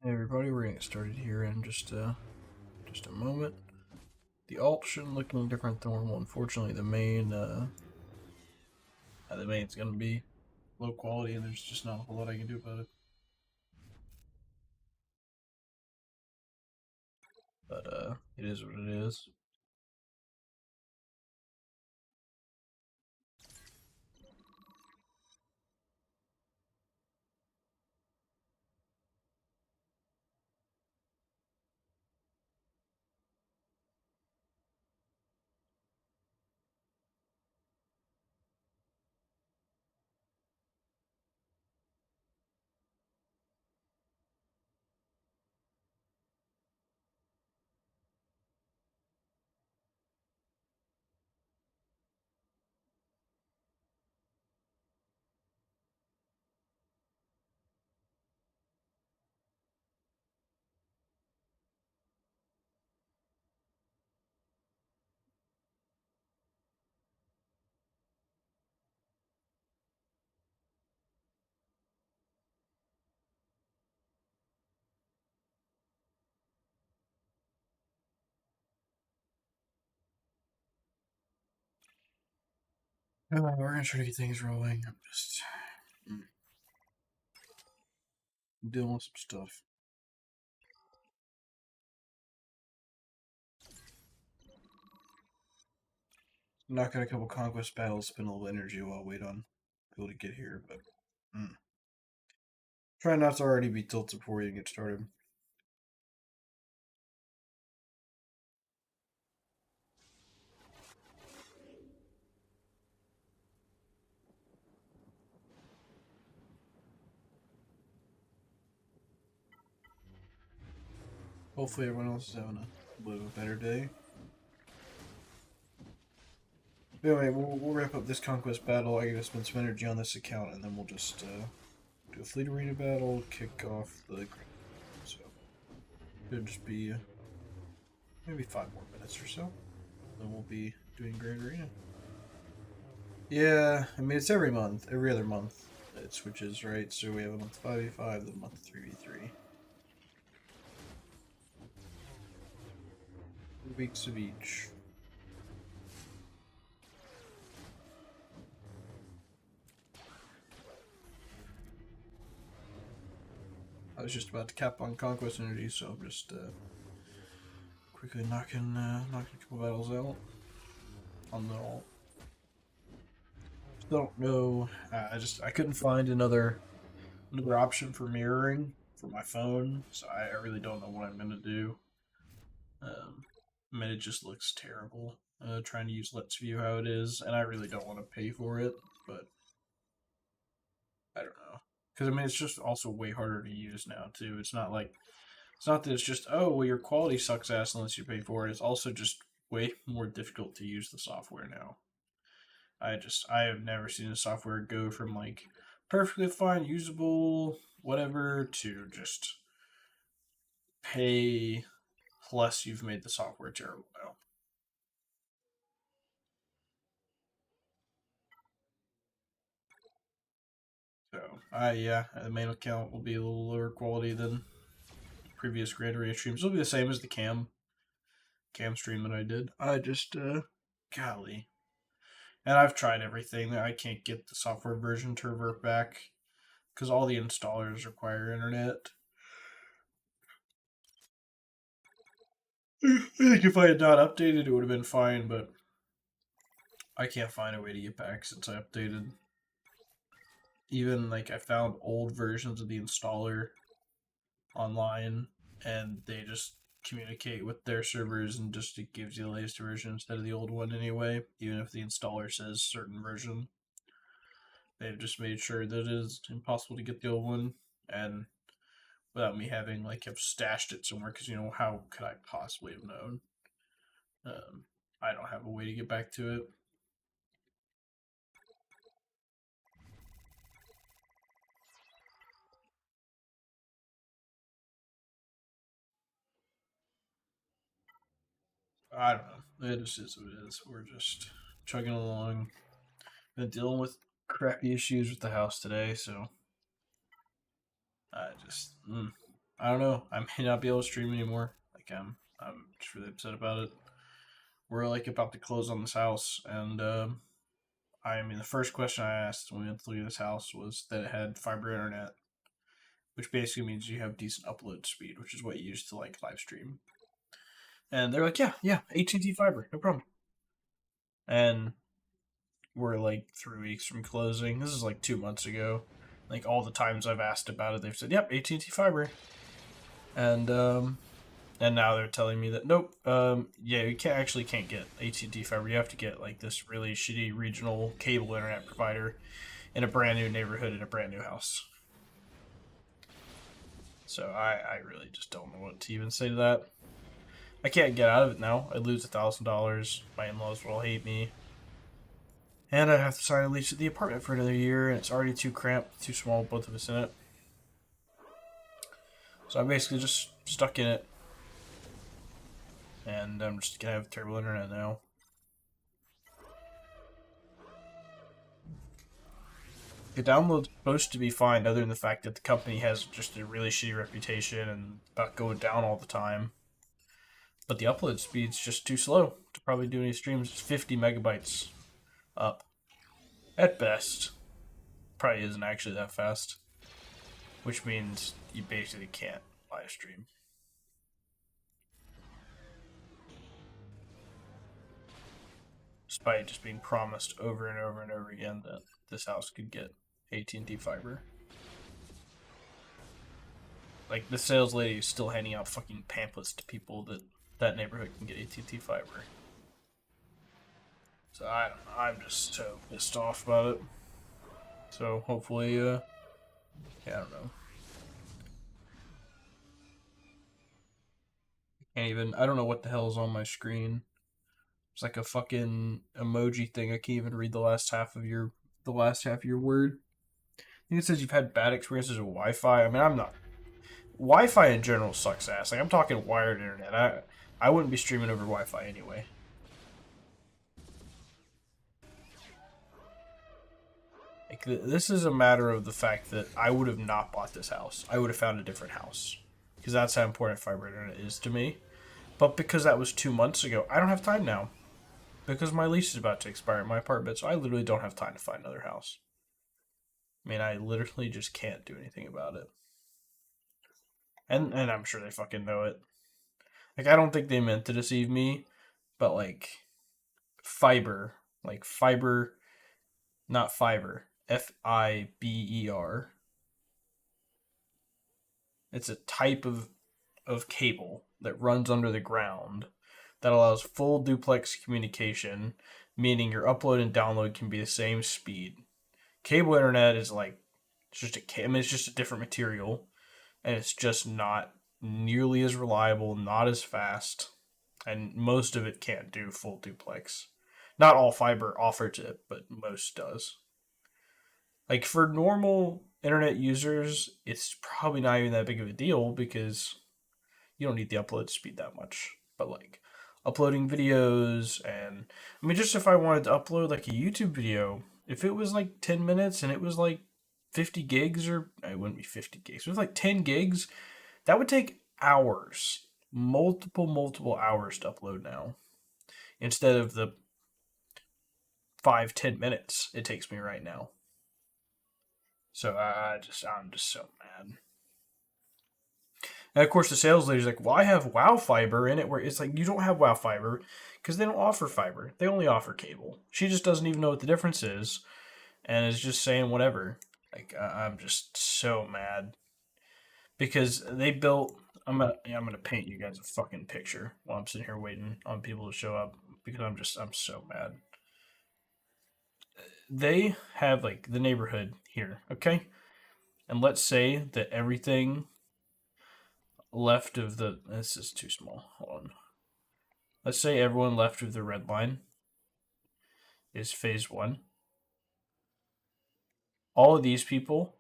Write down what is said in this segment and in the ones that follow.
Hey everybody, we're gonna get started here in just a moment. The alt shouldn't look any different than normal. Unfortunately, the main's gonna be low quality, and there's just not a whole lot I can do about it. But it is what it is. We're gonna try to get things rolling. I'm just dealing with some stuff. Knock out a couple conquest battles, spend a little energy while I wait on people to get here, but try not to already be tilted before you get started. Hopefully everyone else is having a little bit better day. Anyway, we'll wrap up this conquest battle. I gotta spend some energy on this account, and then we'll just do a fleet arena battle, kick off the grand. So it'll just be maybe 5 more minutes or so. Then we'll be doing grand arena. Yeah, I mean it's every month, every other month it switches, right? So we have a month 5v5, then a month 3v3. 2 weeks of each. I was just about to cap on conquest energy, so I'm just quickly knocking a couple battles out on the alt. Don't know. I couldn't find another option for mirroring for my phone, so I really don't know what I'm gonna do. I mean, it just looks terrible. Trying to use Let's View how it is, and I really don't want to pay for it, but I don't know. Because I mean, it's just also way harder to use now too. It's not that it's just, oh well, your quality sucks ass unless you pay for it. It's also just way more difficult to use the software now. I have never seen a software go from like perfectly fine, usable, whatever, to just pay plus you've made the software terrible now. So yeah, the main account will be a little lower quality than previous Grand Arena streams. It'll be the same as the cam stream that I did. I just golly. And I've tried everything. I can't get the software version to revert back because all the installers require internet. I think if I had not updated, it would have been fine, but I can't find a way to get back since I updated. Even like I found old versions of the installer online, and they just communicate with their servers, and just it gives you the latest version instead of the old one anyway. Even if the installer says certain version, they've just made sure that it is impossible to get the old one, and without me having like have stashed it somewhere, because how could I possibly have known? I don't have a way to get back to it. I don't know. It just is what it is. We're just chugging along. Been dealing with crappy issues with the house today, so I just I don't know. I may not be able to stream anymore. Like I'm just really upset about it. We're like about to close on this house, and I mean the first question I asked when we went to look at this house was that it had fiber internet, which basically means you have decent upload speed, which is what you use to like live stream. And they're like, yeah, AT&T fiber, no problem. And we're like 3 weeks from closing. This is like 2 months ago. Like all the times I've asked about it, they've said, "Yep, AT&T fiber," and now they're telling me that nope, yeah, you can't get AT&T fiber. You have to get like this really shitty regional cable internet provider in a brand new neighborhood in a brand new house. So I really just don't know what to even say to that. I can't get out of it now. I lose $1,000. My in-laws will all hate me. And I have to sign a lease at the apartment for another year, and it's already too cramped, too small, both of us in it. So I'm basically just stuck in it. And I'm just gonna have terrible internet now. The download's supposed to be fine, other than the fact that the company has just a really shitty reputation and about going down all the time. But the upload speed's just too slow to probably do any streams. It's 50 megabytes up. At best. Probably isn't actually that fast. Which means you basically can't live stream. Despite just being promised over and over and over again that this house could get AT&T fiber. Like, the sales lady is still handing out fucking pamphlets to people that that neighborhood can get AT&T fiber. So I'm just so pissed off about it. So hopefully, yeah, I don't know. I don't know what the hell is on my screen. It's like a fucking emoji thing. I can't even read the last half of your word. I think it says you've had bad experiences with Wi-Fi. I mean, I'm not. Wi-Fi in general sucks ass. Like, I'm talking wired internet. I wouldn't be streaming over Wi-Fi anyway. Like, this is a matter of the fact that I would have not bought this house. I would have found a different house. Because that's how important fiber internet is to me. But because that was 2 months ago, I don't have time now. Because my lease is about to expire in my apartment, so I literally don't have time to find another house. I mean, I literally just can't do anything about it. And I'm sure they fucking know it. Like, I don't think they meant to deceive me, but like fiber, not fiber, FIBER. It's a type of cable that runs under the ground that allows full duplex communication, meaning your upload and download can be the same speed. Cable internet is like it's just a different material, and it's just not nearly as reliable, not as fast, and most of it can't do full duplex. Not all fiber offers it, but most does. Like, for normal internet users, it's probably not even that big of a deal because you don't need the upload speed that much. But like uploading videos, and I mean, just if I wanted to upload like a YouTube video, if it was like 10 minutes and it was like 50 gigs, or it wouldn't be 50 gigs, it was like 10 gigs, that would take hours, multiple hours to upload now, instead of the 5-10 minutes it takes me right now. So I'm just so mad. And of course, the sales lady's like, "Well, I have WoW Fiber in it." Where it's like, you don't have WoW Fiber because they don't offer fiber; they only offer cable. She just doesn't even know what the difference is, and is just saying whatever. Like, I'm just so mad because they built. I'm gonna paint you guys a fucking picture while I'm sitting here waiting on people to show up because I'm so mad. They have like the neighborhood here, okay, and let's say that everything left of the this is too small. Hold on. Let's say everyone left of the red line is phase one. All of these people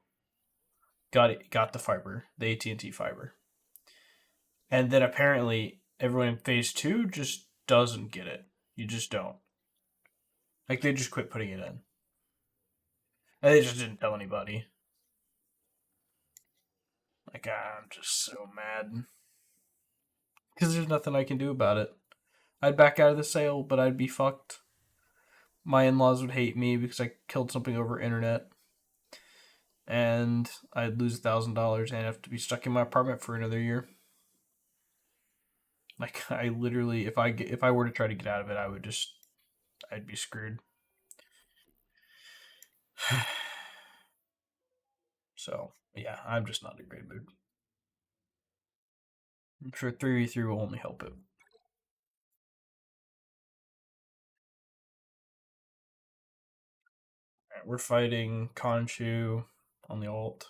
got the fiber, the AT&T fiber, and then apparently everyone in phase two just doesn't get it. You just don't. Like, they just quit putting it in, and they just didn't tell anybody. Like, I'm just so mad. Because there's nothing I can do about it. I'd back out of the sale, but I'd be fucked. My in-laws would hate me because I killed something over internet. And I'd lose $1,000 and have to be stuck in my apartment for another year. Like, I literally, if I were to try to get out of it, I'd be screwed. So, yeah, I'm just not in a great mood. I'm sure 3v3 will only help it. Alright, we're fighting Khonshu on the ult.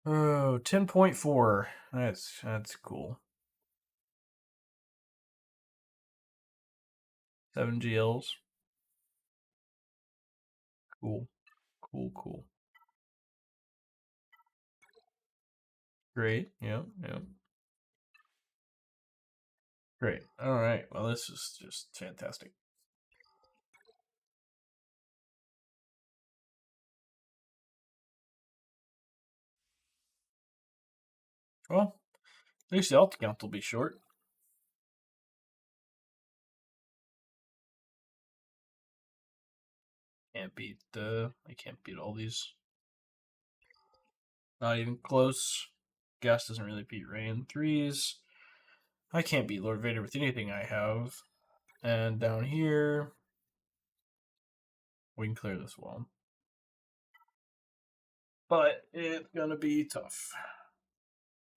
Oh, 10.4. That's cool. 7 GLs. Cool. Cool. Great. Yep. Great. Alright. Well, this is just fantastic. Well, at least the ult count will be short. I can't beat all these. Not even close. Gas doesn't really beat Rain. 3s. I can't beat Lord Vader with anything I have. And down here, we can clear this wall. But it's gonna be tough.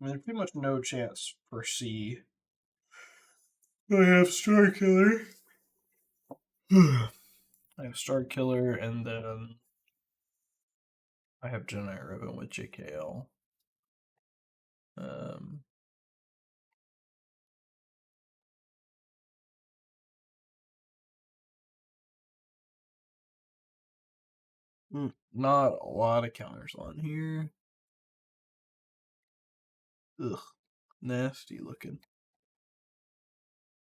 I mean, there's pretty much no chance for C. I have Star Killer. I have Star Killer, and then I have Jedi Ribbon with JKL. Not a lot of counters on here. Ugh, nasty looking.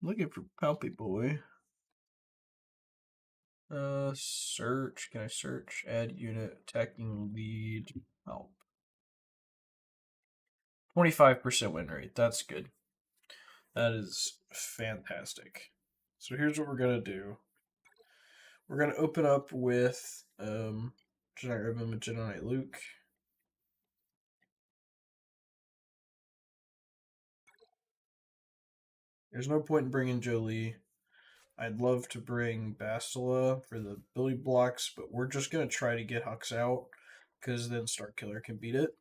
Looking for Palpy Boy. Search. Can I search? Add unit. Attacking lead. Help. 25% win rate. That's good. That is fantastic. So here's what we're gonna do. We're gonna open up with Jedi Ribbon with Jedi Knight Luke. There's no point in bringing Jolie. I'd love to bring Bastila for the ability blocks, but we're just gonna try to get Hux out, because then Starkiller can beat it.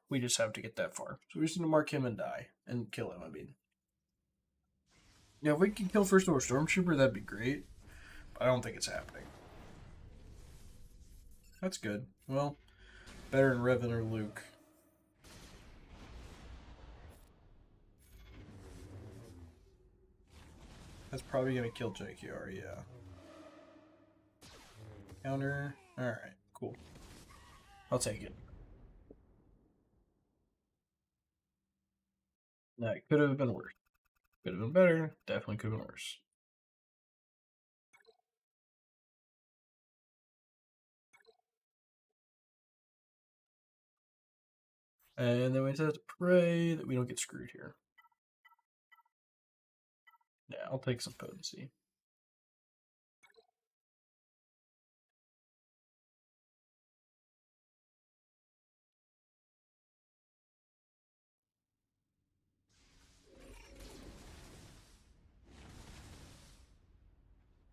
We just have to get that far. So we just need to mark him and die. And kill him, I mean. Yeah, if we can kill First Order Stormtrooper, that'd be great. But I don't think it's happening. That's good. Well, better than Revan or Luke. That's probably gonna kill JKR, yeah. Counter. Alright, cool. I'll take it. No, it could have been worse. Could have been better. Definitely could have been worse. And then we just have to pray that we don't get screwed here. Yeah, I'll take some potency.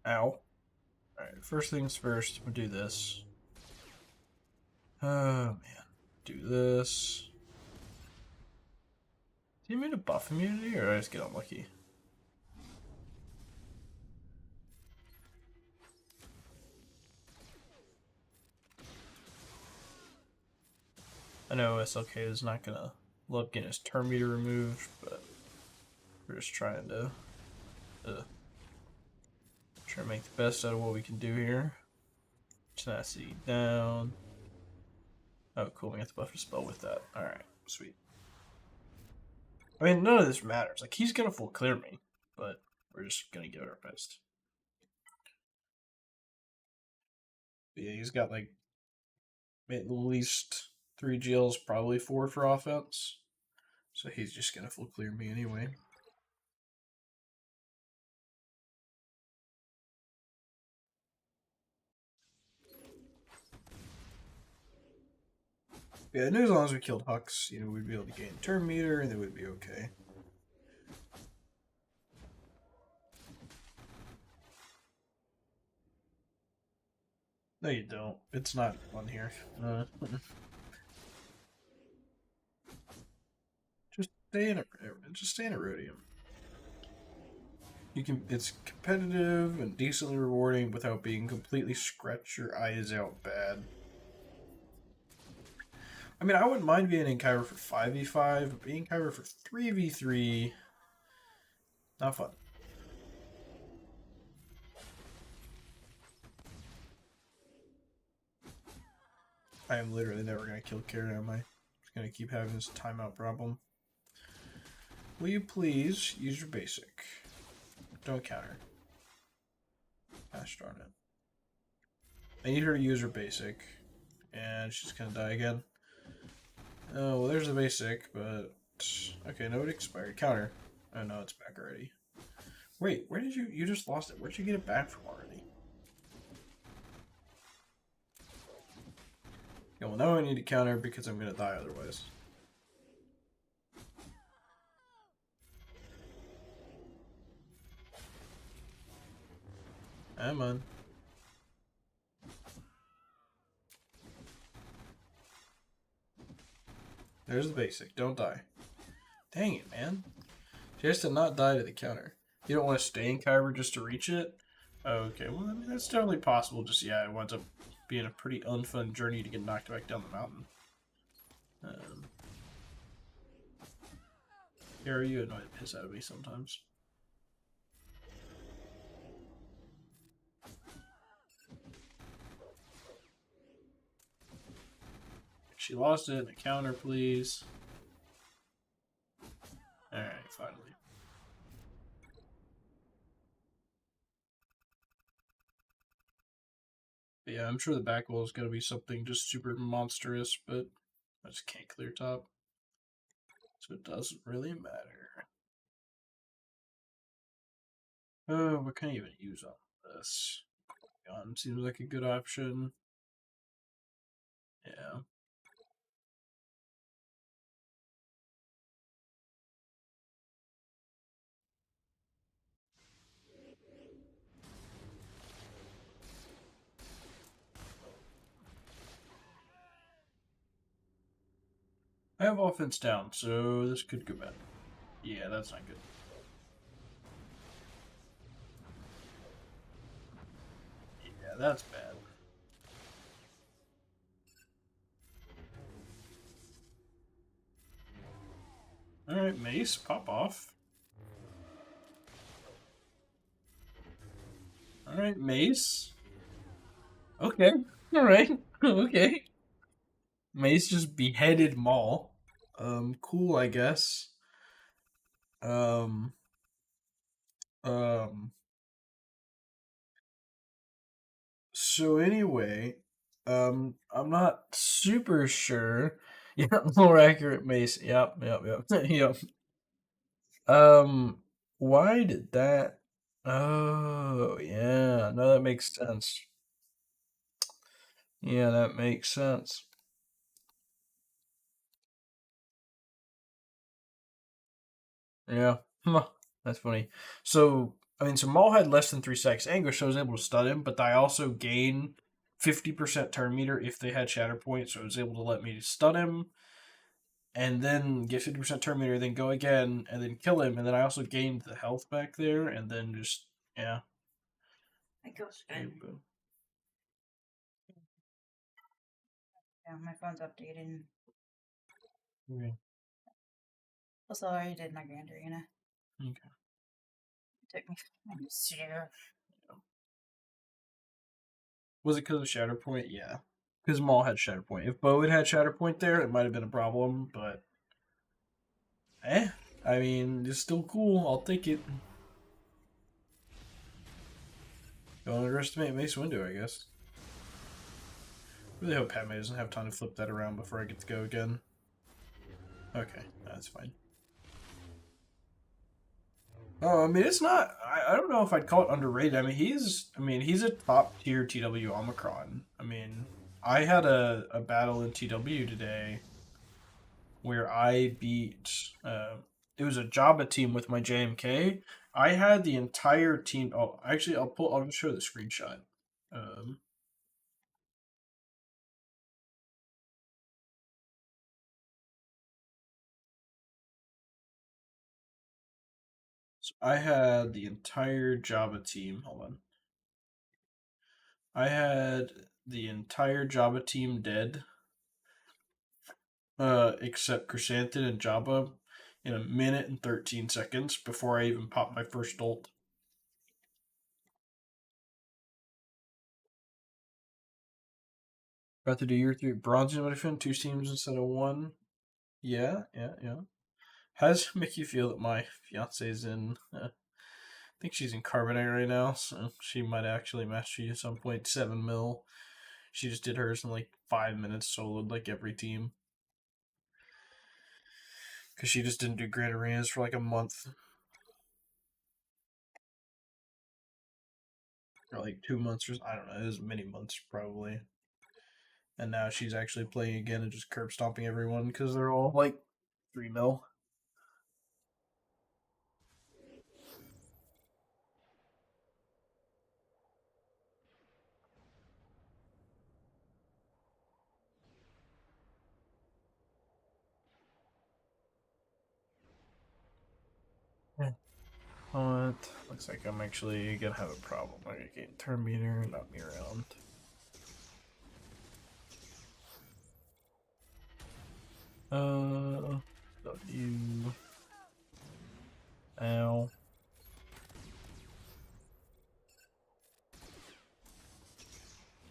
Ow. Alright, first things first, we'll do this. Oh, man. Do this. Do you mean to buff immunity, or did I just get unlucky? I know SLK is not gonna love getting his turn meter removed, but we're just trying to try to make the best out of what we can do here. Tenacity down. Oh, cool. We have to buff a spell with that. Alright, sweet. I mean, none of this matters. Like, he's gonna full clear me, but we're just gonna give it our best. Yeah, he's got like at least 3 GLs, probably 4 for offense. So he's just gonna full clear me anyway. Yeah, I knew as long as we killed Hux, we'd be able to gain turn meter and it would be okay. No, you don't. It's not on here. Just stay in it. Just stay in Erodium. You can. It's competitive and decently rewarding without being completely scratch your eyes out bad. I mean, I wouldn't mind being in Kyber for 5v5, but being Kyber for 3v3, not fun. I am literally never going to kill Karen, am I? Just going to keep having this timeout problem. Will you please use your basic? Don't counter. Gosh darn it. I need her to use her basic. And she's going to die again. Oh, well, there's the basic, but... Okay, no, it expired. Counter. Oh, no, it's back already. Wait, where did you... You just lost it. Where'd you get it back from already? Yeah, well, now I need to counter because I'm going to die otherwise. Come on. There's the basic. Don't die. Dang it, man. She has to not die to the counter. You don't want to stay in Kyber just to reach it? Okay, well, I mean, that's totally possible. Just, yeah, it winds up being a pretty unfun journey to get knocked back down the mountain. Gary, you annoy the piss out of me sometimes. She lost it. A counter, please. Alright, finally. But yeah, I'm sure the back wall is going to be something just super monstrous, but I just can't clear top. So it doesn't really matter. Oh, what can I even use on this? Gun seems like a good option. Yeah. I have offense down, so this could go bad. Yeah, that's not good. Yeah, that's bad. Alright, Mace, pop off. Alright, Mace. Okay. Alright. Okay. Mace just beheaded Maul. Cool, I guess. Um, um, so anyway, I'm not super sure. Yeah, more accurate Mace. Yep, yep, yep, yep. Why did that? Oh, yeah. No, that makes sense. Yeah, that makes sense. Yeah. Huh. That's funny. So, I mean, so Maul had less than 3 seconds anguish, so I was able to stun him, but I also gain 50% turn meter if they had Shatter Point, so it was able to let me stun him and then get 50% turn meter, then go again, and then kill him, and then I also gained the health back there, and then just, yeah. It goes good. Yeah, my phone's updated. Okay. Also, I did my Grand Arena. Okay. It took me months to do. Was it because of Shatter Point? Yeah. Because Maul had Shatter Point. If Bo had Shatter Point there, it might have been a problem, but I mean, it's still cool. I'll take it. Don't underestimate Mace Windu, I guess. Really hope Padme doesn't have time to flip that around before I get to go again. Okay, that's fine. Oh, I mean, it's not. I don't know if I'd call it underrated. I mean, he's a top tier TW Omicron. I mean, I had a battle in TW today where I beat. It was a Jabba team with my JMK. I had the entire team. Oh, actually, I'll just show the screenshot. Um, so I had the entire Jabba team. Hold on. I had the entire Jabba team dead, except Chrysanthemum and Jabba, in a minute and 13 seconds before I even popped my first ult. About to do year 3 bronze motivation, 2 teams instead of 1. Yeah. How does it make you feel that my fiance's in? I think she's in Carbonite right now, so she might actually match you at some point. 7 mil. She just did hers in like 5 minutes, soloed like every team. Because she just didn't do Grand Arenas for like a month. Or like 2 months, or I don't know, it was many months probably. And now she's actually playing again and just curb stomping everyone because they're all like 3 mil. What? Looks like I'm actually gonna have a problem. I gotta get turn meter, not me around. W. Ow.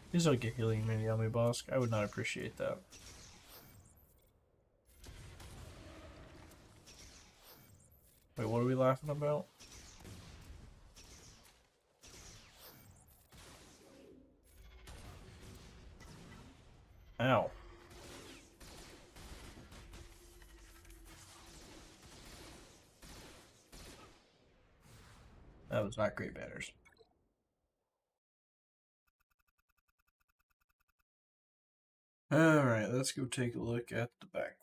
Please don't get healing mini on me, boss. I would not appreciate that. Wait, what are we laughing about? Ow. That was not great manners. Alright, let's go take a look at the back.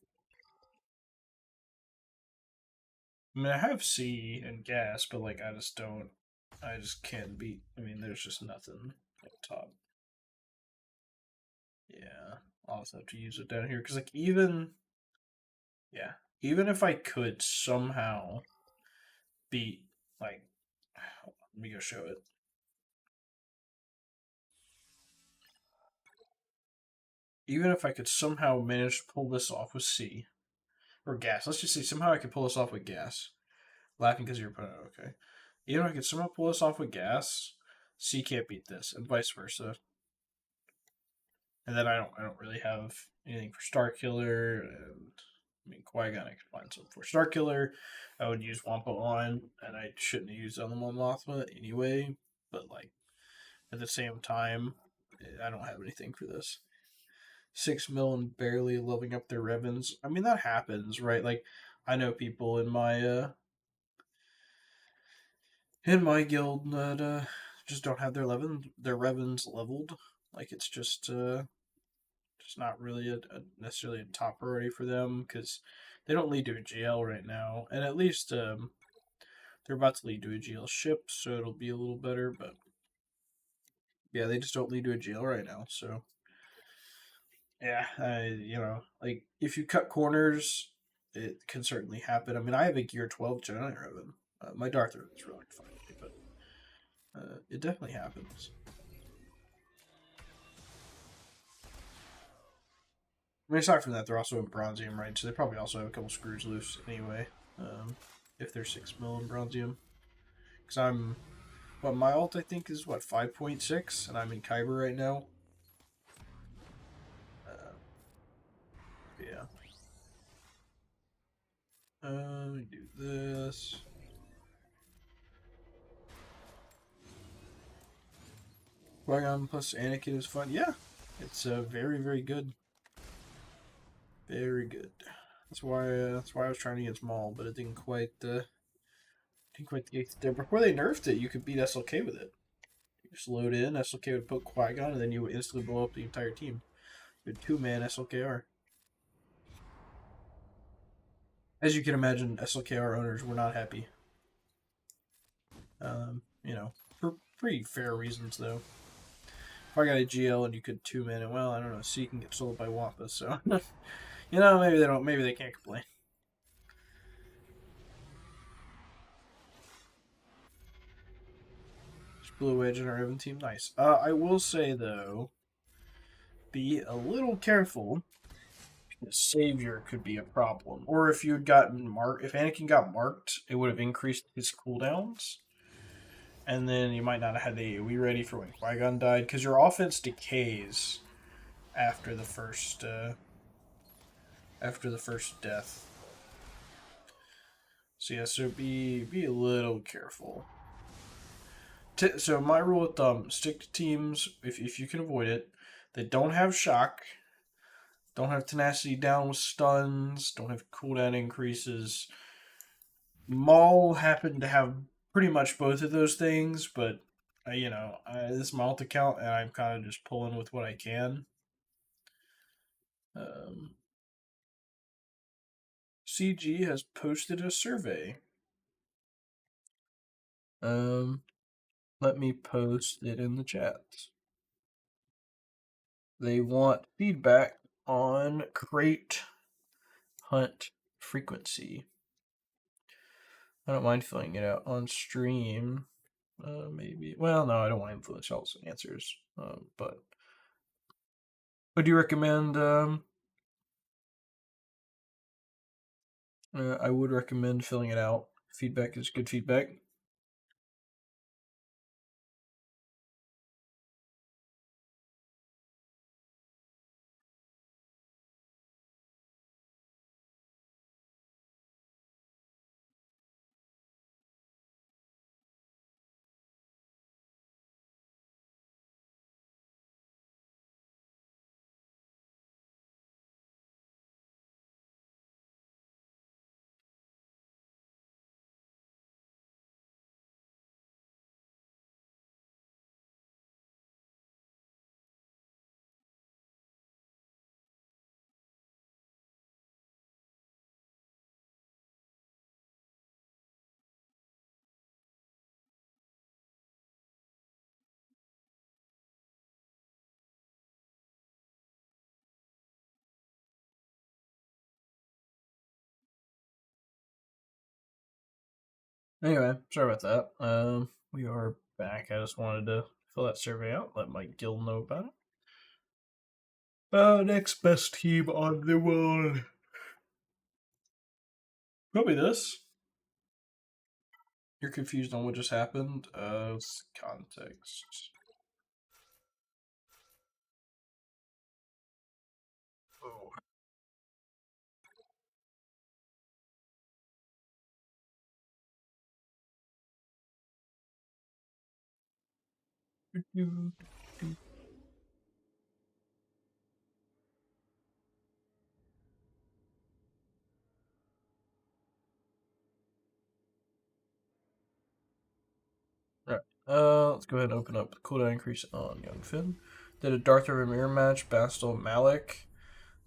I mean, I have C and gas, but like, I just can't beat. I mean, there's just nothing up top. Yeah, I'll also have to use it down here because, like, even if I could somehow beat, like, let me go show it. Even if I could somehow manage to pull this off with C or gas, let's just say somehow I could pull this off with gas. Laughing because you're opponent, okay. Even if I could somehow pull this off with gas, C can't beat this, and vice versa. And then I don't really have anything for Star Killer, and I mean Qui-Gon I could find some for Star Killer. I would use Wampa on, and I shouldn't have used on the Mon Mothma anyway. But like at the same time, I don't have anything for this. 6 mil and barely leveling up their Revens. I mean that happens, right? Like I know people in my guild that just don't have their Revens leveled. Like it's just not really necessarily a top priority for them because they don't lead to a GL right now, and at least they're about to lead to a GL ship, so it'll be a little better. But yeah, they just don't lead to a GL right now, so yeah, like if you cut corners, it can certainly happen. I mean, I have a Gear 12 Jedi Revan. My Darth Revan's really funny, but it definitely happens. I mean, aside from that, they're also in Bronzium, right? So they probably also have a couple screws loose anyway. If they're 6 mil in Bronzium. Because my ult I think is 5.6, and I'm in Kyber right now. Yeah. Let me do this. Qui-Gon plus Anakin is fun. Yeah. It's very, very good. Very good. That's why I was trying to get small, but it didn't quite get there. Before they nerfed it, you could beat SLK with it. You just load in, SLK would put Qui-Gon, and then you would instantly blow up the entire team. You had 2-man SLKR. As you can imagine, SLKR owners were not happy. You know, for pretty fair reasons though. If I got a GL and you could 2-man it, well, I don't know. C can get sold by Wampa, so you know, maybe they don't. Maybe they can't complain. Blue Wedge in our Evan team, nice. I will say though, be a little careful. The Savior could be a problem, or if you had gotten marked, if Anakin got marked, it would have increased his cooldowns, and then you might not have had the AOE ready for when Qui-Gon died, because your offense decays after the first death. So yeah, so be a little careful. So my rule of thumb: stick to teams if you can avoid it. They don't have shock, don't have tenacity down with stuns, don't have cooldown increases. Maul happened to have pretty much both of those things, but this is my alt account, and I'm kind of just pulling with what I can. CG has posted a survey. Let me post it in the chat. They want feedback on crate hunt frequency. I don't mind filling it out on stream. Maybe. Well, no, I don't want to influence y'all's answers. But would you recommend? I would recommend filling it out. Feedback is good feedback. Anyway, sorry about that. We are back. I just wanted to fill that survey out, let my guild know about it. Next best team on the world. Probably this. You're confused on what just happened. Context. Oh. Right. Let's go ahead and open up cooldown increase on Young Finn. Did a Darth Vader mirror match, Bastel Malik.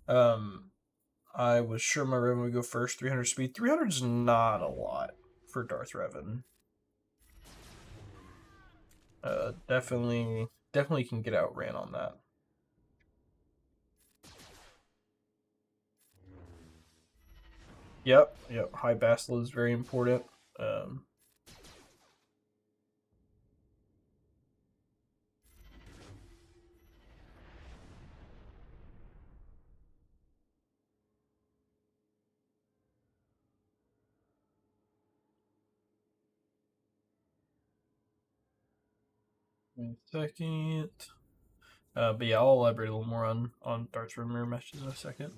I was sure my Revan would go first. 300 speed. 300 is not a lot for Darth Revan. Definitely can get outran on that. Yep. High Bastel is very important. Second. But yeah, I'll elaborate a little more on Darth Vader mirror matches in a second.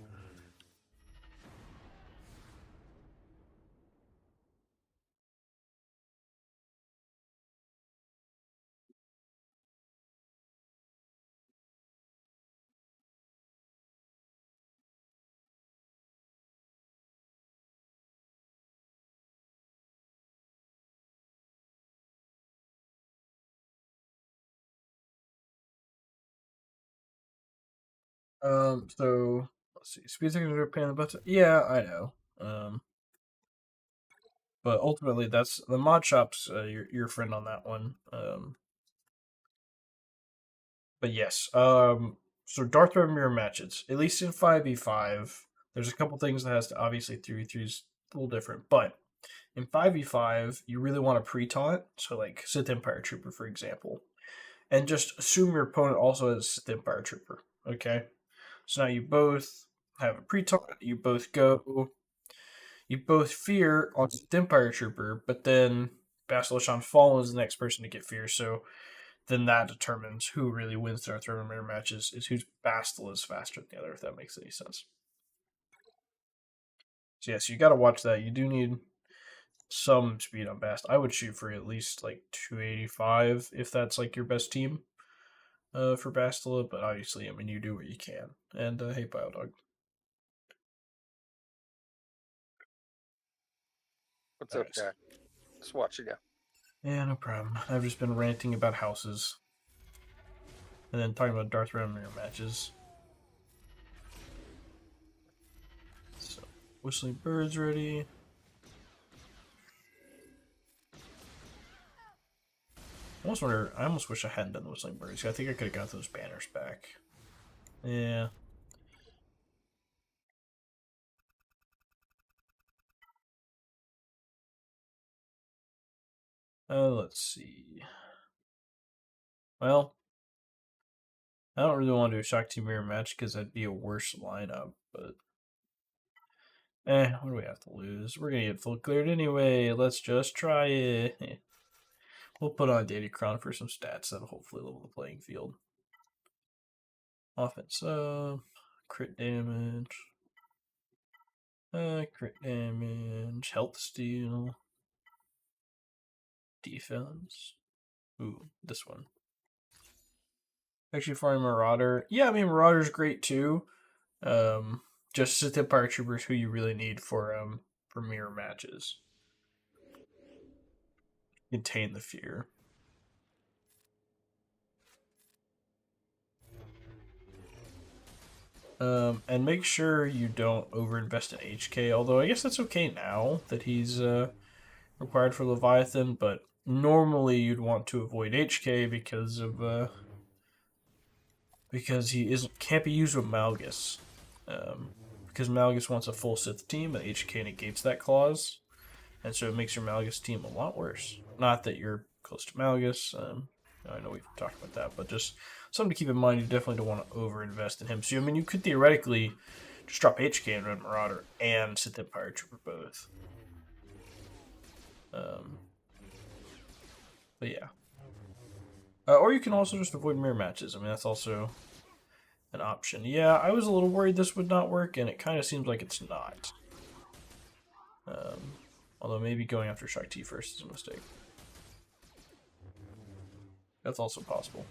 So let's see. Speed seconds are paying the button. Yeah, I know. But ultimately, that's the mod shop's your friend on that one. But yes. So Darth Vader mirror matches, at least in 5v5, there's a couple things that has to obviously 3v3 is a little different, but in 5v5, you really want to pre-taunt. So like Sith Empire Trooper, for example, and just assume your opponent also has Sith Empire Trooper. Okay. So now you both have a pre-taunt. You both fear on Sith Empire Trooper, but then Bastila Shan Fallen is the next person to get fear. So then that determines who really wins their third mirror matches, is whose Bastila is faster than the other, if that makes any sense. So yes, you got to watch that. You do need some speed on Bast. I would shoot for at least like 285 if that's like your best team for Bastila, but obviously, I mean, you do what you can. And hey, Biodog. What's up, guy? Just watching you. Yeah, no problem. I've just been ranting about houses. And then talking about Darth Vader mirror matches. So, Whistling Bird's ready. I almost wish I hadn't done the Whistling Birds. I think I could have got those banners back. Yeah. Let's see. Well, I don't really want to do a Shock Team mirror match because that'd be a worse lineup, but what do we have to lose? We're gonna get full cleared anyway. Let's just try it. We'll put on Datacron for some stats that'll hopefully level the playing field. Offense crit damage. Crit damage, health steal, defense. Ooh, this one. Actually, Flying Marauder. Yeah, I mean Marauder's great too. Just Sith Empire Troopers who you really need for mirror matches. Contain the fear. And make sure you don't overinvest in HK. Although I guess that's okay now that he's required for Leviathan, but normally you'd want to avoid HK because of because he can't be used with Malgus. Because Malgus wants a full Sith team, and HK negates that clause, and so it makes your Malgus team a lot worse. Not that you're close to Malgus. I know we've talked about that, but just something to keep in mind. You definitely don't want to overinvest in him. So I mean, you could theoretically just drop HK and run Marauder and Sith Empire Trooper both. But yeah. Or you can also just avoid mirror matches. I mean, that's also an option. Yeah, I was a little worried this would not work, and it kind of seems like it's not. Although maybe going after Shakti first is a mistake. That's also possible.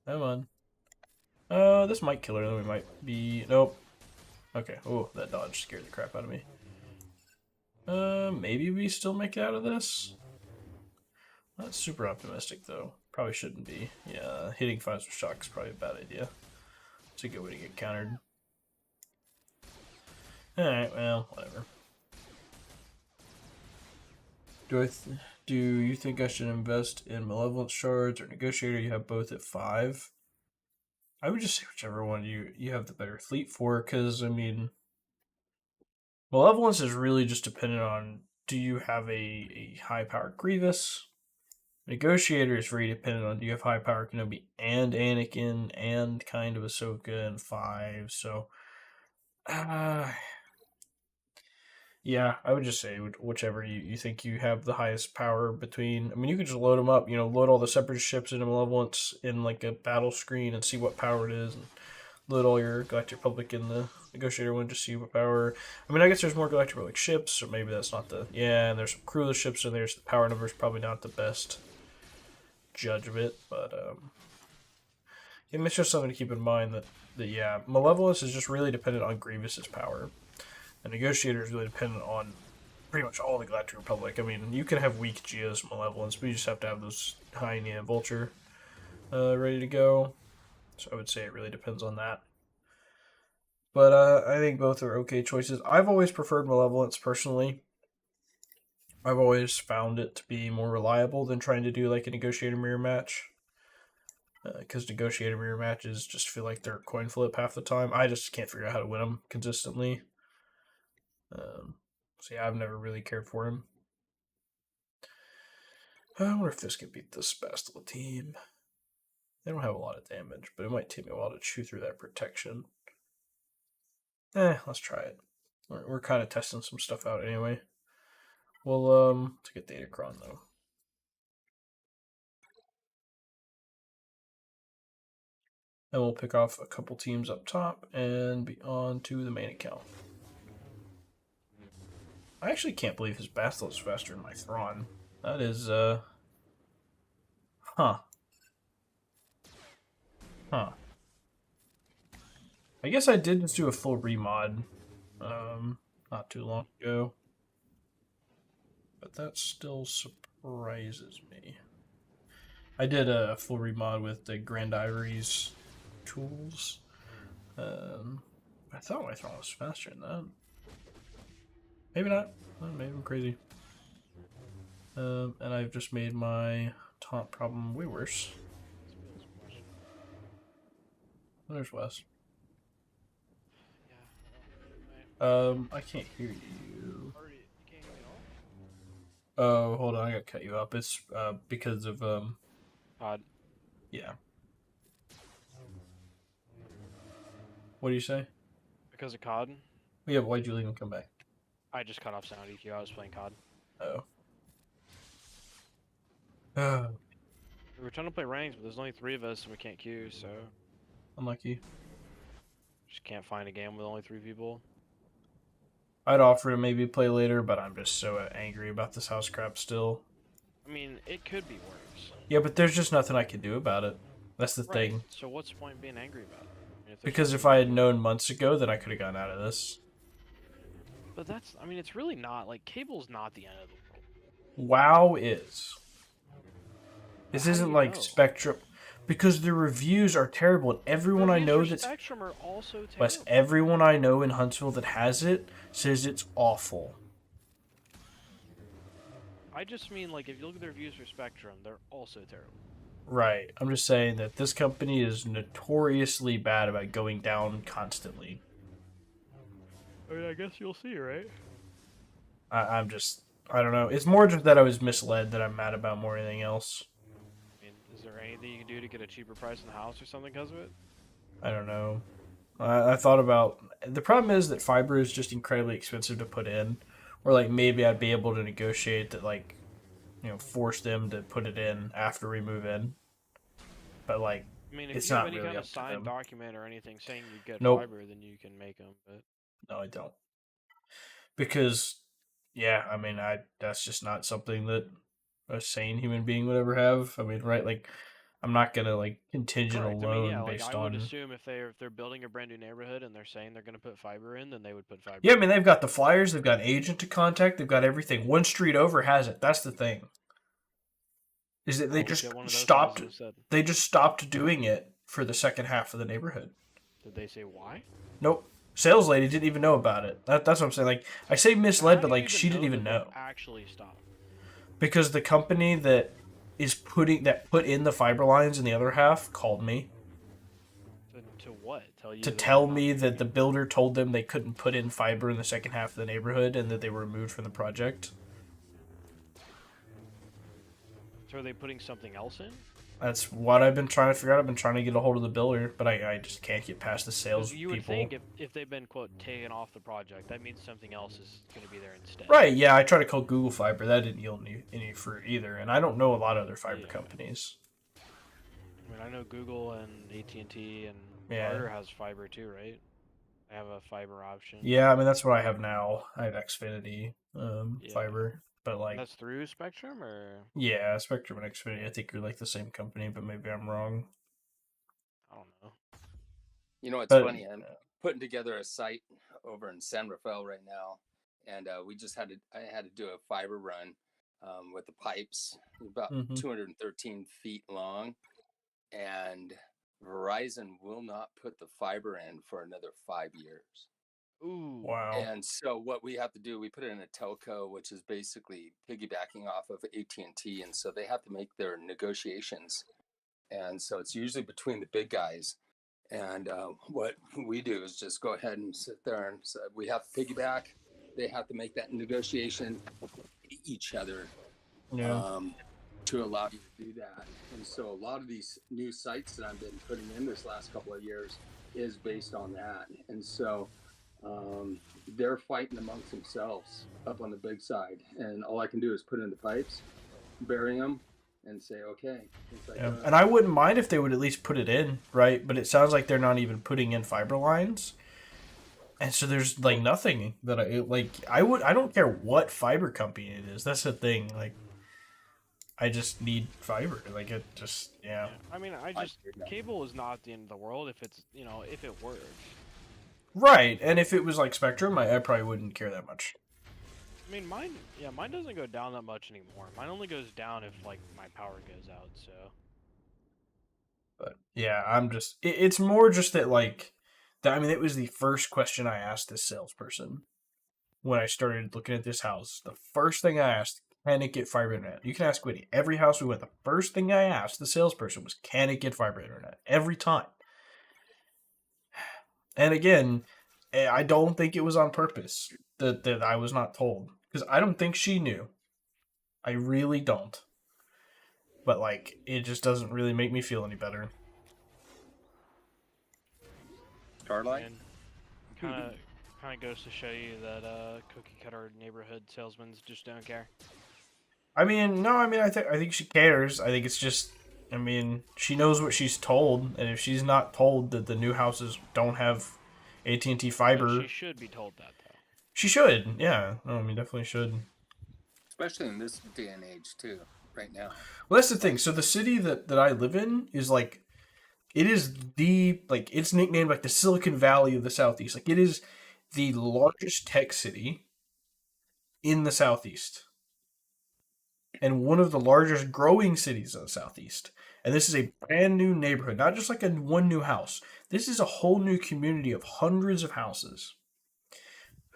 Come on. This might kill her, then we might be... Nope. Okay. Oh, that dodge scared the crap out of me. Maybe we still make it out of this? Not super optimistic, though. Probably shouldn't be. Yeah, hitting 5s with shock is probably a bad idea. It's a good way to get countered. Alright, well, whatever. Do you think I should invest in Malevolence Shards or Negotiator? You have both at 5. I would just say whichever one you have the better fleet for, because, I mean, Malevolence is really just dependent on, do you have a high-powered Grievous? Negotiator is very dependent on, do you have high-powered Kenobi and Anakin and kind of Ahsoka and 5, so... yeah, I would just say whichever you think you have the highest power between. I mean, you could just load them up, load all the separate ships into Malevolence in like a battle screen and see what power it is, and load all your Galactic Republic in the Negotiator one to see what power. I mean, I guess there's more Galactic Republic ships, so maybe that's not the. Yeah, and there's some crewless ships, and there's the power number is probably not the best judge of it, but it's just something to keep in mind that yeah, Malevolence is just really dependent on Grievous's power. The Negotiator is really dependent on pretty much all the Galactic Republic. I mean, you can have weak Geos Malevolence, but you just have to have those Hyena and Vulture ready to go. So I would say it really depends on that. But I think both are okay choices. I've always preferred Malevolence personally. I've always found it to be more reliable than trying to do like a Negotiator Mirror match. Because Negotiator Mirror matches just feel like they're coin flip half the time. I just can't figure out how to win them consistently. So yeah, I've never really cared for him. I wonder if this could beat the Spastal team. They don't have a lot of damage, but it might take me a while to chew through that protection. Let's try it. We're kind of testing some stuff out anyway. Well, to get Datacron though. And we'll pick off a couple teams up top and be on to the main account. I actually can't believe his Bastel is faster than my Thrawn. That is, Huh. I guess I did just do a full remod, not too long ago. But that still surprises me. I did a full remod with the Grand Ivory's tools. I thought my Thrawn was faster than that. Maybe not. Maybe I'm crazy. And I've just made my taunt problem way worse. There's Wes. I can't hear you. Oh, hold on, I gotta cut you up. It's because of COD. Yeah. What do you say? Because of COD. Yeah, but why'd you leave and come back? I just cut off sound EQ. I was playing COD. Oh. We were trying to play ranks, but there's only 3 of us and we can't queue, so Unlucky. just can't find a game with only 3 people. I'd offer to maybe play later, but I'm just so angry about this house crap still. I mean, it could be worse. Yeah, but there's just nothing I can do about it. That's the thing. So what's the point in being angry about it? I mean, Because if I had known months ago, then I could have gotten out of this. But that's, I mean, it's really not, like, cable's not the end of the world. WoW is. This How do isn't you like know? Spectrum. Because the reviews are terrible, and everyone I Reviews know for that's... Spectrum are also terrible. Wes, everyone I know in Huntsville that has it says it's awful. I just mean, like, if you look at the reviews for Spectrum, they're also terrible. Right. I'm just saying that this company is notoriously bad about going down constantly. I mean, I guess you'll see, right? I don't know. It's more just that I was misled that I'm mad about more than anything else. I mean, is there anything you can do to get a cheaper price in the house or something because of it? I don't know. I thought about... The problem is that fiber is just incredibly expensive to put in. Or, like, maybe I'd be able to negotiate that, like, you know, force them to put it in after we move in. But, like, I mean, if it's you have not any really kind up of to signed them. document or anything saying you get Nope. fiber, then you can make them. But No, I don't. Because, yeah, I mean, that's just not something that a sane human being would ever have. I mean, right? Like, I'm not gonna like contingent a correct. loan I mean, yeah, like based I would on. assume if they're building a brand new neighborhood and they're saying they're going to put fiber in, then they would put fiber. Yeah, I mean, they've got the flyers, they've got an agent to contact, they've got everything. One street over has it. That's the thing. Is that they I'll just get one of those stopped? houses instead. They just stopped doing it for the second half of the neighborhood. Did they say why? Nope. Sales lady didn't even know about it. That's what I'm saying. Like, I say misled, How but do you like she didn't even that know. they've actually stopped. Because the company that put in the fiber lines in the other half called me To what? Tell you to that tell they're me not that the doing builder told them they couldn't put in fiber in the second half of the neighborhood and that they were removed from the project. it. So are they putting something else in? That's what I've been trying to figure out. I've been trying to get a hold of the builder, but I just can't get past the 'Cause sales you would people. think if they've been quote taken off the project, that means something else is going to be there instead. Right, yeah, I tried to call Google Fiber. That didn't yield any fruit either, and I don't know a lot of other fiber Yeah. companies. I mean, I know Google and AT&T and Yeah. Charter has fiber too, right? They have a fiber option. Yeah, I mean, that's what I have now. I have Xfinity Yeah. fiber, but like, That's through Spectrum, or yeah, Spectrum and Xfinity, I think are like the same company, but maybe I'm wrong. I don't know. You know, it's But- funny. I'm putting together a site over in San Rafael right now, and I had to do a fiber run with the pipes, about Mhm. 213 feet long, and Verizon will not put the fiber in for another 5 years. Ooh. Wow. And so what we have to do, we put it in a telco, which is basically piggybacking off of AT&T, and so they have to make their negotiations. And so it's usually between the big guys. And what we do is just go ahead and sit there and say, we have to piggyback. They have to make that negotiation each other Yeah. to allow you to do that. And so a lot of these new sites that I've been putting in this last couple of years is based on that. And so they're fighting amongst themselves up on the big side. And all I can do is put in the pipes, bury them, and say, okay. It's like, Yeah. And I wouldn't mind if they would at least put it in, right? But it sounds like they're not even putting in fiber lines. And so there's like nothing that I don't care what fiber company it is. That's the thing. Like, I just need fiber. Like, it just, yeah. I mean, cable is not the end of the world if it's, if it works. Right. And if it was like Spectrum, I probably wouldn't care that much. I mean, mine doesn't go down that much anymore. Mine only goes down if, like, my power goes out, so. But, yeah, it's more just that, like, it was the first question I asked this salesperson when I started looking at this house. The first thing I asked, can it get fiber internet? You can ask Whitney. Every house we went, the first thing I asked the salesperson was, can it get fiber internet? Every time. And again, I don't think it was on purpose that I was not told. Because I don't think she knew. I really don't. But, like, it just doesn't really make me feel any better. Starlight? Kind of goes to show you that cookie cutter neighborhood salesmen just don't care. I mean, no, I think she cares. I think it's just, she knows what she's told, and if she's not told that the new houses don't have AT&T fiber, She should be told that, though. She should, yeah. No, definitely should. Especially in this day and age, too, right now. Well, that's the thing. So the city that I live in is like, it is it's nicknamed like the Silicon Valley of the Southeast. Like, it is the largest tech city in the Southeast. And one of the largest growing cities in the Southeast. And this is a brand new neighborhood, not just like one new house. This is a whole new community of hundreds of houses.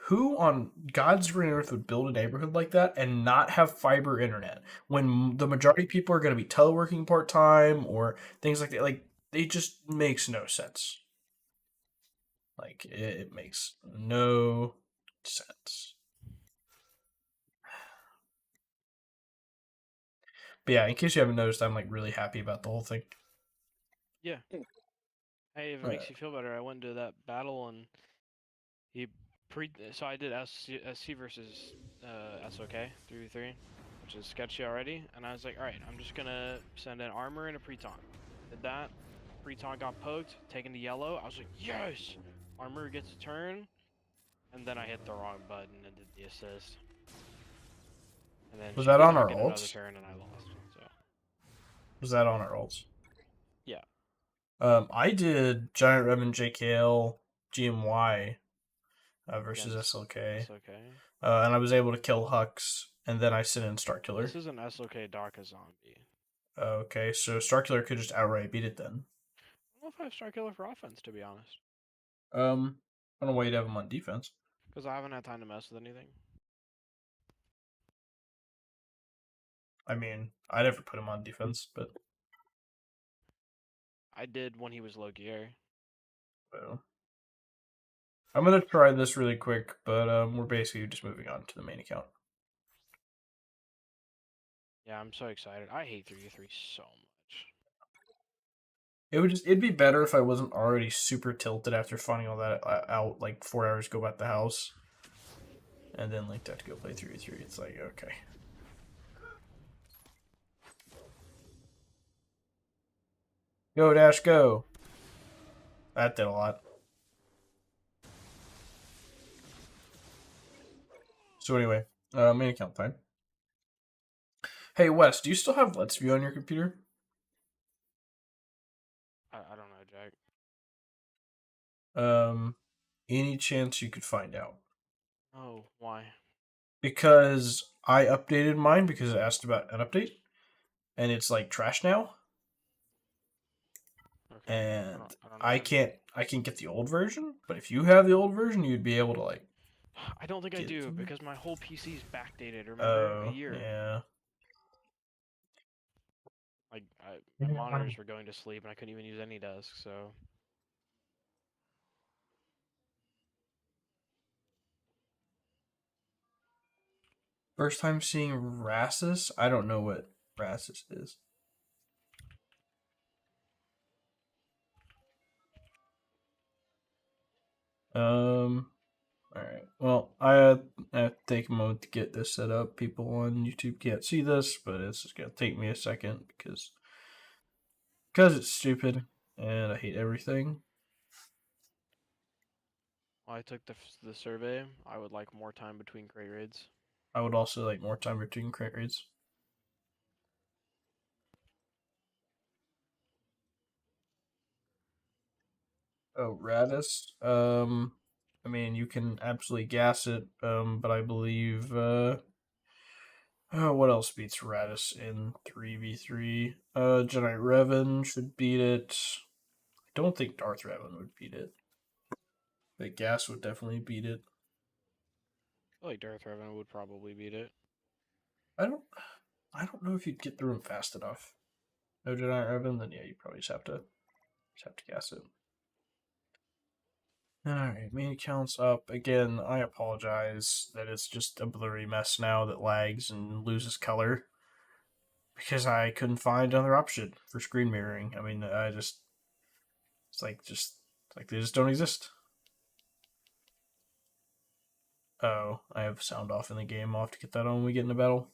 Who on God's green earth would build a neighborhood like that and not have fiber internet when the majority of people are going to be teleworking part-time or things like that? Like, it just makes no sense. Like, it makes no sense. But yeah, in case you haven't noticed, I'm like really happy about the whole thing. Yeah. Hey, if it makes you feel better, I went to that battle and so I did SC versus SOK 3v3, which is sketchy already, and I was like, alright, I'm just gonna send an armor and a pre-taunt. Did that, pre-taunt got poked, taken to yellow, I was like, yes! Armor gets a turn, and then I hit the wrong button and did the assist. And then was that on our another ults? turn and I lost, so. Was that on our ults? Yeah. I did Giant Revan, JKL, GMY versus SLK. And I was able to kill Hux, and then I sent in Starkiller. This is an SLK Darka zombie. Okay, so Starkiller could just outright beat it then. I don't know if I have Starkiller for offense, to be honest. I don't know why you'd have him on defense. Because I haven't had time to mess with anything. I mean, I never put him on defense, but I did when he was low gear. Well, I'm gonna try this really quick, but we're basically just moving on to the main account. Yeah, I'm so excited. I hate 3v3 so much. It'd be better if I wasn't already super tilted after finding all that out like 4 hours ago at the house, and then like to have to go play 3v3. It's like, okay. Go, Dash, go. That did a lot. So anyway, main account time. Hey, Wes, do you still have Let's View on your computer? I don't know, Jack. Any chance you could find out? Oh, why? Because I updated mine because it asked about an update, and it's like trash now. and I don't know. I can't get the old version. But if you have the old version, you'd be able to like. I don't think I Get do them? because my whole PC's backdated. Remember, a Oh, year. yeah. Like my monitors were going to sleep and I couldn't even use any desk. So First time seeing Rassus. I don't know what Rassus is. All right. Well, I have to take a moment to get this set up. People on YouTube can't see this, but it's just gonna take me a second because it's stupid and I hate everything. while I took the survey, I would like more time between crate raids. I would also like more time between crate raids. Oh, Radis. I mean, you can absolutely gas it. But I believe what else beats Radis in 3v3? Jedi Revan should beat it. I don't think Darth Revan would beat it. But Gas would definitely beat it. I feel like Darth Revan would probably beat it. I don't know if you'd get through him fast enough. No Jedi Revan, then yeah, you probably just have to gas it. Alright, main account's up. Again, I apologize that it's just a blurry mess now that lags and loses color. Because I couldn't find another option for screen mirroring. I mean, it's like they just don't exist. Oh, I have sound off in the game. I'll have to get that on when we get into battle.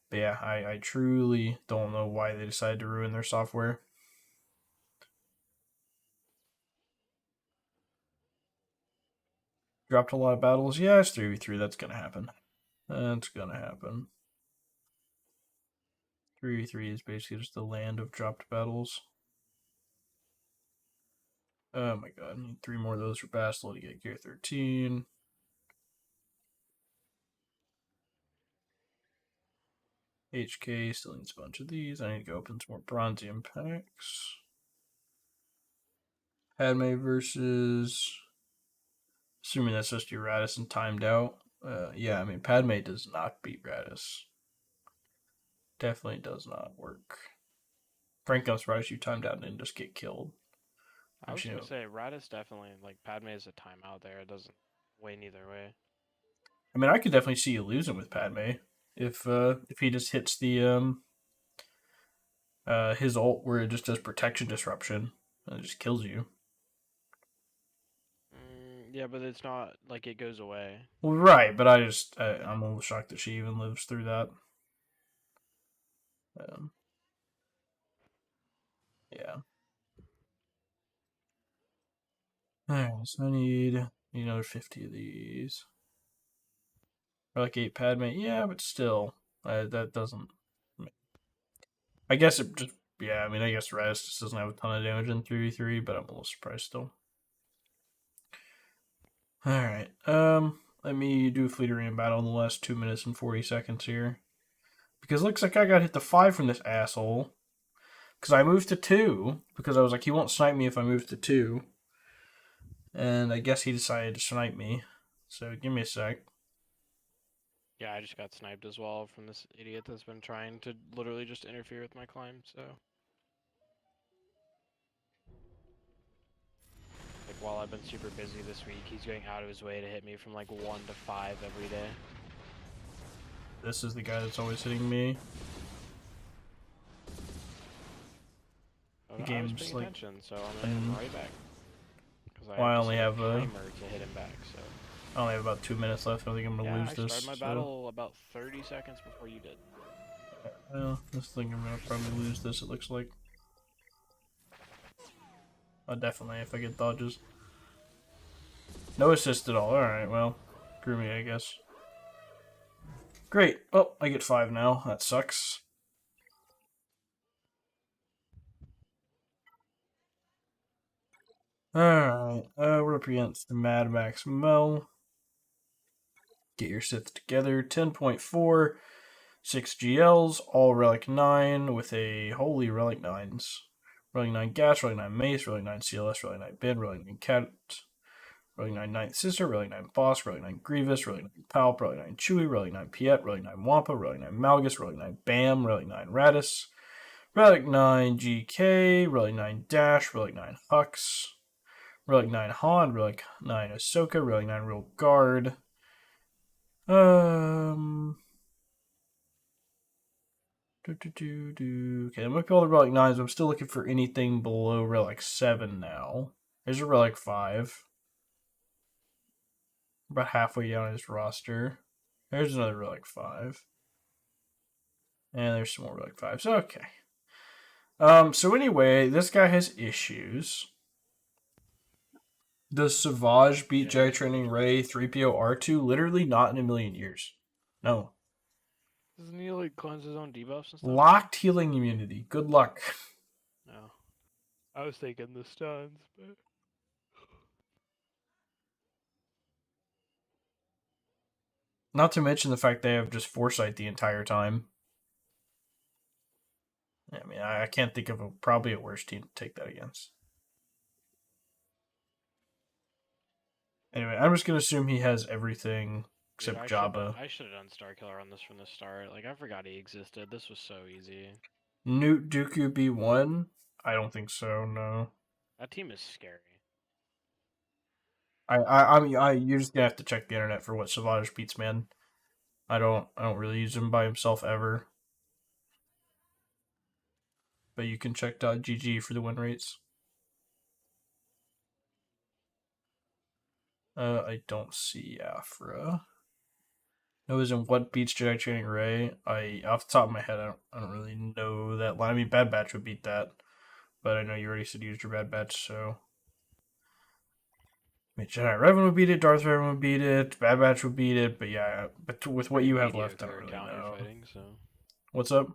But yeah, I truly don't know why they decided to ruin their software. Dropped a lot of battles. Yeah, it's 3v3. That's gonna happen. That's gonna happen. 3v3 is basically just the land of dropped battles. Oh my god, I need 3 more of those for Bastille to get gear 13. HK still needs a bunch of these. I need to go open some more Bronzium packs. Padme versus. Assuming that's just your Radis and timed out. Yeah, I mean, Padme does not beat Radis. Definitely does not work. Frank, I'm surprised you timed out and didn't just get killed. I was gonna say Radis definitely like Padme is a timeout there. It doesn't win either way. I mean, I could definitely see you losing with Padme if he just hits the his ult where it just does protection disruption and it just kills you. Yeah, but it's not like it goes away. Well, right, but I'm a little shocked that she even lives through that. Yeah. Alright, so I need another 50 of these. Relic 8 Padme, yeah, but still, that doesn't. I guess it just, yeah, I mean, I guess Radis just doesn't have a ton of damage in 3v3, but I'm a little surprised still. Alright, let me do a Fleeterian battle in the last 2 minutes and 40 seconds here. Because it looks like I got hit to 5 from this asshole. Because I moved to 2, because I was like, he won't snipe me if I move to 2. And I guess he decided to snipe me. So give me a sec. Yeah, I just got sniped as well from this idiot that's been trying to literally just interfere with my climb, so. Like, while I've been super busy this week, he's going out of his way to hit me from like 1 to 5 every day. This is the guy that's always hitting me. The game's I was paying like, attention, so I'm gonna hit him right back. Because I only have a timer to hit him back, so. I only have about 2 minutes left. I think I'm gonna lose this. I started my battle about 30 seconds before you did. Well, this thing I'm gonna probably lose this. It looks like. Definitely if I get dodges. No assist at all. All right, well, screw me, I guess. Great. Oh, I get 5 now. That sucks. Alright, we're up against the Mad Max Mel. Get your Sith together. 10.4, 6 GLs, all Relic 9 with a holy Relic 9s. Rolling 9 Gas, rolling 9 Mace, rolling 9 CLS, rolling 9 Bid, rolling 9 Cat, rolling 9 Ninth Sister, rolling 9 Boss, rolling 9 Grievous, rolling 9 Palp, rolling 9 Chewy, rolling 9 Piet, rolling 9 Wampa, rolling 9 Malgus, rolling 9 Bam, rolling 9 Radis, Relic 9 GK, rolling 9 Dash, rolling 9 Hux, rolling 9 Han, rolling 9 Ahsoka, rolling 9 Real Guard. Okay, I'm looking at all the Relic 9s, but I'm still looking for anything below Relic 7 now. There's a Relic 5. About halfway down his roster. There's another Relic 5. And there's some more Relic 5s. Okay. So anyway, this guy has issues. Does Savage beat Jedi Training Ray 3PO R2? Literally not in a million years. No. Doesn't he like cleanse his own debuffs and stuff? Locked healing immunity. Good luck. No. I was thinking the stuns, but Not to mention the fact they have just Foresight the entire time. I mean, I can't think of probably a worse team to take that against. Anyway, I'm just going to assume he has everything except Jabba. I should have done Star Killer on this from the start. Like, I forgot he existed. This was so easy. Newt Dooku B1? I don't think so, no. That team is scary. I mean, you're just gonna have to check the internet for what Savage beats, man. I don't really use him by himself ever. But you can check .gg for the win rates. I don't see Afra. It was in what beats Jedi Training Ray. Off the top of my head, I don't really know that line. I mean, Bad Batch would beat that, but I know you already said you used your Bad Batch, so. I mean, Jedi Revan would beat it, Darth Revan would beat it, Bad Batch would beat it, but yeah, but with what you have left, I don't really know. Fighting, so. What's up?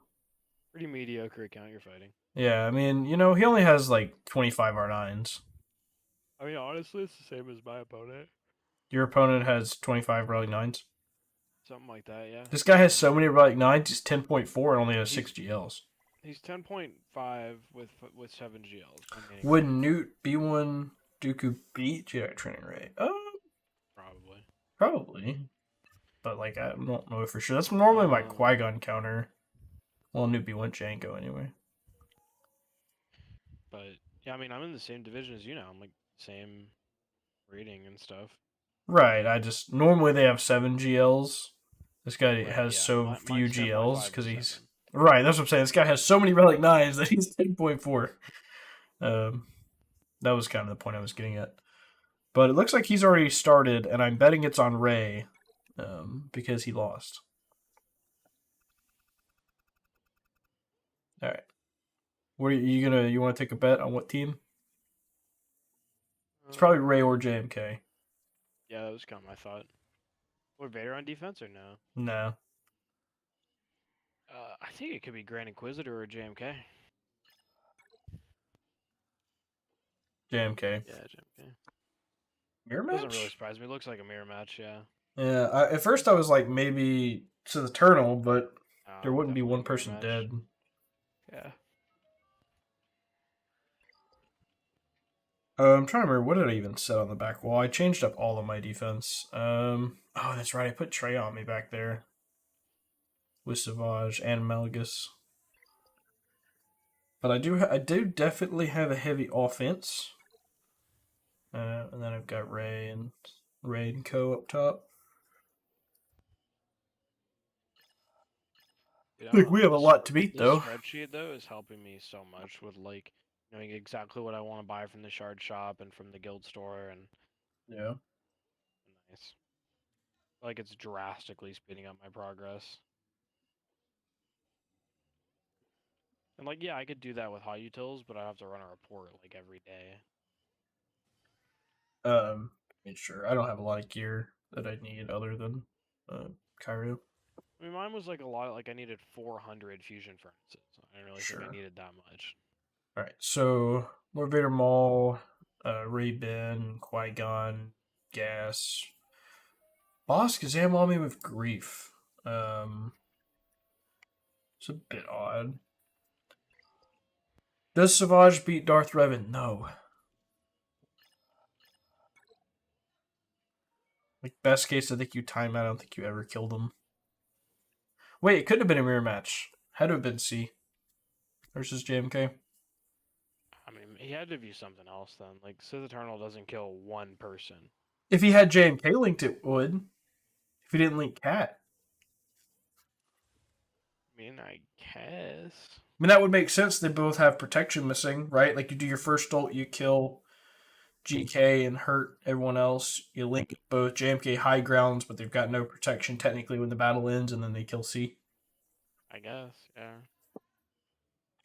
Pretty mediocre account you're fighting. Yeah, I mean, he only has like 25 R9s. I mean, honestly, it's the same as my opponent. Your opponent has 25 Relic 9s? Something like that, yeah. This guy has so many Relic 9s, he's 10.4 and only has 6 GLs. He's 10.5 with 7 GLs. Would Newt B1 Dooku beat Jedi Training Ray? Probably. But, like, I don't know for sure. That's normally my Qui-Gon counter. Well, Newt B1 Jango, anyway. But, yeah, I mean, I'm in the same division as you now. I'm, like, same rating and stuff. Right, normally they have 7 GLs. This guy has so few mine's GLs because he's... 7. Right, that's what I'm saying. This guy has so many Relic 9s that he's 10.4. That was kind of the point I was getting at. But it looks like he's already started, and I'm betting it's on Ray because he lost. All right. What are you want to take a bet on what team? It's probably Ray or JMK. Yeah, that was kind of my thought. Or Vader on defense or no? No. I think it could be Grand Inquisitor or JMK. JMK. Yeah, JMK. Mirror match? Doesn't really surprise me. It looks like a mirror match, yeah. Yeah, at first I was like maybe to the Eternal, but there wouldn't be one person dead. Yeah. I'm trying to remember, what did I even set on the back wall? I changed up all of my defense. Oh, that's right, I put Trey on me back there. With Savage and Malgus. But I do definitely have a heavy offense. And then I've got Ray and Co up top. I think we have a lot to beat, though. The spreadsheet, though, is helping me so much with, like, knowing exactly what I want to buy from the shard shop and from the guild store, and yeah, nice. Like, it's drastically speeding up my progress. And, like, yeah, I could do that with high utils, but I have to run a report, like, every day. I mean, sure. I don't have a lot of gear that I need other than Cairo. I mean, mine was, like, a lot, like, I needed 400 fusion furnaces. I didn't really think I needed that much. Alright, so Lord Vader Maul, Ray Ben, Qui-Gon, Gas. Boss Kazam on me with Grief. It's a bit odd. Does Savage beat Darth Revan? No. Like, best case, I think you time out. I don't think you ever killed him. Wait, it could have been a mirror match. Had to have been C versus JMK. I mean, he had to be something else then. Like, Sith Eternal doesn't kill one person. If he had JMK linked, it would. If he didn't link Cat. I mean, I guess. I mean, that would make sense. They both have protection missing, right? Like, you do your first ult, you kill GK and hurt everyone else. You link both JMK high grounds, but they've got no protection technically when the battle ends, and then they kill C. I guess, yeah.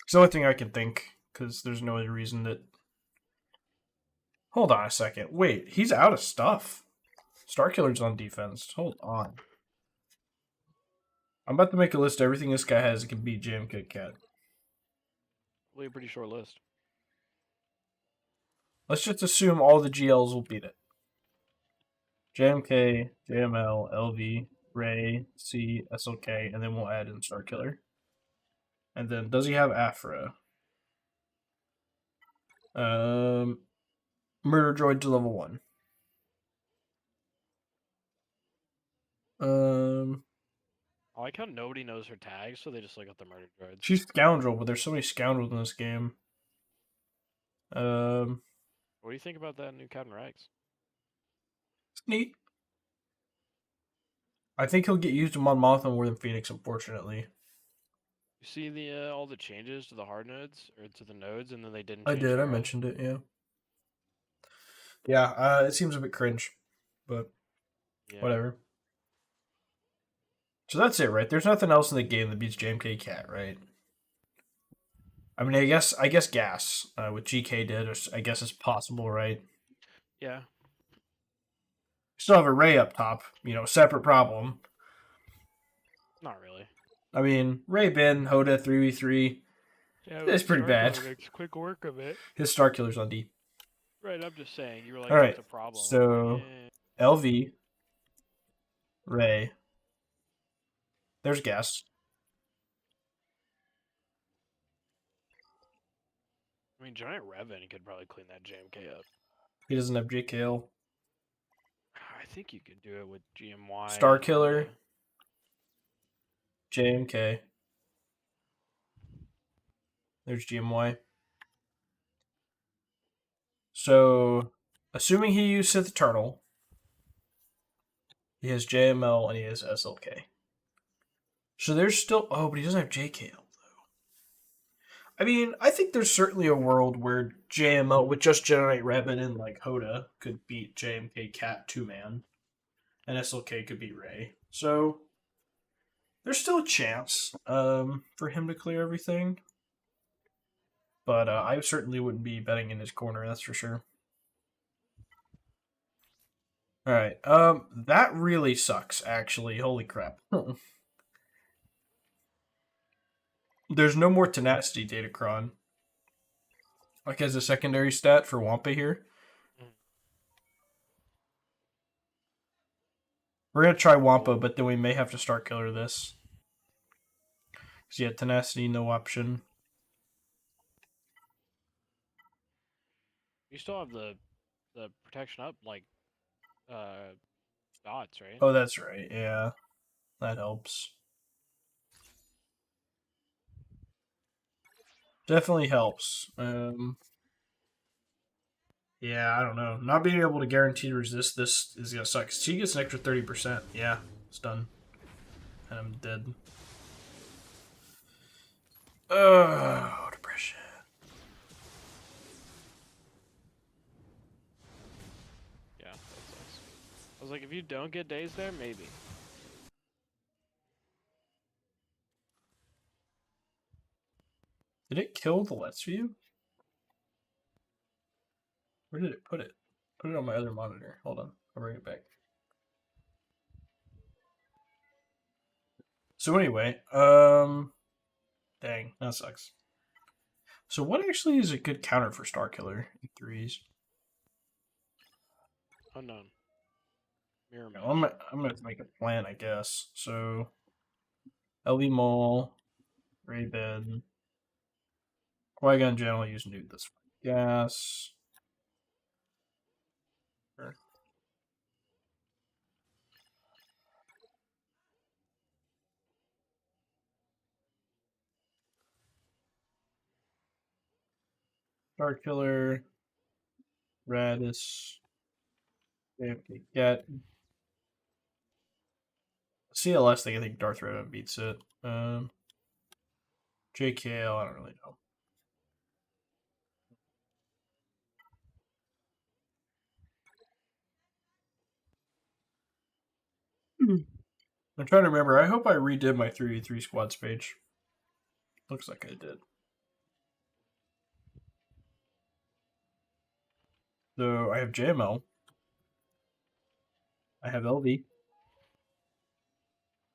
It's the only thing I can think, because there's no other reason that... Hold on a second. Wait, he's out of stuff. Starkiller's on defense. Hold on. I'm about to make a list of everything this guy has that can beat JMK Cat. Really a pretty short list. Let's just assume all the GLs will beat it. JMK, JML, LV, Ray, C, SLK, and then we'll add in Starkiller. And then, does he have Afra? Murder Droid to level 1. I like how nobody knows her tags, so they just look up the murder droids. She's Scoundrel, but there's so many scoundrels in this game. What do you think about that new Captain Rex? It's neat. I think he'll get used in Mon Mothma more than Phoenix, unfortunately. You see the all the changes to the hard nodes or to the nodes, and then they didn't. I change did. I Pharaoh? mentioned it. Yeah. Yeah. It seems a bit cringe, but Yeah. whatever. So that's it, right? There's nothing else in the game that beats JMK Cat, right? I mean, I guess Gas with GK did, or I guess it's possible, right? Yeah. Still have a Ray up top, separate problem. Not really. I mean, Ray Ben, Hoda 3v3. Yeah, It's pretty bad. Makes quick work of it. His Starkiller's on D. Right, I'm just saying. You were like, All right, that's a problem. so- Yeah. LV, Ray. There's Gas. I mean, Giant Revan could probably clean that JMK up. He doesn't have JKL. I think you could do it with GMY. Starkiller. JMK. There's GMY. So, assuming he used Sith Eternal, he has JML and he has SLK. So there's still... Oh, but he doesn't have JKL, though. I mean, I think there's certainly a world where JML, with just Generate Revan and, like, Hoda, could beat JMK Cat 2-man. And SLK could beat Ray. So, there's still a chance for him to clear everything. But I certainly wouldn't be betting in his corner, that's for sure. Alright, that really sucks, actually. Holy crap. There's no more Tenacity Datacron. Like as a secondary stat for Wampa here. We're going to try Wampa, but then we may have to Starkiller this. Because yeah, Tenacity, no option. You still have the protection up, like, dots, right? Oh, that's right, yeah. That helps. Definitely helps. Yeah, I don't know. Not being able to guarantee resist this is going to suck. She gets an extra 30%. Yeah, it's done. And I'm dead. Oh, depression. Yeah, that sucks. I was like, if you don't get days there, maybe. Did it kill the Let's View? Where did it put it? Put it on my other monitor. Hold on. I'll bring it back. So anyway, dang, that sucks. So what actually is a good counter for Starkiller in 3s? Unknown. Mirror match. I'm gonna have to make a plan, I guess. So LV Mole, Ray Bed, Qui-Gon Jinn, I'll use Newt. That's fine. Gas. Sure. Star Killer. Radis. AFK Cat. CLS thing, I think Darth Revan beats it. JKL, I don't really know. I'm trying to remember. I hope I redid my 3v3 squads page. Looks like I did. So I have JML. I have LV.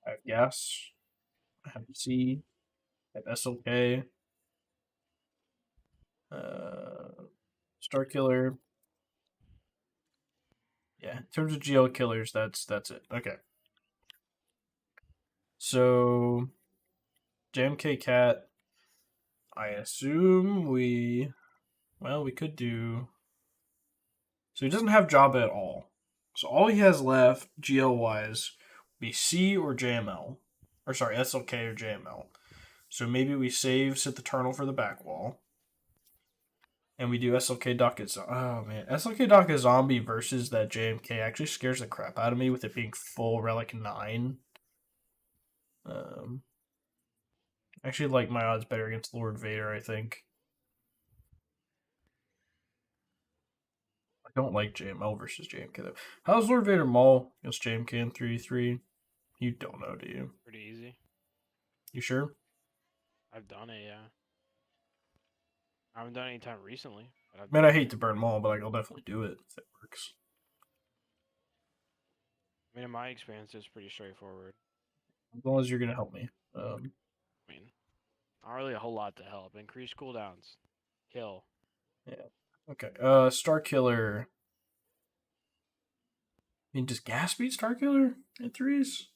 I have Gas. I have C. I have SLK. Star Killer. Yeah, in terms of GL killers, that's it. Okay. So JMK Cat. I assume we could do. So he doesn't have Jabba at all. So all he has left, GL wise, would be C or JML. Or sorry, SLK or JML. So maybe we save Sith Eternal for the back wall. And we do SLK Daka Oh man. SLK Daka Zombie versus that JMK actually scares the crap out of me with it being full Relic 9. Actually like my odds better against Lord Vader, I think. I don't like JML versus JMK though. How's Lord Vader Maul against JMK in 3-3? You don't know, do you? Pretty easy. You sure? I've done it, yeah. I haven't done it anytime recently. But Man, I hate to burn Maul, but like, I'll definitely do it if it works. I mean, in my experience, it's pretty straightforward. As long as you're gonna help me. I mean, not really a whole lot to help. Increase cooldowns. Kill. Yeah. Okay. Star Killer. I mean, does Gas beat Star Killer at threes?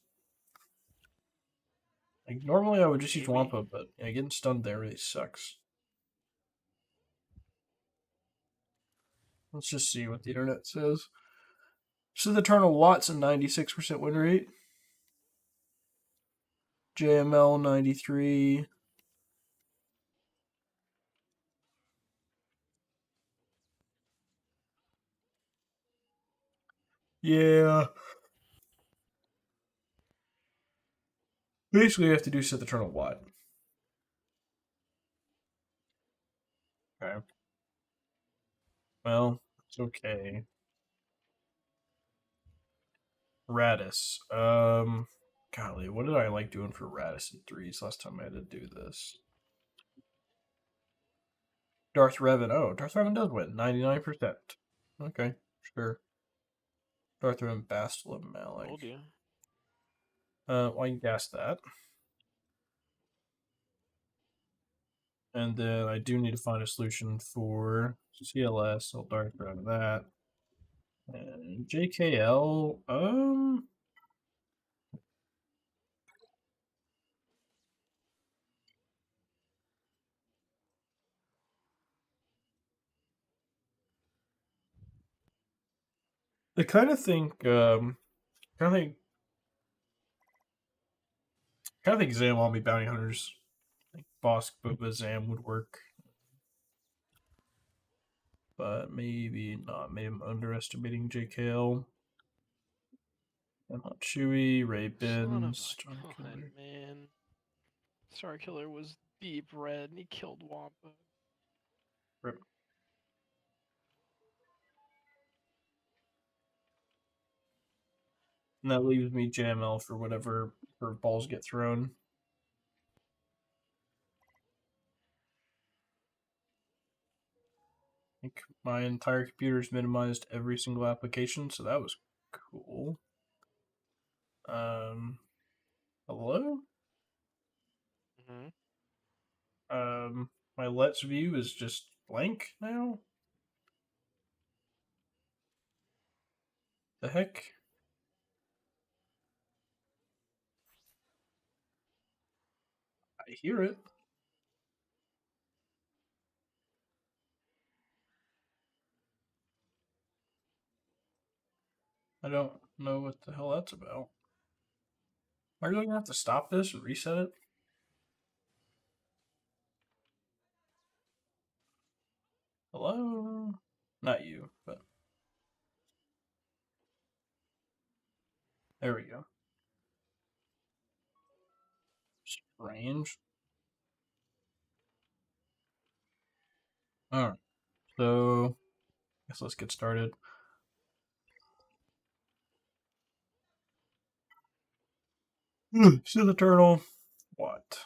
Like normally I would just use Maybe. Wampa, but yeah, getting stunned there really sucks. Let's just see what the internet says. So the Eternal Watson 96% win rate. JML 93. Yeah. Basically, you have to do Sith Eternal Watt. Okay. Well, it's okay. Radis. Golly, what did I like doing for Radis in threes last time I had to do this? Darth Revan. Oh, Darth Revan does win. 99%. Okay, sure. Darth Revan, Bastila of Malik. Told you. Well, I can guess that. And then I do need to find a solution for CLS. I'll Darth Revan that. And JKL, I kind of think, kind of think Zam Army Bounty Hunters, like Bosk, Boba, Zam would work. But maybe not. Maybe I'm underestimating JKL. And Hot Chewy, Ray Bins, Star Killer. Man. Star Killer was deep red and he killed Wampa. Rip. And that leaves me JML for whatever balls get thrown. I think my entire computer's minimized every single application, so that was cool. Hello? My Let's view is just blank now? The heck? I hear it. I don't know what the hell that's about. Am I really gonna have to stop this and reset it? Hello? Not you, but there we go. Strange. Alright, so I guess let's get started. See the turtle. What?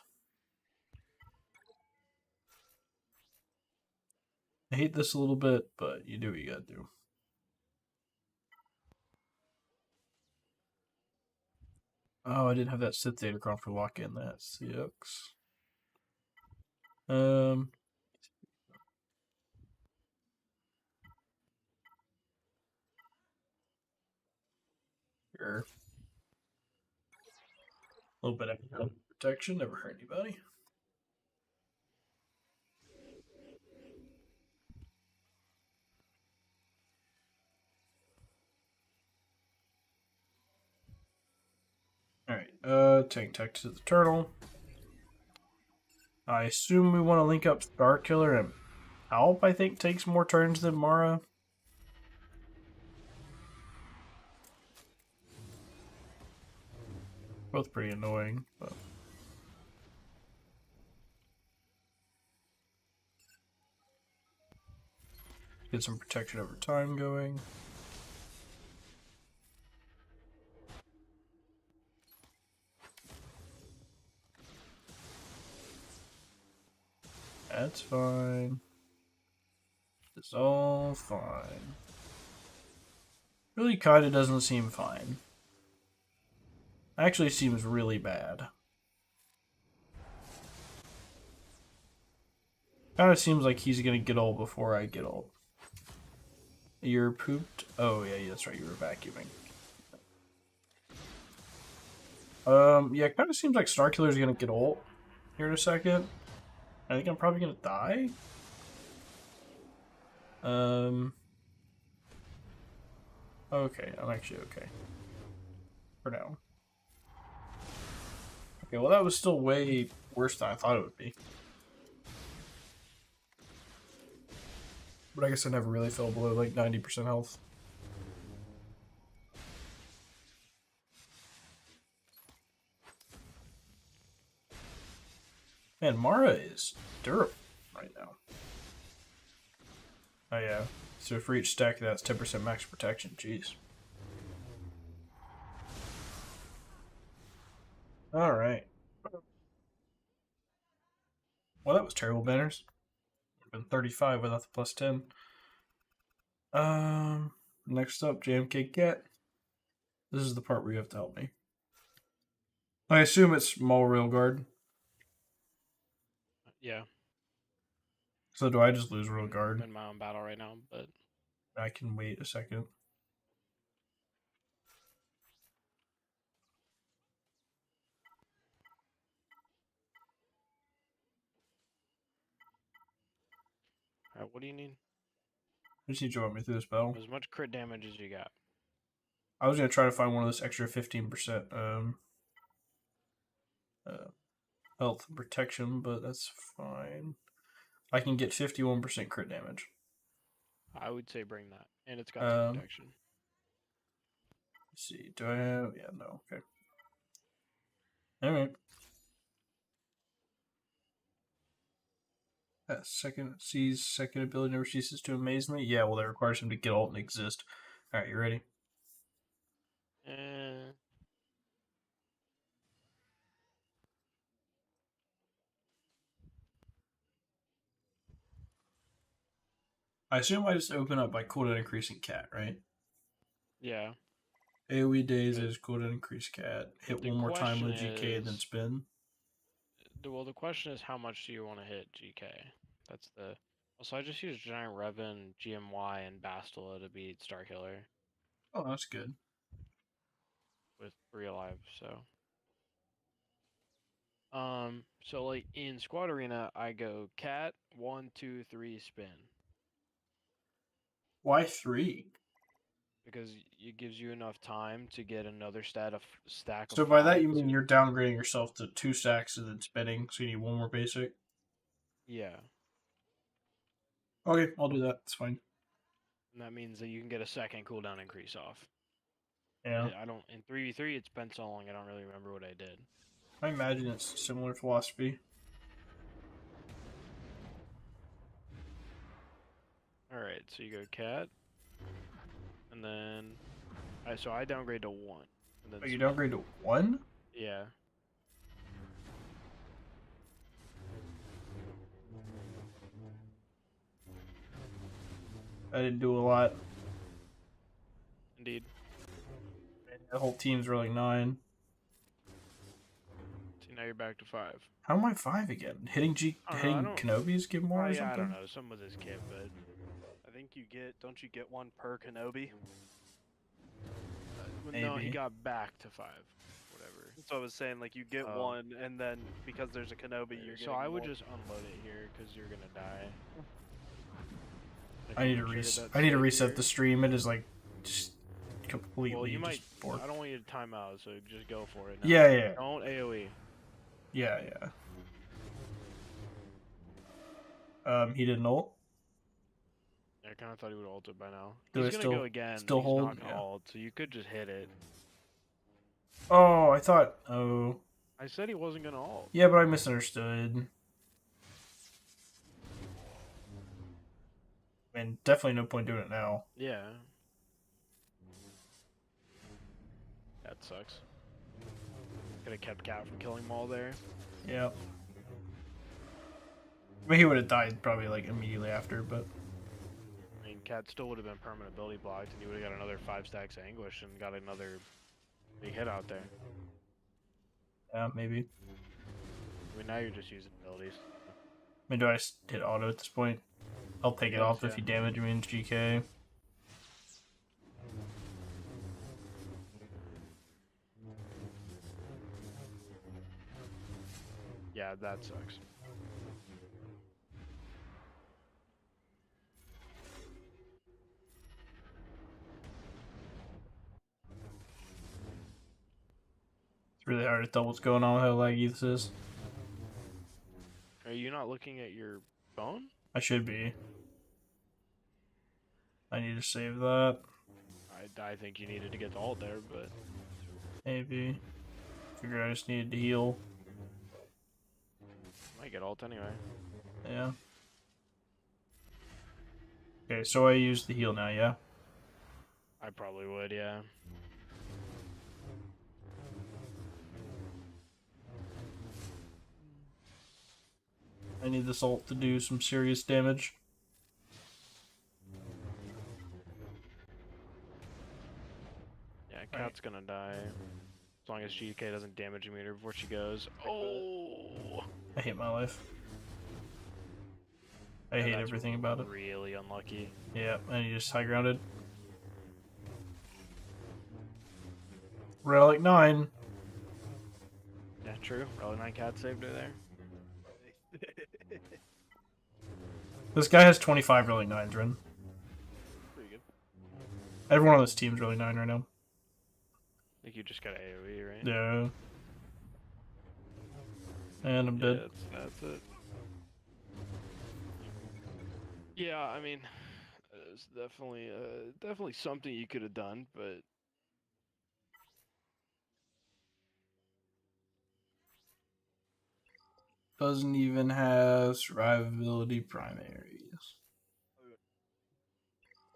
I hate this a little bit, but you do what you gotta do. Oh, I didn't have that Sith data cron for lock in. That sucks. Sure. A little bit of protection never hurt anybody. Alright, tank tech to the turtle. I assume we want to link up Star Killer and Alp, I think, takes more turns than Mara. Both pretty annoying, but get some protection over time going. That's fine. It's all fine. Really kind of doesn't seem fine. Actually seems really bad. Kind of seems like he's gonna get ult before I get ult. You're pooped? Oh yeah, that's right, you were vacuuming. Yeah, kind of seems like Starkiller's gonna get ult here in a second. I think I'm probably gonna die. Okay, I'm actually okay. For now. Okay, well that was still way worse than I thought it would be. But I guess I never really fell below like 90% health. Man, Mara is durable right now. Oh yeah. So for each stack that's 10% max protection, jeez. Alright. Well, that was terrible, banners. Would have been 35 without the plus 10. Next up, JMK Cat. This is the part where you have to help me. I assume it's Maul Railguard. Yeah. So do I just lose Railguard? I'm in my own battle right now, but I can wait a second. alright, what do you need? I just need you to walk me through this battle. As much crit damage as you got. I was gonna try to find one of this extra 15% health and protection, but that's fine. I can get 51% crit damage. I would say bring that. And it's got some protection. Let's see, do I have... Yeah, no, okay. Alright. That second ability never ceases to amaze me. Yeah, well, that requires him to get ult and exist. Alright, you ready? I assume I just open up by cooldown increasing cat, right? Yeah. AoE days is cooldown increase cat. Hit The one more time with question GK and then is- spin. Well, the question is how much do you want to hit GK? That's the... Also, I just used Giant Revan, GMY, and Bastila to beat Starkiller Oh, that's good. with real life, so... So like in Squad Arena, I go cat, 1, 2, 3, spin. Why 3? because it gives you enough time to get another stack of So by that 5 you mean to- you're downgrading yourself to 2 stacks and then spinning, so you need one more basic. yeah, Okay, I'll do that. It's fine. and that means that you can get a second cooldown increase off. Yeah, I don't in 3v3. It's been so long I don't really remember what I did. I imagine it's similar philosophy. All right, so you go cat, and then so I downgrade to 1, and then Oh, you spin. downgrade to 1? Yeah. I didn't do a lot. Indeed. The whole team's rolling 9. See, now you're back to 5. How am I 5 again? Hitting I hitting don't- Kenobi's give more or I something? don't know. Some with his kit, but I think you get. Don't you get one per Kenobi? No, he Maybe. got back to 5. Whatever. So I was saying, like, you get Oh. one, and then because there's a Kenobi, you're So I would more. just unload it here because you're gonna die. I need to reset the stream. It is like just completely Well, you just might. borked. I don't want you to time out, so just go for it. Now. Yeah. Don't AOE. Yeah. He didn't ult. I kind of thought he would ult it by now. Do He's I gonna go again. still He's hold? not gonna Yeah. ult, so you could just hit it. Oh, I thought. Oh, I said he wasn't gonna ult. yeah, but I misunderstood. And definitely no point doing it now. Yeah. That sucks. Could have kept Cat from killing them all there. Yeah. I mean, he would have died probably like immediately after, but I mean, Cat still would have been permanent ability blocked, and you would have got another 5 stacks of Anguish and got another big hit out there. yeah, maybe. I mean, now you're just using abilities. I mean, do I just hit auto at this point? I'll take it Yes, off if yeah. you damage me in GK. Yeah, that sucks. It's really hard to tell what's going on with how laggy this is. Are you not looking at your phone? I should be. I need to save that. I think you needed to get the ult there, but Maybe. Figure I just needed to heal. might get ult anyway. Yeah. Okay, so I use the heal now, yeah? I probably would, yeah. I need this ult to do some serious damage. Yeah, Cat's gonna die. As long as GK doesn't damage a meter before she goes. Oh! I hate my life. I Yeah, hate that's everything about it. Really unlucky. Yeah, and he just high grounded. Relic 9. Yeah, true. Relic 9 Cat saved her there. This guy has 25 Relic 9s, Ren. Pretty good. Everyone on this team's Relic 9 right now. I think you just got AoE, right? Yeah. And I'm Yeah, dead. that's it. Yeah, I mean, it's definitely something you could have done, but Doesn't even have survivability primaries.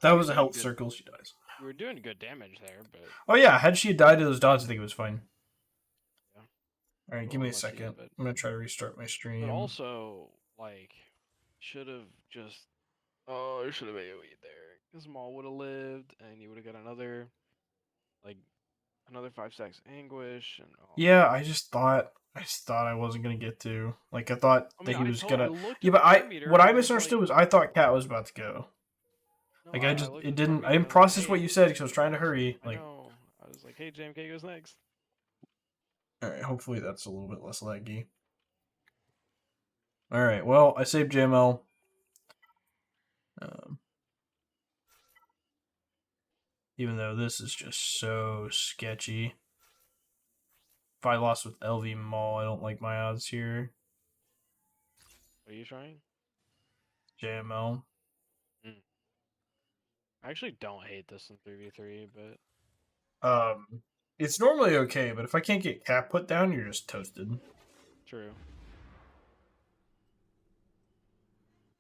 That was a health circle, she dies. we were doing good damage there. But Oh yeah, had she died to those dots, I think it was fine. Yeah. Alright, Well, give me a unlucky, second. but- I'm gonna try to restart my stream. but also, like, should have just I should have AoE there, because Maul would have lived, and you would have got another 5 stacks anguish, and Yeah, I just thought I wasn't gonna get to. Like I thought I that mean, he I was told- gonna. I looked Yeah, at but the I time meter, what I and was misunderstood like- was I thought Cat was about to go. No, Like I I just looked it at the time didn't. meter I didn't and was like, process what "Hey, you said because I was trying to hurry. I Like, know. I was like, hey, JMK goes next. all right, hopefully that's a little bit less laggy. All right, well I saved JML. Even though this is just so sketchy. If I lost with LV Mall, I don't like my odds here. What are you trying? JML. I actually don't hate this in 3v3, but It's normally okay, but if I can't get cap put down, you're just toasted. true.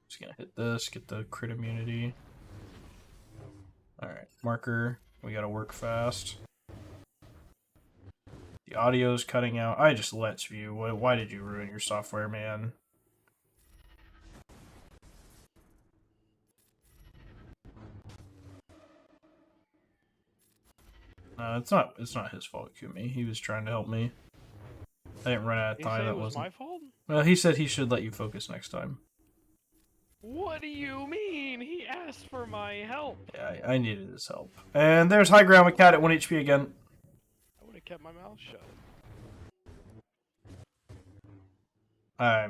Just gonna hit this, get the crit immunity. Alright, marker. We gotta work fast. The audio's cutting out. I just Let's View. Why did you ruin your software, man? No, it's not his fault, Kumi. He was trying to help me. I didn't run out of You time. say That it was wasn't. my fault? Well, he said he should let you focus next time. What do you mean? He asked for my help. Yeah, I needed his help. And there's high ground with cat at 1 HP again. I would have kept my mouth shut. I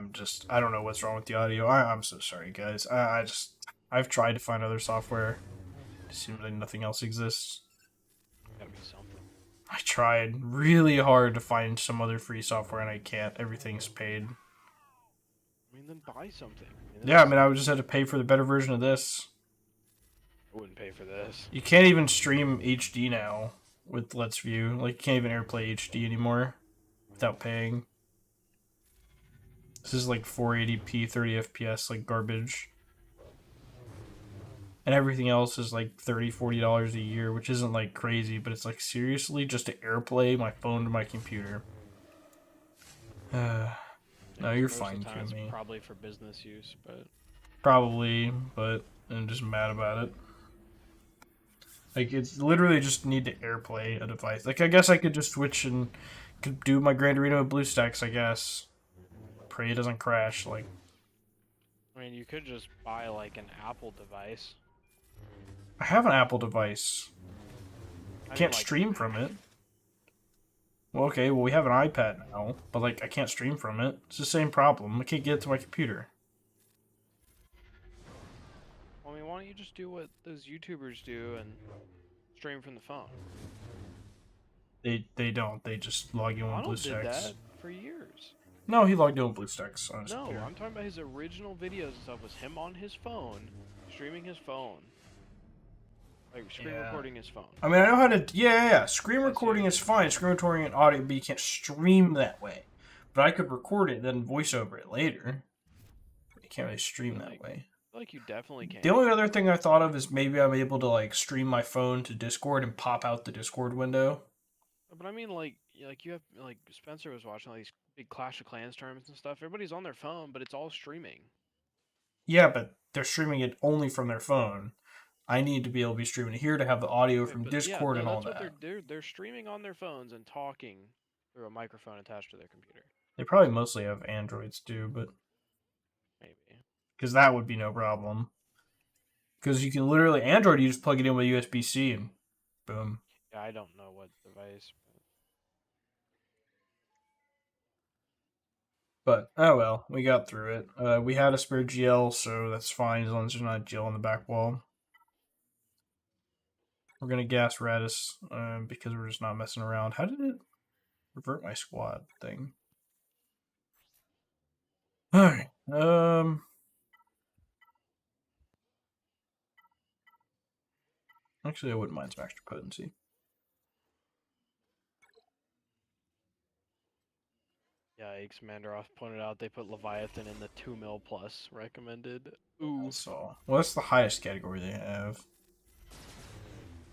don't know what's wrong with the audio. I'm so sorry, guys. I've tried to find other software. It seems like nothing else exists. Gotta be something. I tried really hard to find some other free software and I can't. Everything's paid. I mean, then buy something. Yeah, I mean, I would just have to pay for the better version of this. I wouldn't pay for this. You can't even stream HD now with Let's View. Like, you can't even AirPlay HD anymore without paying. This is like 480p, 30 FPS, like garbage. And everything else is like $30, $40 a year, which isn't like crazy, but it's like seriously just to AirPlay my phone to my computer. No, you're Most fine, of the time Kumi. it's probably for business use, but Probably, but I'm just mad about it. Like, it's literally just need to AirPlay a device. Like, I guess I could just switch and could do my Gran Torino with BlueStacks, I guess. Pray it doesn't crash, like... I mean, you could just buy like an Apple device. I have an Apple device. I mean, Can't like, stream from it. Well, okay, well, we have an iPad now, but, like, I can't stream from it. It's the same problem. I can't get it to my computer. I mean, why don't you just do what those YouTubers do and stream from the phone? They don't. They just log in with Donald did BlueStacks. that for years. No, he logged in with BlueStacks on his No, computer. I'm talking about his original videos and stuff was him on his phone, streaming his phone. Like, screen Yeah. recording his phone. I mean, I know how to... Yeah. Screen That's recording it. is fine. Screen recording and audio, but you can't stream that way. But I could record it, then voice over it later. You can't really stream that way. I feel like you definitely can. The only other thing I thought of is maybe I'm able to, like, stream my phone to Discord and pop out the Discord window. But I mean, like you have, like, Spencer was watching all these big Clash of Clans tournaments and stuff. Everybody's on their phone, but it's all streaming. Yeah, but they're streaming it only from their phone. I need to be able to be streaming it here to have the audio from But Discord yeah, and no, all that's that. what they're streaming on their phones and talking through a microphone attached to their computer. They probably mostly have Androids too, but Maybe. because that would be no problem. Because you can literally Android, you just plug it in with USB-C and boom. Yeah, I don't know what device. But oh well, we got through it. We had a spare GL, so that's fine as long as there's not a GL on the back wall. We're gonna gas Radis because we're just not messing around. How did it revert my squad thing? Alright. Actually, I wouldn't mind some extra potency. Yikes, Mandaroth pointed out they put Leviathan in the 2 mil plus recommended. Ooh. So, well, that's the highest category they have.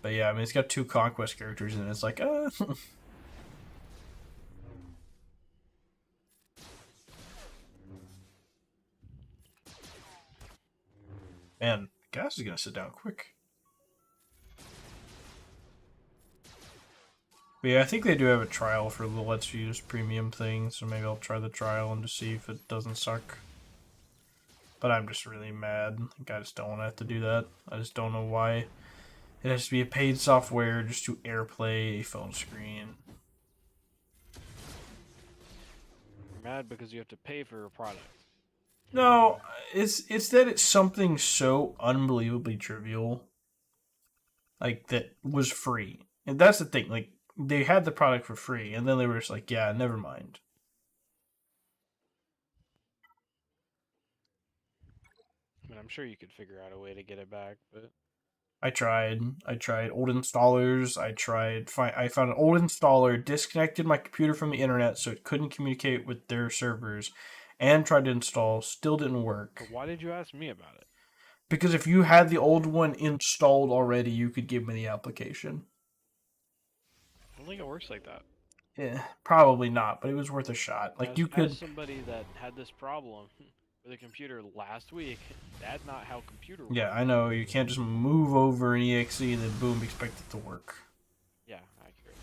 But yeah, I mean, it's got 2 conquest characters, and it's like, Man, gas is gonna sit down quick. But yeah, I think they do have a trial for the Let's Use premium thing, so maybe I'll try the trial and just see if it doesn't suck. But I'm just really mad. Like, I just don't want to have to do that. I just don't know why it has to be a paid software just to AirPlay a phone screen. You're mad because you have to pay for a product. No, it's that it's something so unbelievably trivial. like that was free. And that's the thing. Like they had the product for free, and then they were just like, yeah, never mind. I mean, I'm sure you could figure out a way to get it back, but I tried old installers. I found an old installer, disconnected my computer from the internet so it couldn't communicate with their servers, and tried to install. Still didn't work. but why did you ask me about it? Because if you had the old one installed already, you could give me the application. I don't think it works like that. Yeah, probably not, but it was worth a shot. Like you could. As somebody that had this problem with a computer last week, that's not how computer works. Yeah, I know. You can't just move over an exe and then boom, expect it to work. Yeah, accurate.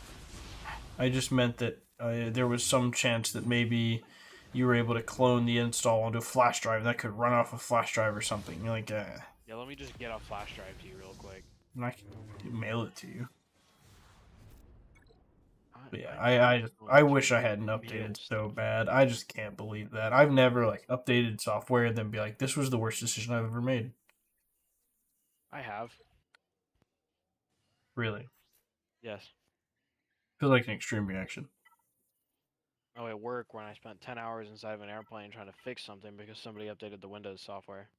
I just meant that there was some chance that maybe you were able to clone the install onto a flash drive and that could run off a flash drive or something. You're like, Yeah, let me just get a flash drive to you real quick. and I can mail it to you. But yeah, don't I know wish I if hadn't mail updated so stuff. bad. I just can't believe that. I've never like updated software and then be like, this was the worst decision I've ever made. I have. Really. Yes. Feels like an extreme reaction. Oh, at work when I spent 10 hours inside of an airplane trying to fix something because somebody updated the Windows software.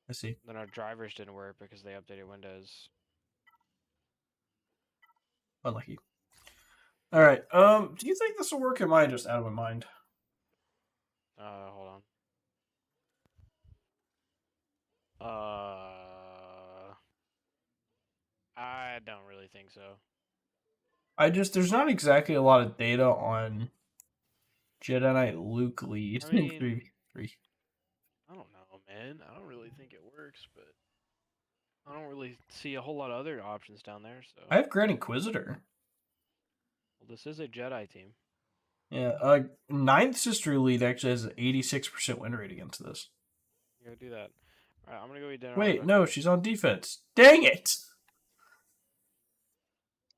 I see. Then our drivers didn't work because they updated Windows. Unlucky. Alright, do you think this will work? Am I just out of my mind? Hold on. I don't really think so. There's not exactly a lot of data on Jedi Knight Luke lead I in mean- 3v3. I don't know, man. I don't really think it works, but I don't really see a whole lot of other options down there. So, I have Grand Inquisitor. well, this is a Jedi team. Yeah, Ninth Sister Lead actually has an 86% win rate against this. You gotta do that. All right, I'm gonna go eat dinner. Wait, no, she's on defense. Dang it!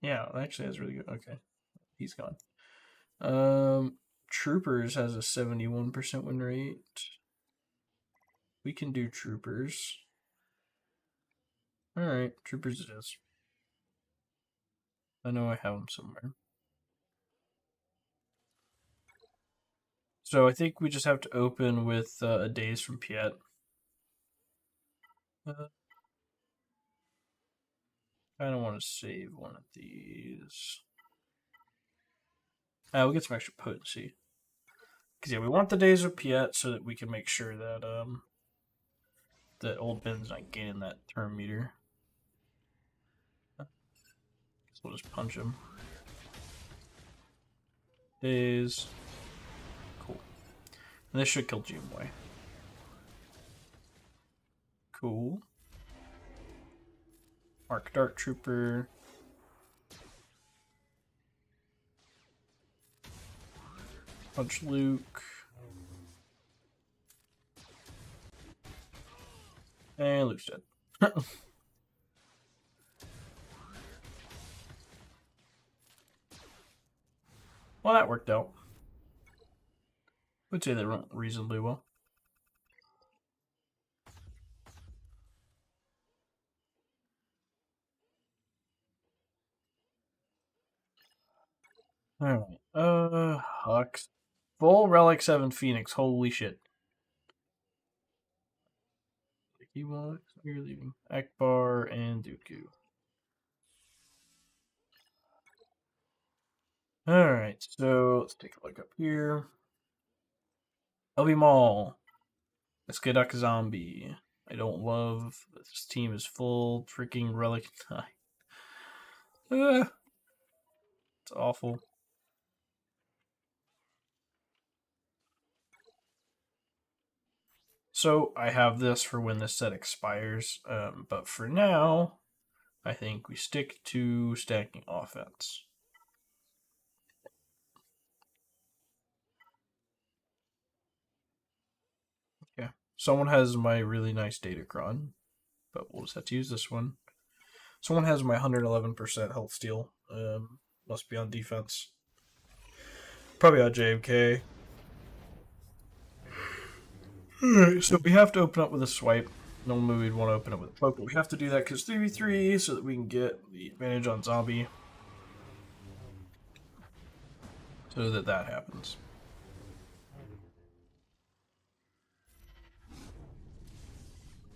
Yeah, actually that's really good. Okay, he's gone. Troopers has a 71% win rate. We can do Troopers. Alright, Troopers it is. I know I have them somewhere. So I think we just have to open with a Days from Piet. I don't want to save one of these. We'll get some extra potency. Because yeah, we want the Days of Piet so that we can make sure that that old Ben's not gaining that term meter. So we'll just punch him. Days. Cool. And this should kill Juneboy. Cool. Mark Dark Trooper. Punch Luke. And Luke's dead. Well, that worked out. Would say that went reasonably well. Alright. Hux. Full Relic 7 Phoenix. Holy shit. You're leaving. Akbar and Dooku. Alright, so let's take a look up here. LB Mall. Let's get a zombie. I don't love this team is full freaking Relic 9. It's awful. So I have this for when this set expires, but for now, I think we stick to stacking offense. Okay, someone has my really nice Datacron, but we'll just have to use this one. Someone has my 111% health steal, must be on defense. Probably on JMK. Alright, so we have to open up with a swipe. Normally we'd want to open it with a poke, but we have to do that because 3v3 so that we can get the advantage on zombie. So that happens.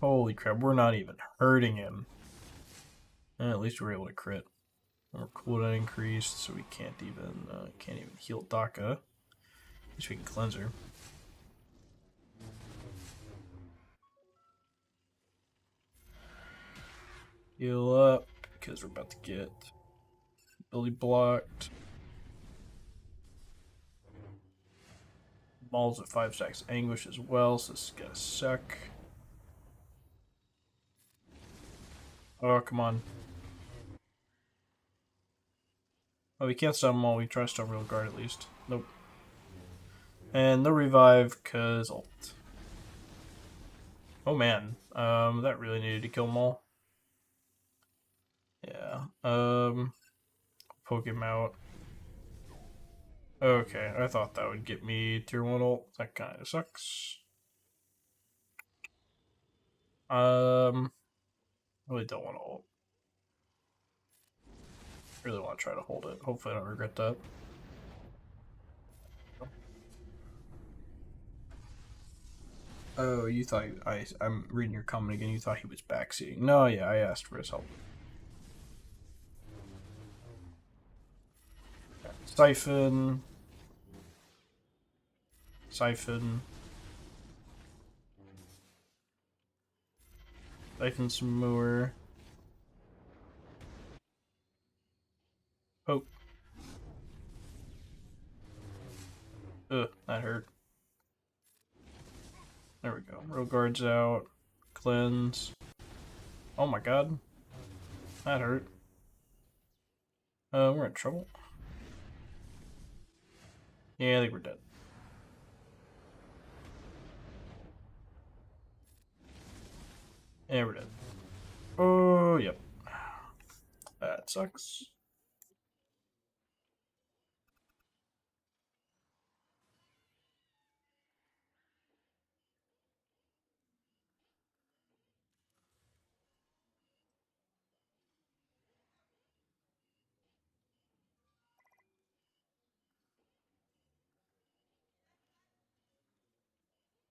Holy crap, we're not even hurting him. At least we're able to crit. Our cooldown increased, so we can't even heal Daka. At least we can cleanse her. Heal up, because we're about to get ability blocked. Maul's at 5 stacks anguish as well, so this is gonna suck. Oh, come on. Oh, we can't stun Maul, we try to stun real guard at least. Nope. And no revive, cause ult. Oh man, that really needed to kill Maul. Yeah, poke him out. Okay, I thought that would get me tier 1 ult. That kind of sucks. Really don't want to ult. Really want to try to hold it. Hopefully I don't regret that. Oh, you thought I'm reading your comment again. You thought he was backseating. No, yeah, I asked for his help. Siphon. Siphon some more. Oh. Ugh, that hurt. There we go. Row guards out. Cleanse. Oh my god. That hurt. We're in trouble. Yeah, I think we're dead. Yeah, we're dead. Oh, yep. That sucks.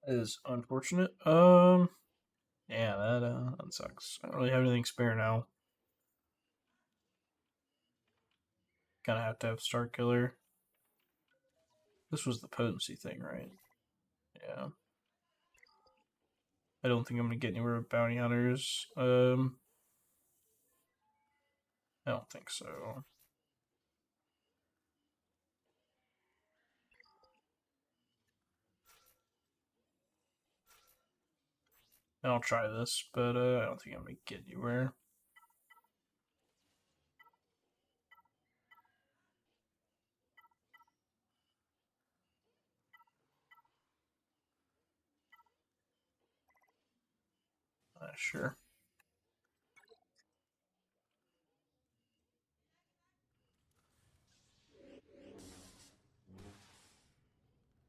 That is unfortunate. Yeah, that sucks. I don't really have anything spare now. Gonna have to have Star Killer. This was the potency thing, right? Yeah. I don't think I'm gonna get anywhere with bounty hunters. I don't think so. I'll try this, but I don't think I'm gonna get anywhere. Sure.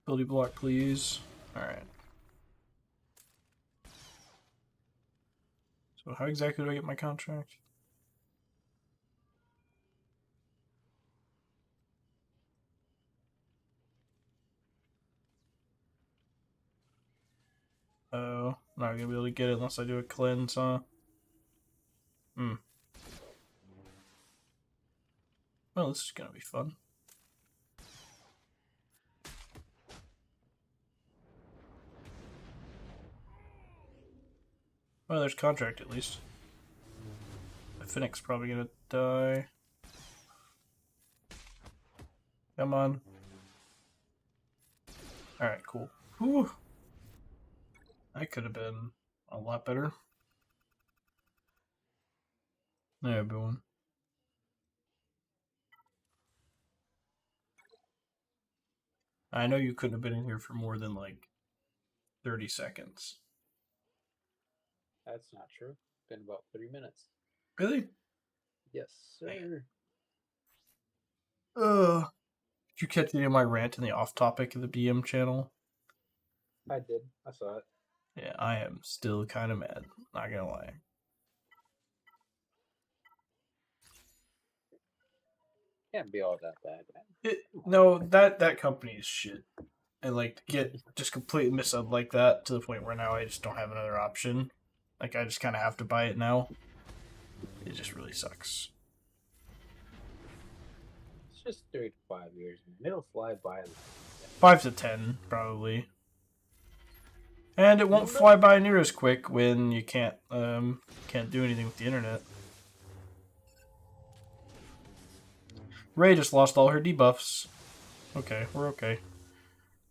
Ability block, please. Alright. So how exactly do I get my contract? Oh, not gonna be able to get it unless I do a cleanse, huh? Well, this is gonna be fun. Well, there's contract at least. The Phoenix probably gonna die. Come on. Alright, cool. Whew. That could have been a lot better. There, everyone. I know you couldn't have been in here for more than like 30 seconds. That's not true. Been about 3 minutes. Really? Yes, sir. Did you catch any of my rant in the off topic of the BM channel? I did. I saw it. Yeah, I am still kind of mad. Not gonna lie. Can't be all that bad, man. No, that company is shit. And like to get just completely misled like that to the point where now I just don't have another option. Like I just kind of have to buy it now. It just really sucks. It's just 3 to 5 years, man. It'll fly by. 5 to 10 probably. And it won't fly by near as quick when you can't do anything with the internet. Ray just lost all her debuffs. Okay, we're okay.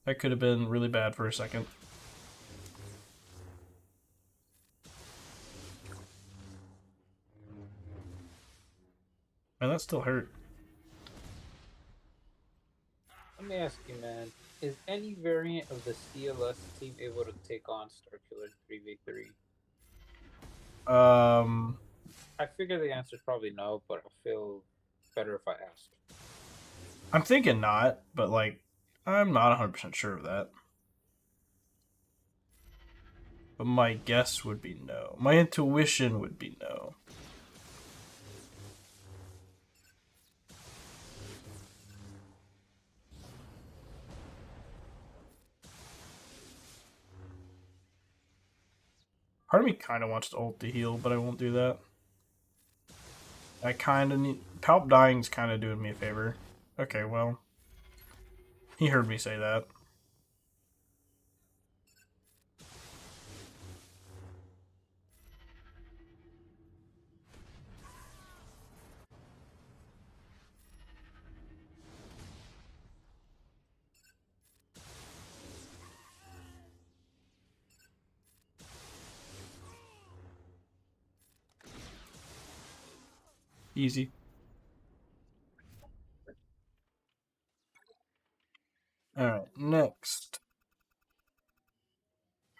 That could have been really bad for a second. And that still hurt. Let me ask you, man. Is any variant of the CLS team able to take on Starkiller 3v3? I figure the answer is probably no, but I feel better if I ask. I'm thinking not, but like, I'm not 100% sure of that. But my guess would be no. My intuition would be no. Part of me kind of wants to ult to heal, but I won't do that. I kind of need... Palp dying's kind of doing me a favor. Okay, well. He heard me say that. Easy. Alright, next.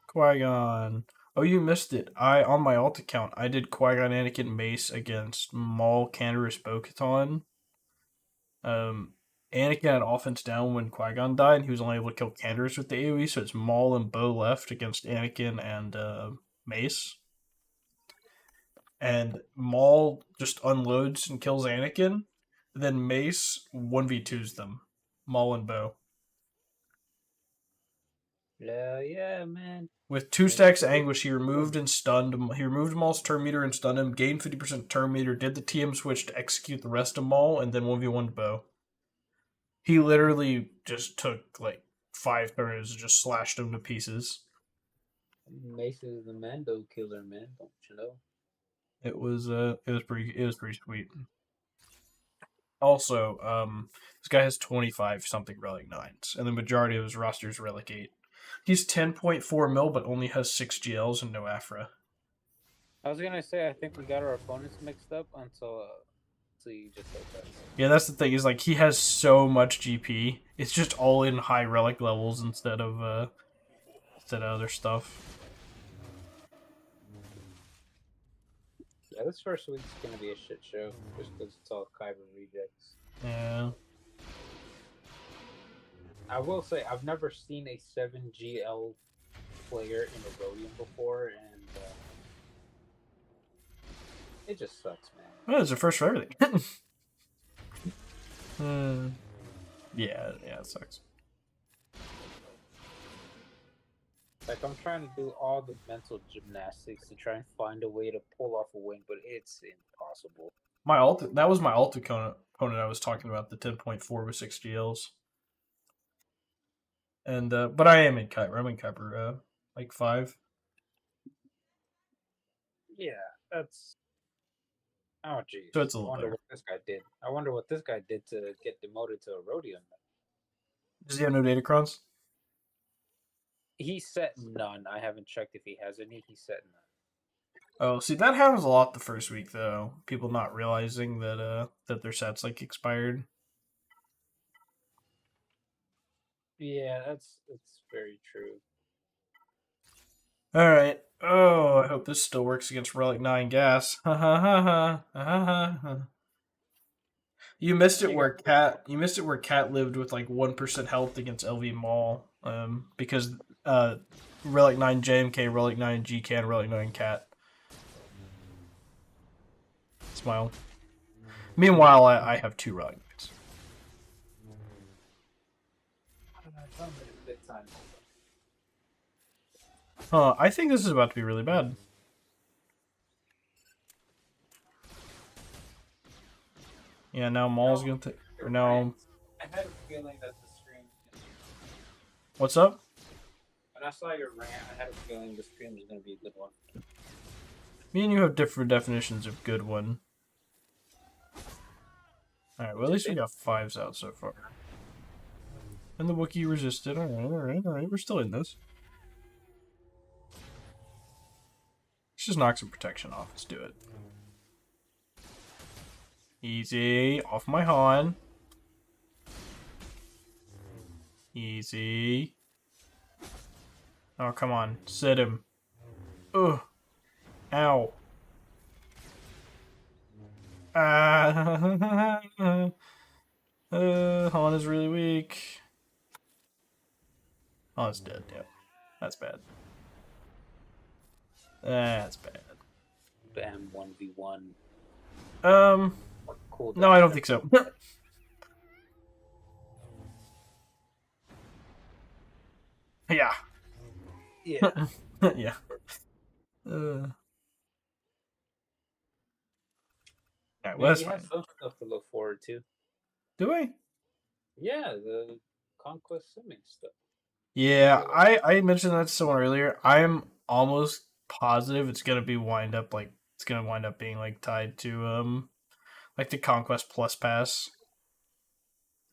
Qui-Gon. Oh, you missed it. On my alt account, I did Qui-Gon Anakin Mace against Maul Canderous Bo-Katan. Anakin had offense down when Qui-Gon died, and he was only able to kill Canderous with the AoE, so it's Maul and Bo left against Anakin and Mace. And Maul just unloads and kills Anakin, then Mace 1v2s them. Maul and Bo. Yeah, man. With 2 stacks of anguish, he removed and stunned him. He removed Maul's turn meter and stunned him, gained 50% turn meter, did the TM switch to execute the rest of Maul, and then 1v1'd Bo. He literally just took like 5 turns and just slashed him to pieces. Mace is the Mando killer, man. Don't you know? It was pretty sweet. Also, this guy has 25 something Relic 9s, and the majority of his roster is Relic 8. He's 10.4 mil, but only has 6 GLs and no Afra. I was gonna say I think we got our opponents mixed up until you just said that. Yeah, that's the thing. Is like he has so much GP. It's just all in high relic levels instead of other stuff. Yeah, this first week's gonna be a shit show just because it's all Kyber rejects. Yeah. I will say I've never seen a 7 GL player in a Rhodium before, and it just sucks, man. Well, it's a first for everything. Yeah, it sucks. Like, I'm trying to do all the mental gymnastics to try and find a way to pull off a win, but it's impossible. That was my alt opponent I was talking about, the 10.4 with 6 GLs. And but I am in Kuiper. I'm in Kuiper like 5. Yeah, that's... Oh, geez. So it's a I little wonder better. what this guy did. I wonder what this guy did to get demoted to a Rhodium. Does he have no Datacrons? He set none. I haven't checked if he has any. He set none. Oh, see, that happens a lot the first week, though. People not realizing that their sets like expired. Yeah, that's very true. All right. Oh, I hope this still works against Relic 9 gas. Ha ha ha ha ha ha. You missed it where Cat lived with like 1% health against LV Maul. Because Relic 9 JMK, Relic 9 GK, and Relic 9 Cat. Smile. Meanwhile, I have 2 Relic Knights. I think this is about to be really bad. Yeah, now Maul's gonna take. Or now. I had a feeling that the stream. What's up? When I saw your rant, I had a feeling the stream was gonna be a good one. Me and you have different definitions of good one. Alright, well, at least we got 5s out so far. And the Wookiee resisted. Alright. We're still in this. Let's just knock some protection off. Let's do it. Easy. Off my Han. Easy. Oh, come on. Sit him. Ugh. Ow. Ah. Han is really weak. Oh, it's dead. Yep. That's bad. That's bad. Bam, 1v1. Cool. No, I don't think so. Yeah. Yeah. Yeah. Alright, well, that's you have fine. some stuff to look forward to. Do I? Yeah, the conquest simming stuff. Yeah, I mentioned that to someone earlier. I'm almost positive it's gonna wind up being like tied to like the Conquest Plus Pass.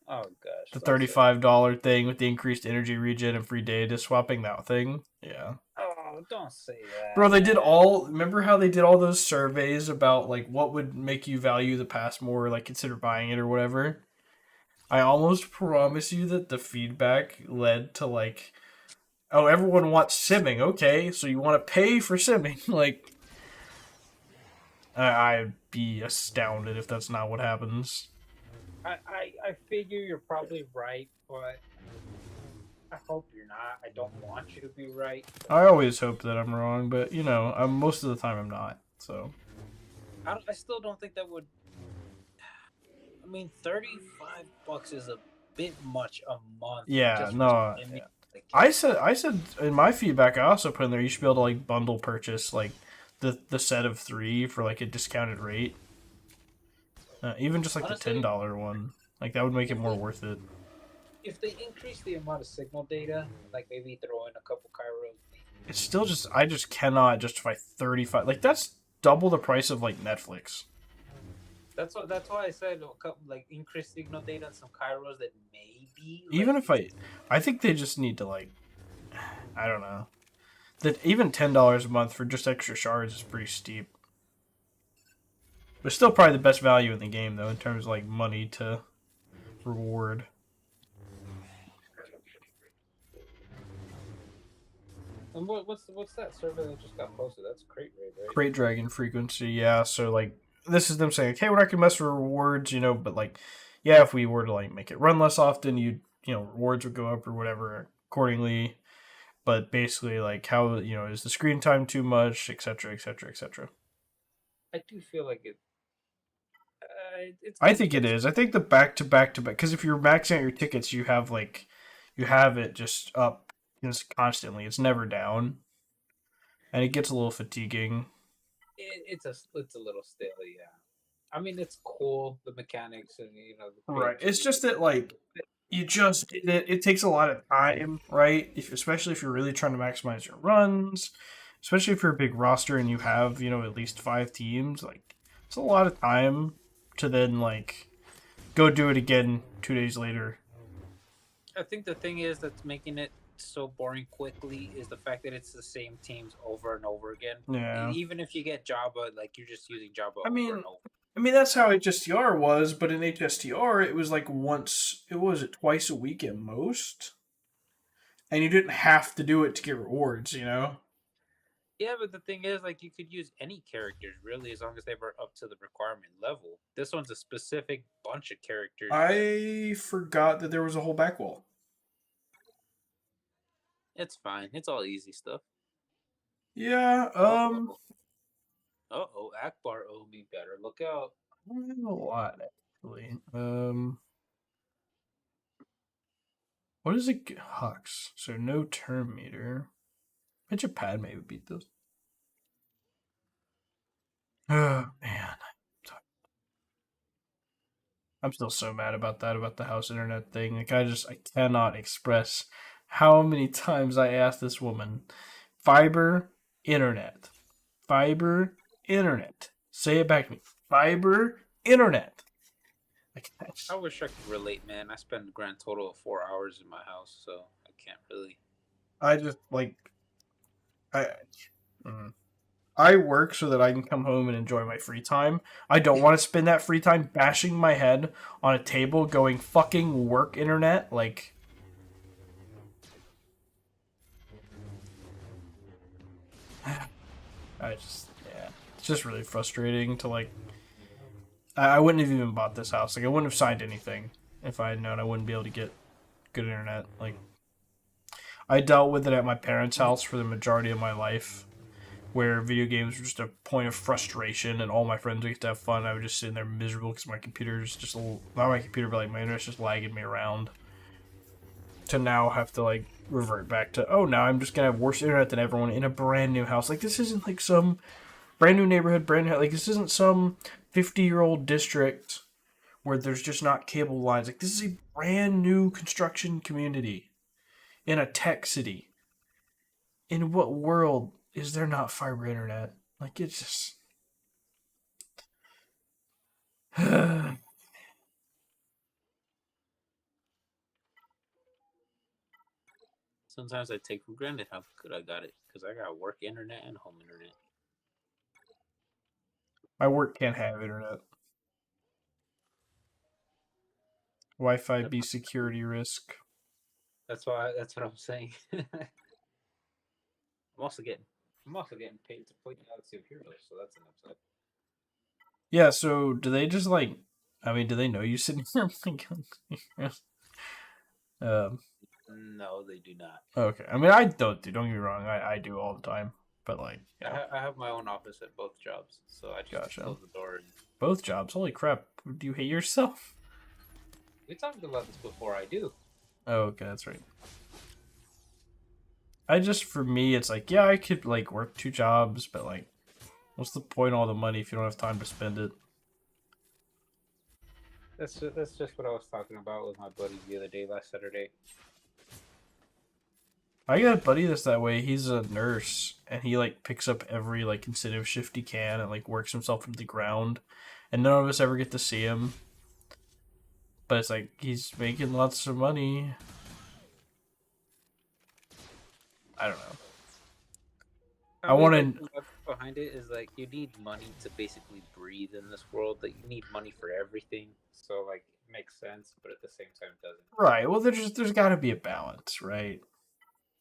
Oh gosh. The don't say $35 thing with the increased energy regen and free data swapping, that thing. Yeah. that. Oh, don't say that. Bro, they did remember how they did all those surveys about like what would make you value the pass more, like consider buying it or whatever? I almost promise you that the feedback led to like, oh, everyone wants simming. Okay, so you want to pay for simming. Like, I'd be astounded if that's not what happens. I figure you're probably right, but I hope you're not. I don't want you to be right. I always hope that I'm wrong, but you know, most of the time I'm not. So I still don't think that would. I mean, $35 is a bit much a month. yeah, just for no. simming. Yeah. Like, I said in my feedback, I also put in there you should be able to like bundle purchase like the set of 3 for like a discounted rate. Even just like honestly, the $10 one, like that would make it more worth it. if they increase the amount of signal data, like maybe throw in a couple Kairos. It's still just I just cannot justify 35. Like that's double the price of like Netflix. That's why I said a couple, like increased signal data and some Kairos that maybe. Even if I think they just need to like, I don't know. That even $10 a month for just extra shards is pretty steep. But still probably the best value in the game though in terms of like money to reward. And what's that survey that just got posted? That's Crate Raid, right? Crate Dragon frequency, yeah. So like this is them saying, okay, we're not gonna mess with rewards, you know, but like, yeah, if we were to like make it run less often, rewards would go up or whatever accordingly. But basically, like, how is the screen time too much, etc., etc., etc. I do feel like it. I think it is. I think the back to back, because if you're maxing out your tickets, you have it just up constantly. It's never down, and it gets a little fatiguing. It's a little stale, yeah. I mean, it's cool, the mechanics and the Right. It's just that like it takes a lot of time, right? Especially if you're really trying to maximize your runs, especially if you're a big roster and you have at least 5 teams. Like it's a lot of time to then like go do it again 2 days later. I think the thing is that's making it so boring quickly is the fact that it's the same teams over and over again. Yeah. And even if you get Jabba, like you're just using Jabba over and over. I mean, that's how HSTR was, but in HSTR, it was like twice a week at most? And you didn't have to do it to get rewards, Yeah, but the thing is, like, you could use any characters, really, as long as they were up to the requirement level. This one's a specific bunch of characters. I forgot that there was a whole back wall. It's fine. It's all easy stuff. Yeah. Uh-oh, Akbar will be better. Look out. I don't have a lot actually. What is it? Hux. So no term meter. Bet Japan maybe beat this. Oh man. I'm still so mad about that, about the house internet thing. Like, I cannot express how many times I asked this woman, fiber, internet. Fiber, internet. Say it back to me. Fiber, internet. Like, I wish I could relate, man. I spend a grand total of 4 hours in my house, so I can't really. I just, like, I... I work so that I can come home and enjoy my free time. I don't want to spend that free time bashing my head on a table going fucking work internet. Like, it's just really frustrating to, like, I wouldn't have even bought this house. Like, I wouldn't have signed anything if I had known I wouldn't be able to get good internet. Like, I dealt with it at my parents' house for the majority of my life, where video games were just a point of frustration, and all my friends would get to have fun. I would just sit in there miserable because my computer's just not my computer, but like my internet's just lagging me around. To now have to like revert back to, oh, now I'm just gonna have worse internet than everyone in a brand new house. Like, this isn't like some brand new neighborhood, like this isn't some 50-year-old district where there's just not cable lines. Like, this is a brand new construction community in a tech city. In what world is there not fiber internet? Like, it's just... Sometimes I take for granted how good I got it because I got work internet and home internet. My work can't have internet. Wi-Fi be security risk. That's why. That's what I'm saying. I'm also getting paid to play Galaxy of Heroes, so that's an upside. Yeah, so do they just like... I mean, do they know you sitting here playing No, they do not. Okay. I mean, I don't get me wrong. I do all the time. But, like, yeah. I have my own office at both jobs, so I just close the door. And... Both jobs? Holy crap. Do you hate yourself? We talked about this before. I do. Oh, okay, that's right. For me, it's like, yeah, I could, like, work 2 jobs, but, like, what's the point of all the money if you don't have time to spend it? That's just what I was talking about with my buddy the other day, last Saturday. I got a buddy that's that way. He's a nurse, and he, like, picks up every, like, incentive shift he can and, like, works himself into the ground. And none of us ever get to see him. But it's like, he's making lots of money. I don't know. I want to... Behind it is, like, you need money to basically breathe in this world. Like, you need money for everything. So, like, it makes sense, but at the same time doesn't. Right. Well, there's got to be a balance, right?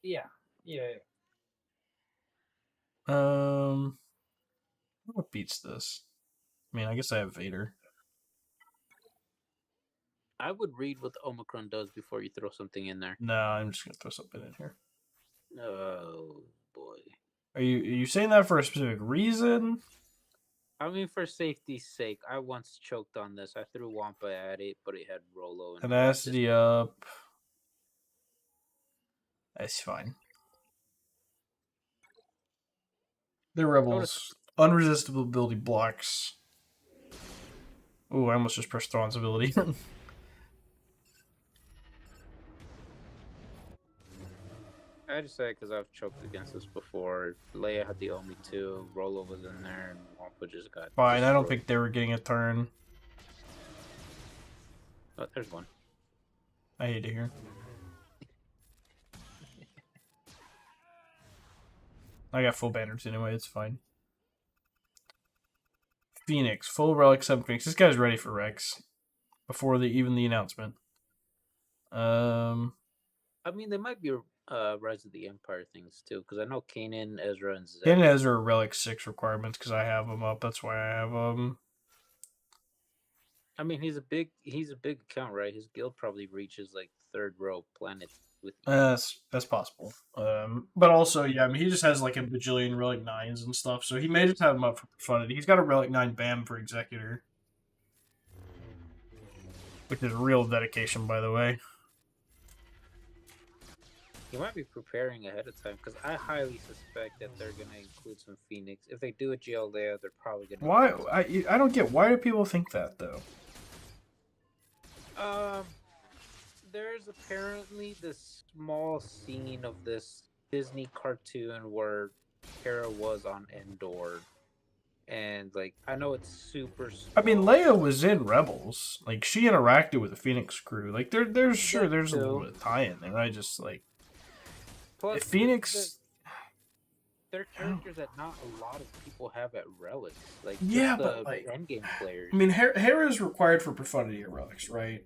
Yeah. What beats this? I mean, I guess I have Vader. I would read what the Omicron does before you throw something in there. No, I'm just gonna throw something in here. Oh boy. Are you saying that for a specific reason? I mean, for safety's sake. I once choked on this. I threw Wampa at it, but it had Rolo and Tenacity up. That's fine. They're rebels. Unresistible ability blocks. Ooh, I almost just pressed Thrawn's ability. I just say it because I've choked against this before. Leia had the Omi too. Rolo was in there, and Wampa just got. Fine, destroyed. I don't think they were getting a turn. Oh, there's one. I hate to hear. I got full banners anyway, it's fine. Phoenix, full relic 7 Phoenix. This guy's ready for Rex. Before even the announcement. I mean, they might be Rise of the Empire things too, because I know Kanan, Ezra, and Zed. Kanan and Ezra are relic 6 requirements because I have them up. That's why I have them. I mean, he's a big account, right? His guild probably reaches like third row planets with That's possible. But also, yeah, I mean, he just has like a bajillion Relic 9s and stuff, so he may just have him up for profundity. He's got a Relic 9 BAM for Executor, which is real dedication, by the way. He might be preparing ahead of time because I highly suspect that they're gonna include some Phoenix. If they do a GL there, they're probably gonna. Why? I don't get, why do people think that, though? There's apparently this small scene of this Disney cartoon where Hera was on Endor, and like I know it's super. I mean, small, Leia was in Rebels. Like, she interacted with the Phoenix crew. Like, there's sure That there's a too. little bit of tie-in there. I just, like... Plus, If Phoenix... they're characters that not a lot of people have at Relics. Like, Yeah, just but, the like... endgame players. I mean, Hera is required for profundity at Relics, right?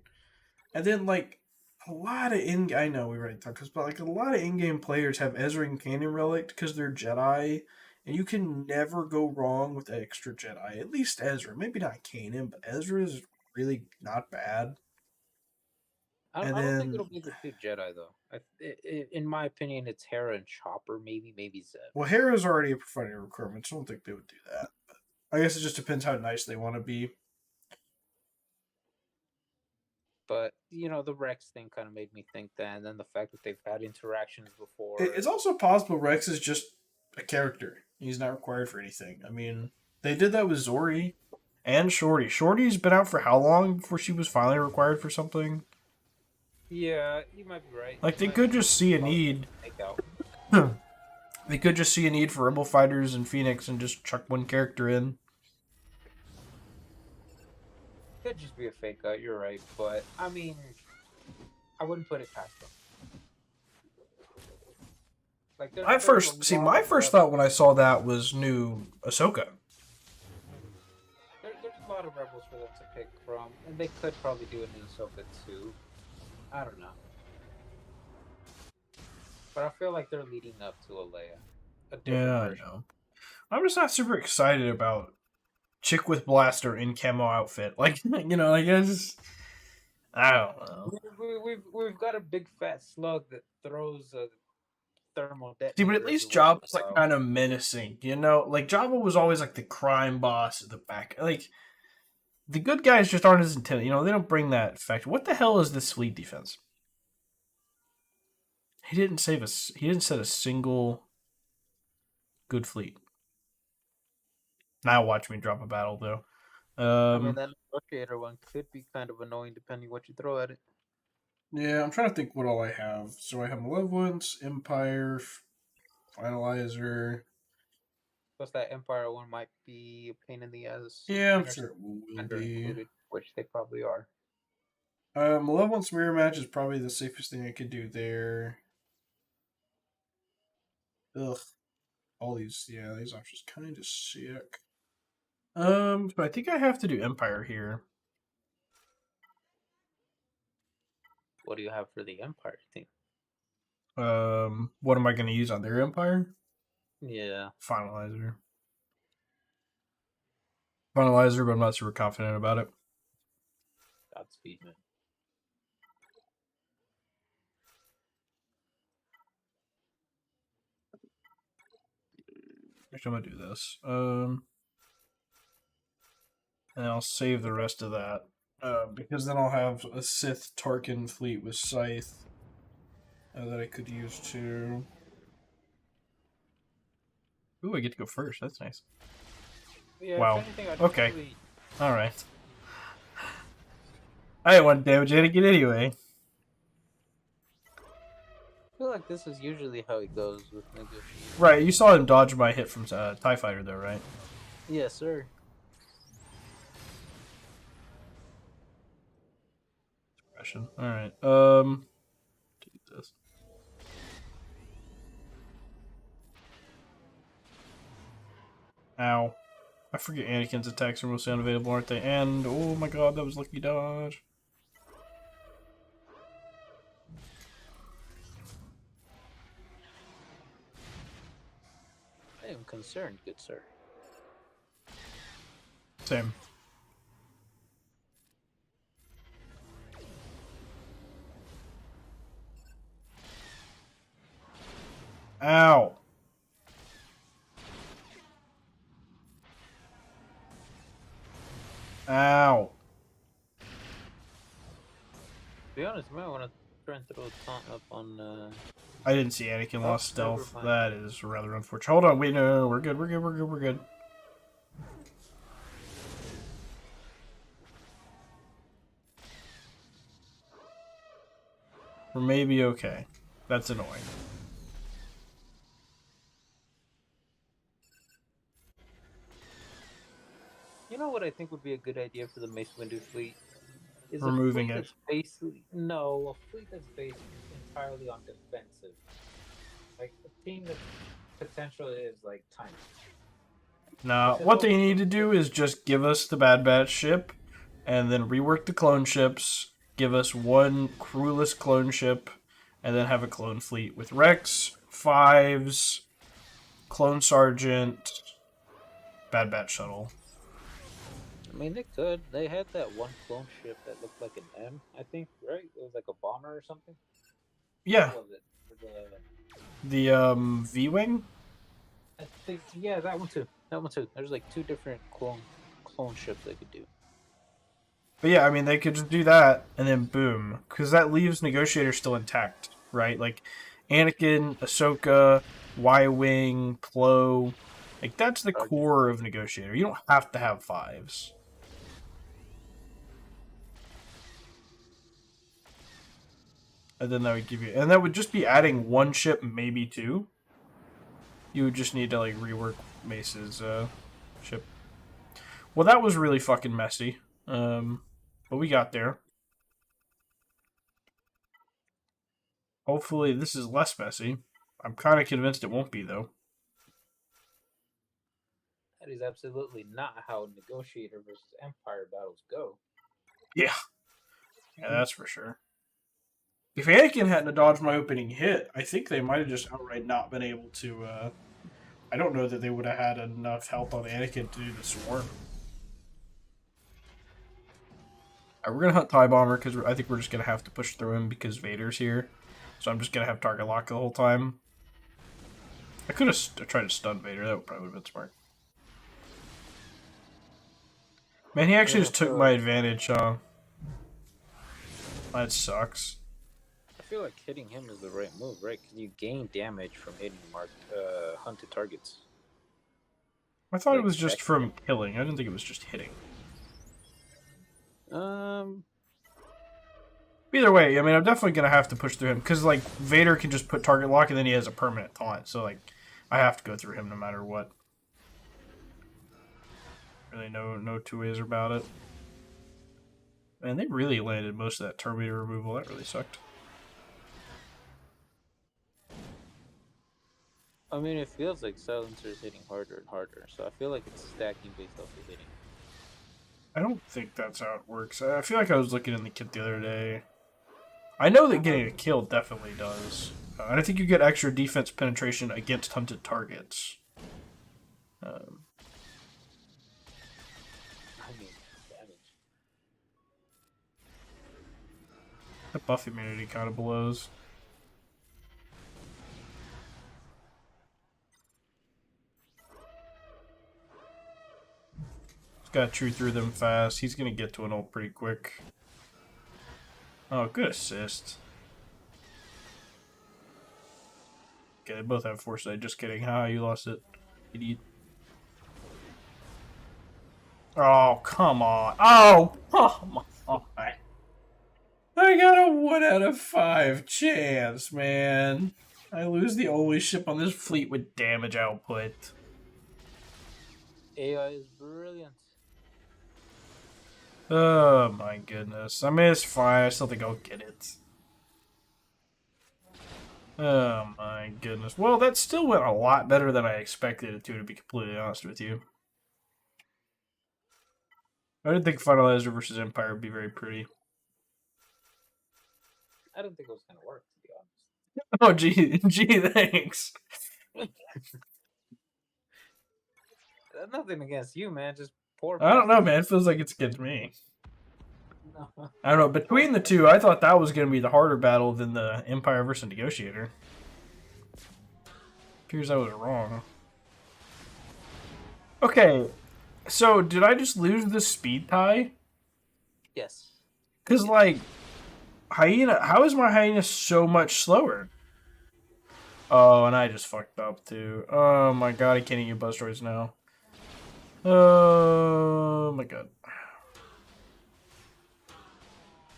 And then, like, a lot of I know we already talked about this, but like a lot of in-game players have Ezra and Kanan Relic because they're Jedi, and you can never go wrong with extra Jedi. At least Ezra, maybe not Kanan, but Ezra is really not bad. I And don't think then, it'll be the two Jedi though. In my opinion, it's Hera and Chopper, maybe Zeb. well, Hera's already a profundity requirement, so I don't think they would do that. But I guess it just depends how nice they want to be. But you know, the Rex thing kind of made me think that, and then the fact that they've had interactions before. It's also possible Rex is just a character. He's not required for anything. I mean, they did that with Zori and Shorty. Shorty's been out for how long before she was finally required for something? Yeah, you might be right. Like, they could just see a need. Take out. They could just see a need for Rebel Fighters and Phoenix and just chuck one character in. Could just be a fake out. You're right, but I mean, I wouldn't put it past them. Like, My first thought when I saw that was new Ahsoka. There's a lot of rebels for them to pick from, and they could probably do a new Ahsoka too. I don't know, but I feel like they're leading up to a Leia. A different Yeah, I version. know. I'm just not super excited about chick with blaster in camo outfit. Like, you know, like, I don't know. We've got a big fat slug that throws a thermal detonator. See, but at least Jabba's like kind of menacing, you know? Like, Jabba was always like the crime boss at the back. Like, the good guys just aren't as intimidating. You know, they don't bring that effect. What the hell is this fleet defense? He didn't set a single good fleet. Now watch me drop a battle, though. I mean, that negotiator one could be kind of annoying depending what you throw at it. Yeah, I'm trying to think what all I have. So I have Malevolence, Empire, Finalizer. Plus, that Empire one might be a pain in the ass. Yeah, I'm sure it will be. Included, which they probably are. Malevolence Mirror Match is probably the safest thing I could do there. Ugh. All these options kind of sick. But I think I have to do Empire here. What do you have for the Empire team? What am I going to use on their Empire? Yeah. Finalizer, but I'm not super confident about it. Godspeed, man. Actually, I'm going to do this. And I'll save the rest of that. Because then I'll have a Sith Tarkin fleet with Scythe that I could use too. Ooh, I get to go first. That's nice. Yeah, Wow. if anything, I'd Okay. probably- Alright. I didn't want to damage Anakin anyway. I feel like this is usually how it goes with negotiations. Right, you saw him dodge my hit from TIE Fighter though, right? Yes, sir. Alright, take this. Ow. I forget Anakin's attacks are mostly unavailable, aren't they? And, oh my god, that was lucky dodge. I am concerned, good sir. Same. Ow. Ow. To be honest, I might want to try and throw a taunt up on. I didn't see Anakin Oh, lost never stealth. mind. That is rather unfortunate. Hold on, wait, no, we're good, we're good, we're good, we're good. We're maybe okay. That's annoying. You know what I think would be a good idea for the Mace Windu fleet? Is Removing a fleet it. that's basically no, a fleet that's based entirely on defensive. Like a team that potentially is like tiny. Now, what they need to do is just give us the Bad Batch ship, and then rework the clone ships, give us one crewless clone ship, and then have a clone fleet with Rex, Fives, Clone Sergeant, Bad Batch shuttle. I mean, they could. They had that one clone ship that looked like an M, I think, right? It was like a bomber or something. Yeah, What was it? the V-Wing? I think, yeah, that one too. That one too. There's like two different clone ships they could do. But yeah, I mean, they could just do that, and then boom. Because that leaves Negotiator still intact, right? Like, Anakin, Ahsoka, Y-Wing, Plo. Like, that's the core of Negotiator. You don't have to have Fives. And then that would give you... And that would just be adding one ship, maybe two. You would just need to, like, rework Mace's ship. Well, that was really fucking messy. But we got there. Hopefully this is less messy. I'm kind of convinced it won't be, though. That is absolutely not how Negotiator versus Empire battles go. Yeah. Yeah, that's for sure. If Anakin hadn't dodged my opening hit, I think they might have just outright not been able to, I don't know that they would have had enough health on Anakin to do the swarm. Alright, we're gonna hunt TIE Bomber, because I think we're just gonna have to push through him because Vader's here. So I'm just gonna have target lock the whole time. I could have tried to stun Vader, that would probably have been smart. Man, he actually just took my advantage, huh? That sucks. I feel like hitting him is the right move, right? Because you gain damage from hitting hunted targets. I thought it was just from killing. I didn't think it was just hitting. Either way, I mean, I'm definitely going to have to push through him. Because, like, Vader can just put target lock and then he has a permanent taunt. So, like, I have to go through him no matter what. Really no two ways about it. Man, they really landed most of that Terminator removal. That really sucked. I mean, it feels like Silencer's hitting harder and harder. So I feel like it's stacking based off the hitting. I don't think that's how it works. I feel like I was looking in the kit the other day. I know that getting a kill definitely does. And I think you get extra defense penetration against hunted targets. I mean, damage. The buff immunity kind of blows. Just gotta chew through them fast. He's gonna get to an ult pretty quick. Oh, good assist. Okay, they both have foresight. Just kidding. Ha, you lost it. Idiot. Oh, come on. Oh, come on. I got a 1 out of 5 chance, man. I lose the only ship on this fleet with damage output. AI is brilliant. Oh my goodness. I mean, it's fine. I still think I'll get it. Oh my goodness. Well, that still went a lot better than I expected it to be completely honest with you. I didn't think Finalizer versus Empire would be very pretty. I didn't think it was going to work, to be honest. Oh, gee, thanks. Nothing against you, man. Just poor. I don't know, man. It feels like it's against me. No. I don't know. Between the two, I thought that was going to be the harder battle than the Empire versus Negotiator. Appears I was wrong. Okay, so did I just lose the speed tie? Yes. Because, like, hyena, how is my hyena so much slower? Oh, and I just fucked up too. Oh my god, I can't eat buzz droids now. Oh my god.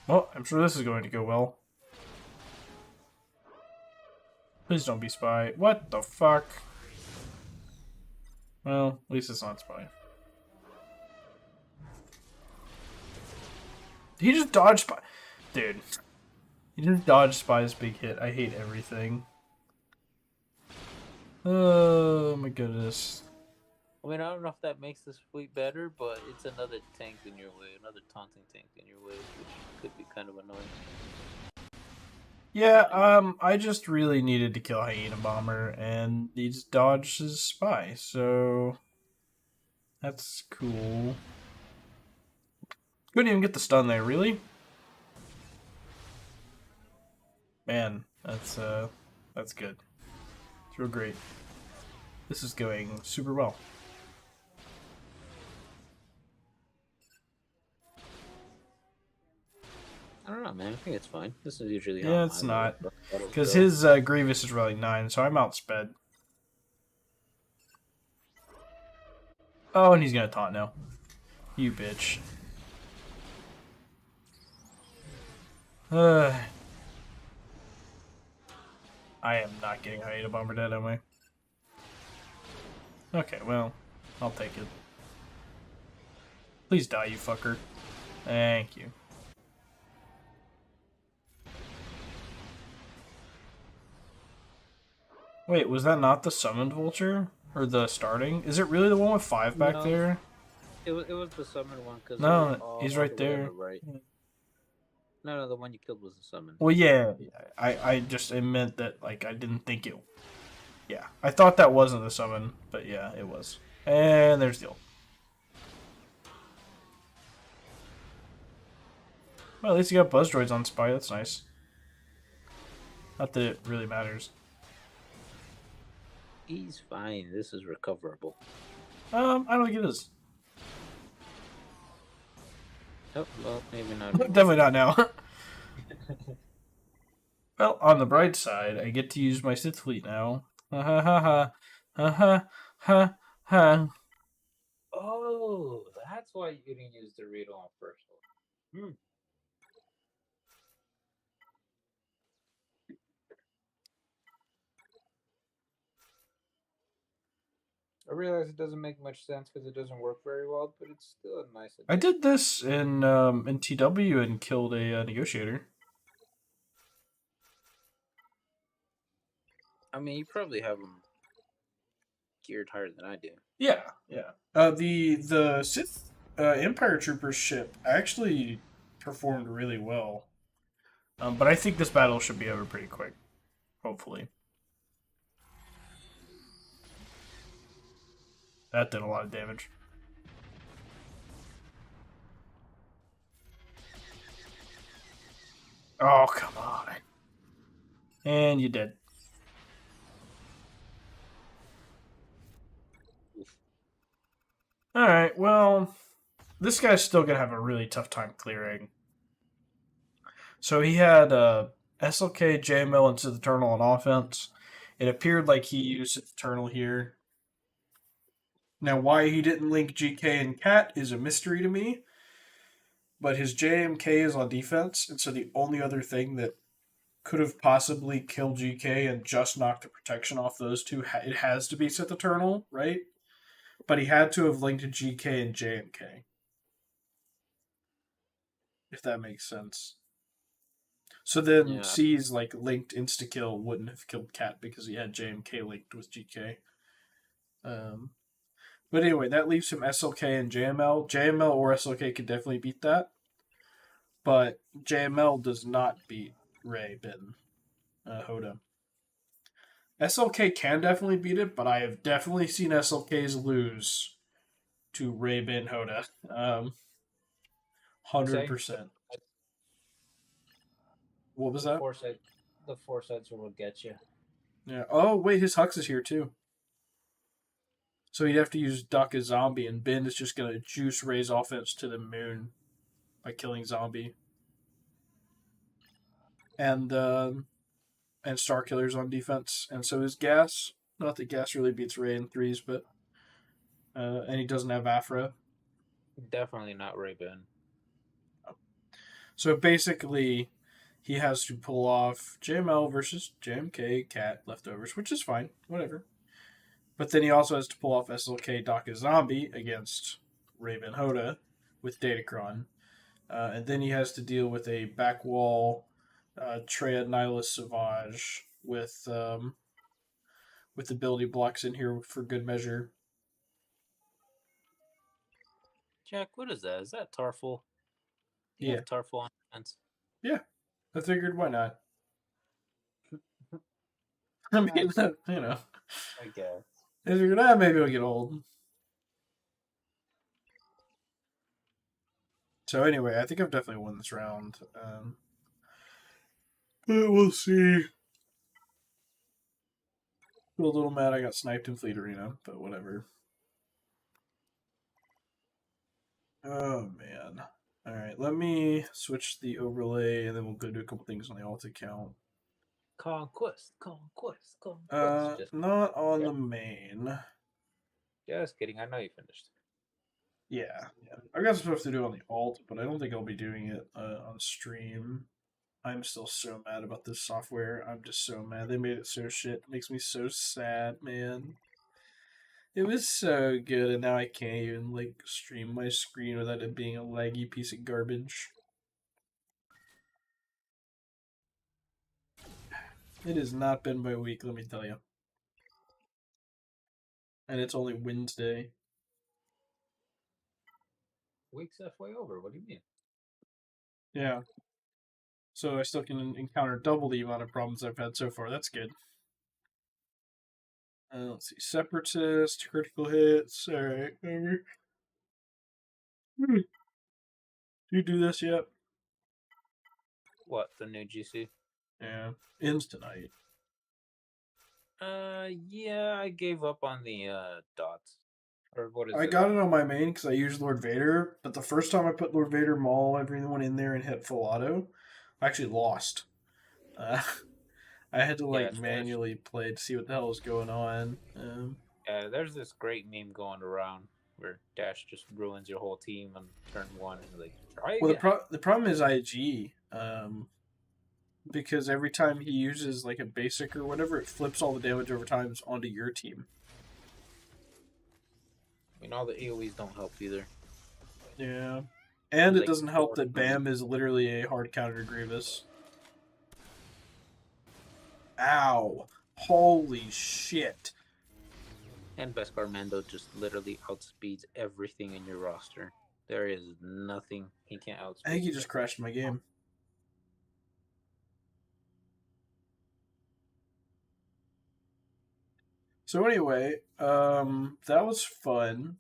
Well, I'm sure this is going to go well. Please don't be spy. What the fuck? Well, at least it's not spy. He just dodged spy. Dude. He just dodged spy's big hit. I hate everything. Oh my goodness. I mean, I don't know if that makes this fleet better, but it's another tank in your way, another taunting tank in your way, which could be kind of annoying. Yeah, I just really needed to kill Hyena Bomber, and he just dodged his spy, so that's cool. Couldn't even get the stun there, really? Man, that's good. It's real great. This is going super well. I don't know, man. I think it's fine. This is usually Yeah, how it's I not. let battles Because go. his Grievous is really 9, so I'm outsped. Oh, and he's gonna taunt now. You bitch. I am not getting Hyena Bomber dead, am I? Okay, well, I'll take it. Please die, you fucker. Thank you. Wait, was that not the summoned vulture? Or the starting? Is it really the one with 5 back No. there? It was the summon one because No, he's right there. Right. No, the one you killed was the summon. Well, yeah, I just it meant that, like, I didn't think it. Yeah, I thought that wasn't the summon, but yeah, it was. And there's the ult. Well, at least you got buzz droids on spy. That's nice. Not that it really matters. He's fine. This is recoverable. I don't think it is. Oh, well, maybe not. Definitely not now. Well, on the bright side, I get to use my Sith fleet now. Ha ha ha ha. Ha ha ha ha. Oh, that's why you didn't use the read on first one. I realize it doesn't make much sense because it doesn't work very well, but it's still a nice. I did this in TW and killed a negotiator. I mean, you probably have them geared higher than I do. Yeah, yeah. The Sith Empire Troopers ship actually performed really well. But I think this battle should be over pretty quick. Hopefully. That did a lot of damage. Oh, come on. And you did. Alright, well, this guy's still going to have a really tough time clearing. So he had SLK, JML, and Sith Eternal on offense. It appeared like he used Sith Eternal here. Now, why he didn't link GK and Cat is a mystery to me. But his JMK is on defense, and so the only other thing that could have possibly killed GK and just knocked the protection off those two, it has to be Sith Eternal, right? But he had to have linked GK and JMK. If that makes sense. So then Yeah. C's like linked insta-kill wouldn't have killed Cat because he had JMK linked with GK. But anyway, that leaves him SLK and JML. JML or SLK could definitely beat that. But JML does not beat Ray Bin Hoda. SLK can definitely beat it, but I have definitely seen SLKs lose to Ray Bin Hoda. 100%. What was that? The foresights will get you. Yeah. Oh wait, his Hux is here too. So he'd have to use Duck as Zombie, and Ben is just gonna juice Ray's offense to the moon by killing Zombie. And Star Killer's on defense, and so is Gas. Not that Gas really beats Ray in threes, but and he doesn't have Afra. Definitely not Ray-Ban. So basically, he has to pull off JML versus JMK Cat leftovers, which is fine, whatever. But then he also has to pull off SLK Daka Zombie against Raven Hoda with Datacron. And then he has to deal with a back wall Treya Nihilus Savage with ability blocks in here for good measure. Jack, what is that? Is that Tarful? Do you Yeah. have Tarful on defense? Yeah. I figured, why not? I mean, you know. I guess. I figured, maybe I'll get old. So anyway, I think I've definitely won this round. But we'll see. Feel a little mad I got sniped in Fleet Arena, but whatever. Oh, man. Alright, let me switch the overlay, and then we'll go do a couple things on the alt account. Conquest. Not on the main. Just kidding. I know you finished. Yeah. I've got some stuff to do on the alt, but I don't think I'll be doing it on stream. I'm still so mad about this software. I'm just so mad. They made it so shit. It makes me so sad, man. It was so good, and now I can't even stream my screen without it being a laggy piece of garbage. It has not been my week, let me tell you. And it's only Wednesday. Week's halfway over. What do you mean? Yeah. So I still can encounter double the amount of problems I've had so far. That's good. Let's see. Separatist, critical hits. Alright, over. Do you do this yet? What, the new GC? Yeah. Ends tonight. Yeah, I gave up on the dots. Or what is it? I got it on my main because I used Lord Vader, but the first time I put Lord Vader, maul everyone in there, and hit full auto, I actually lost. I had to manually play to see what the hell was going on. Yeah, there's this great meme going around where Dash just ruins your whole team on turn one and try again. Well, the problem is IG, because every time he uses a basic or whatever, it flips all the damage over times onto your team. I mean, all the AoEs don't help either. Yeah. And it doesn't help that Bam is literally a hard counter Grievous. Ow. Holy shit. And Beskar Mando just literally outspeeds everything in your roster. There is nothing he can't outspeed. I think he just crashed my game. So anyway, that was fun.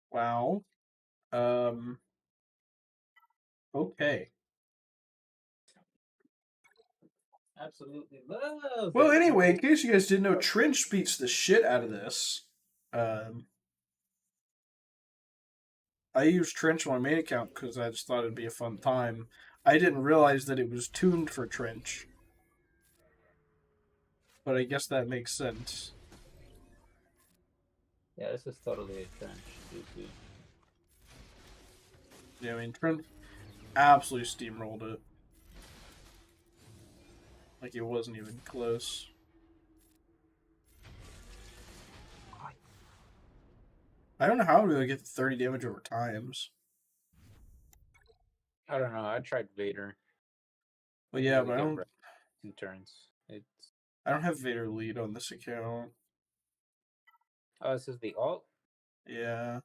Wow. Okay. Absolutely love. Well, anyway, in case you guys didn't know, Trench beats the shit out of this. I used Trench on my main account because I just thought it'd be a fun time. I didn't realize that it was tuned for Trench. But I guess that makes sense. Yeah, this is totally a Trench. Yeah, I mean, Trench absolutely steamrolled it. Like, it wasn't even close. I don't know how to get 30 damage over times. I don't know. I tried Vader. Well, yeah, but I don't... 2 turns. I don't have Vader lead on this account. Oh, this is the alt? Yeah.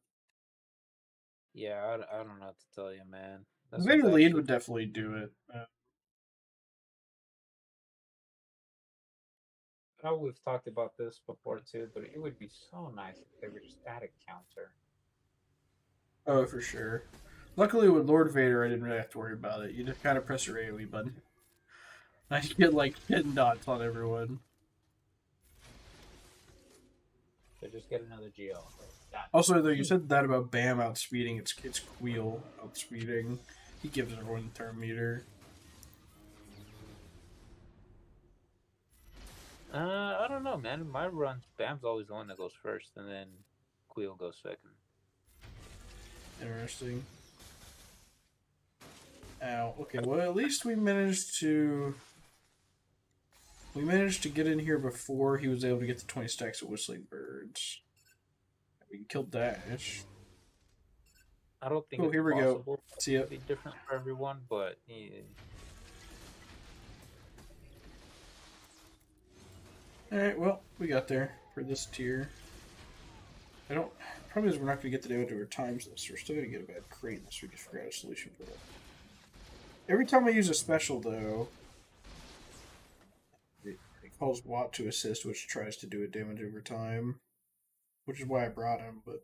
Yeah, I don't know what to tell you, man. Vader lead would definitely do it. I know we've talked about this before too, but it would be so nice if they were just add a counter. Oh, for sure. Luckily with Lord Vader, I didn't really have to worry about it. You just kind of press your AoE button. I get like 10 dots on everyone. So just get another Geo. Also, though, you said that about Bam outspeeding. It's Queel outspeeding. He gives everyone the turn meter. I don't know, man. My runs, Bam's always the one that goes first, and then Queel goes second. Interesting. Ow. Okay, well, at least we managed to... We managed to get in here before he was able to get the 20 stacks of Whistling Birds. We killed Dash. I don't think Oh, it's here we go. possible See ya. to be different for everyone, but yeah. Alright, well, we got there for this tier. I don't... Problem is we're not going to get the damage over times this. We're still going to get a bad crate unless we can figure out a solution for that. Every time I use a special, though, it calls Watt to assist, which tries to do a damage over time. Which is why I brought him, but...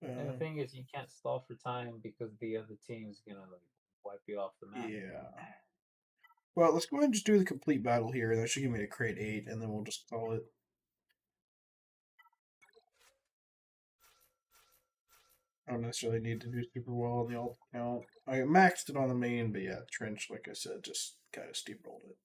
And the thing is, you can't stall for time because the other team's gonna like wipe you off the map. yeah. Well, let's go ahead and just do the complete battle here. That should give me a crate 8, and then we'll just call it. I don't necessarily need to do super well on the alt account. I maxed it on the main, but yeah, Trench, like I said, just kind of steamrolled it.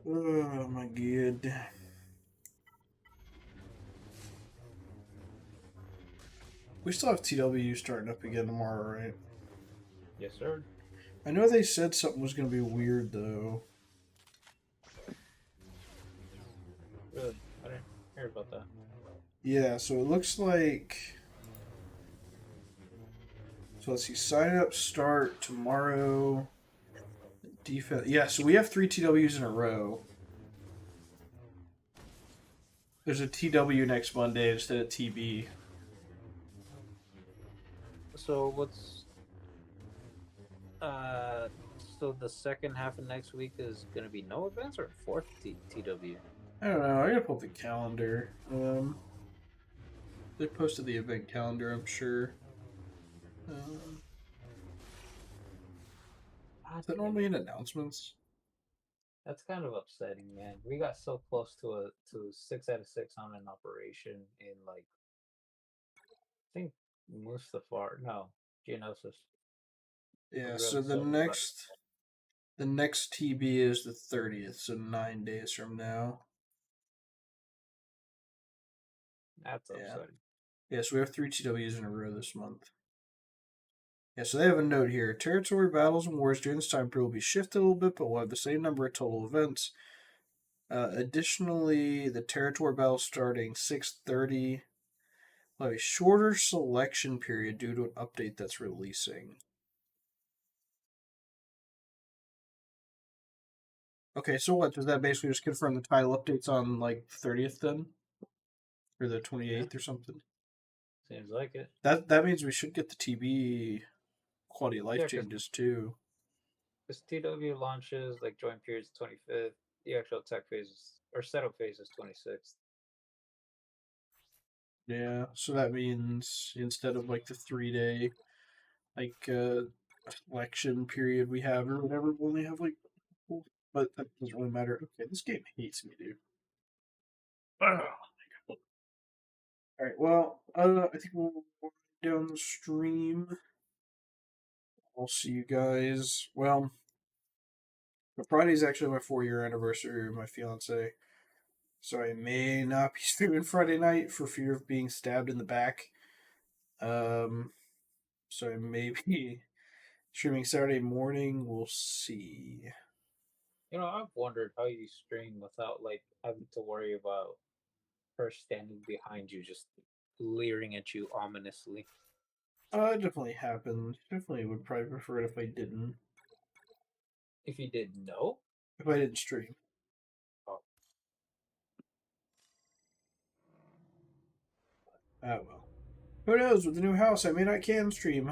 Oh my god. We still have TW starting up again tomorrow, right? Yes, sir. I know they said something was going to be weird, though. Really, I didn't hear about that. Yeah, so it looks like... So let's see, sign up start tomorrow. Defense. Yeah, so we have 3 TWs in a row. There's a TW next Monday instead of TB. So what's so the second half of next week is gonna be no events or fourth TW? I don't know. I gotta pull up the calendar. They posted the event calendar, I'm sure. Is that normally in announcements? That's kind of upsetting, man. We got so close to 6 out of 6 on an operation in like I think Mustafar. No, Geonosis. Yeah. Really So the so, next TB is the 30th, so 9 days from now. that's Yeah. upsetting. Yeah, so we have 3 TWs in a row this month. Yeah, so they have a note here. Territory battles and wars during this time period will be shifted a little bit, but we'll have the same number of total events. Additionally, the territory battle starting 6:30 will have a shorter selection period due to an update that's releasing. Okay, so what? Does that basically just confirm the title updates on like the 30th then? Or the 28th or something? Seems like it. That means we should get the TB quality of life Yeah, 'cause- changes too. Because TW launches like join periods 25th. The actual tech phase or setup phase is 26th. Yeah, so that means instead of like the 3-day like election period we have or whatever, we'll only have like, but that doesn't really matter. Okay, this game hates me, dude. All right, well, I think we'll wind down the stream. I'll see you guys. Well, Friday is actually my 4-year anniversary with my fiance, so I may not be streaming Friday night for fear of being stabbed in the back. So I may be streaming Saturday morning. We'll see. You know, I've wondered how you stream without like having to worry about her standing behind you, just leering at you ominously. It definitely happened. Definitely would probably prefer it if I didn't. If you didn't know, If I didn't stream. oh, Ah, well. Who knows? With the new house, I may not can stream.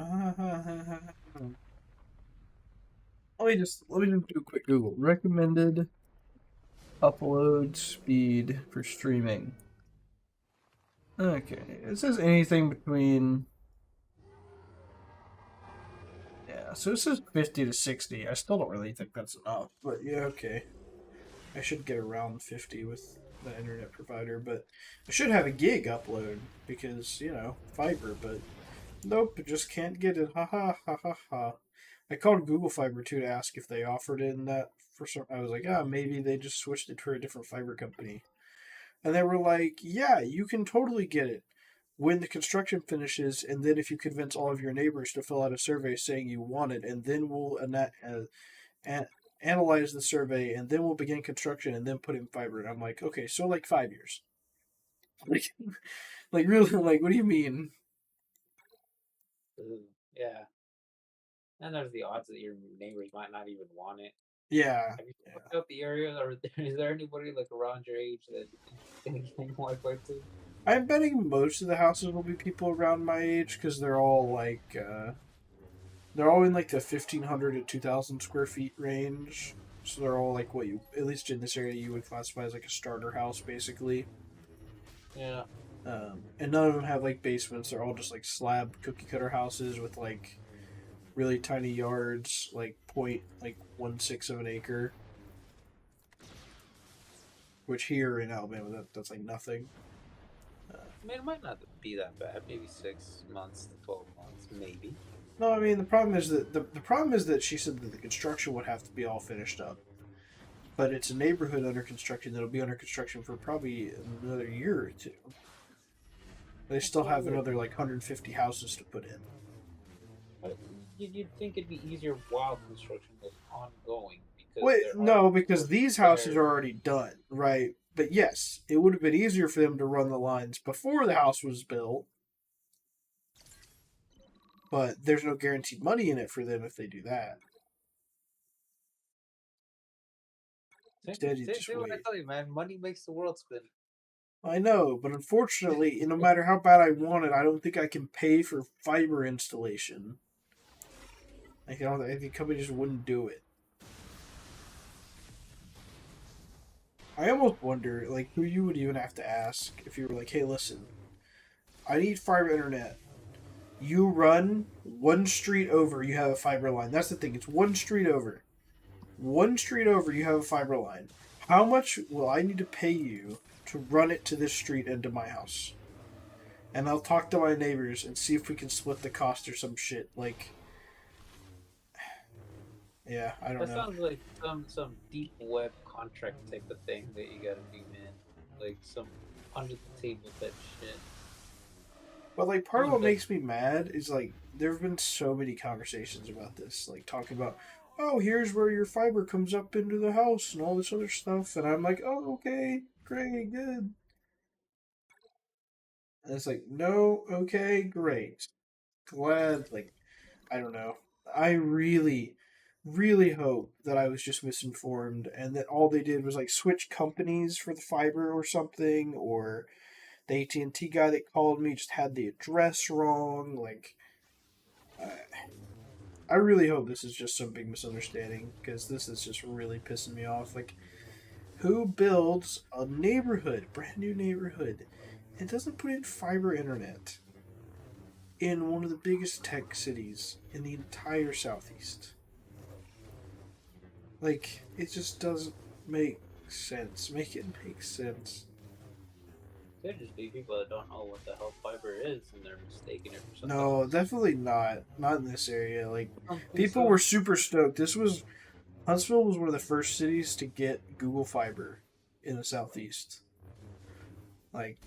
let me just do a quick Google. Recommended upload speed for streaming. Okay, it says anything between. Yeah, so it says 50 to 60. I still don't really think that's enough, but yeah, okay. I should get around 50 with the internet provider, but I should have a gig upload because, you know, fiber, but nope, I just can't get it. Ha ha ha ha ha. I called Google Fiber too to ask if they offered it in that for some. I was like, maybe they just switched it for a different fiber company. And they were like, yeah, you can totally get it when the construction finishes, and then if you convince all of your neighbors to fill out a survey saying you want it, and then we'll analyze the survey, and then we'll begin construction, and then put in fiber. And I'm like, okay, so like 5 years, like, like really, like, what do you mean? Ooh, yeah. And there's the odds that your neighbors might not even want it. Yeah, Have you looked out the area, or is there anybody like around your age that is getting Wi-Fi too? I'm betting most of the houses will be people around my age because they're all like, they're all in like the 1,500 to 2,000 square feet range. So they're all like what you, at least in this area, you would classify as like a starter house, basically. Yeah. And none of them have like basements. They're all just like slab cookie cutter houses with like really tiny yards, like 0.16 of an acre. Which here in Alabama, that's like nothing. I mean, it might not be that bad. Maybe 6 months to 12 months, maybe. No, I mean the problem is that the problem is that she said that the construction would have to be all finished up. But it's a neighborhood under construction that'll be under construction for probably another year or two. They still have another like 150 houses to put in. But you'd think it'd be easier while construction was ongoing. Because Wait, there no, are because these houses are already done, right? But yes, it would have been easier for them to run the lines before the house was built. But there's no guaranteed money in it for them if they do that. Instead, you just Say what I wait. tell you, man. Money makes the world spin. I know, but unfortunately, no matter how bad I want it, I don't think I can pay for fiber installation. I think the company just wouldn't do it. I almost wonder, like, who you would even have to ask if you were like, "Hey, listen, I need fiber internet. You run one street over, you have a fiber line." That's the thing; it's one street over. One street over, you have a fiber line. How much will I need to pay you to run it to this street and to my house? And I'll talk to my neighbors and see if we can split the cost or some shit. Like, yeah, I don't That know. sounds like some deep web contract type of thing that you gotta do, man. Like some under the table type shit. But like, part of what makes me mad is like there have been so many conversations about this, like talking about, oh, here's where your fiber comes up into the house and all this other stuff, and I'm like, oh, okay, great, good. And it's like, no, okay, great, glad. Like, I don't know. I really, really hope that I was just misinformed and that all they did was like switch companies for the fiber or something, or the AT&T guy that called me just had the address wrong. Like, I really hope this is just some big misunderstanding because this is just really pissing me off. Like, who builds a neighborhood, brand new neighborhood, and doesn't put in fiber internet in one of the biggest tech cities in the entire Southeast? Like, it just doesn't make sense. Make it make sense. Could just be people that don't know what the hell fiber is and they're mistaking it for something. No, definitely not. Not in this area. Like, I don't think people so. were super stoked. Huntsville was one of the first cities to get Google Fiber in the Southeast. Like,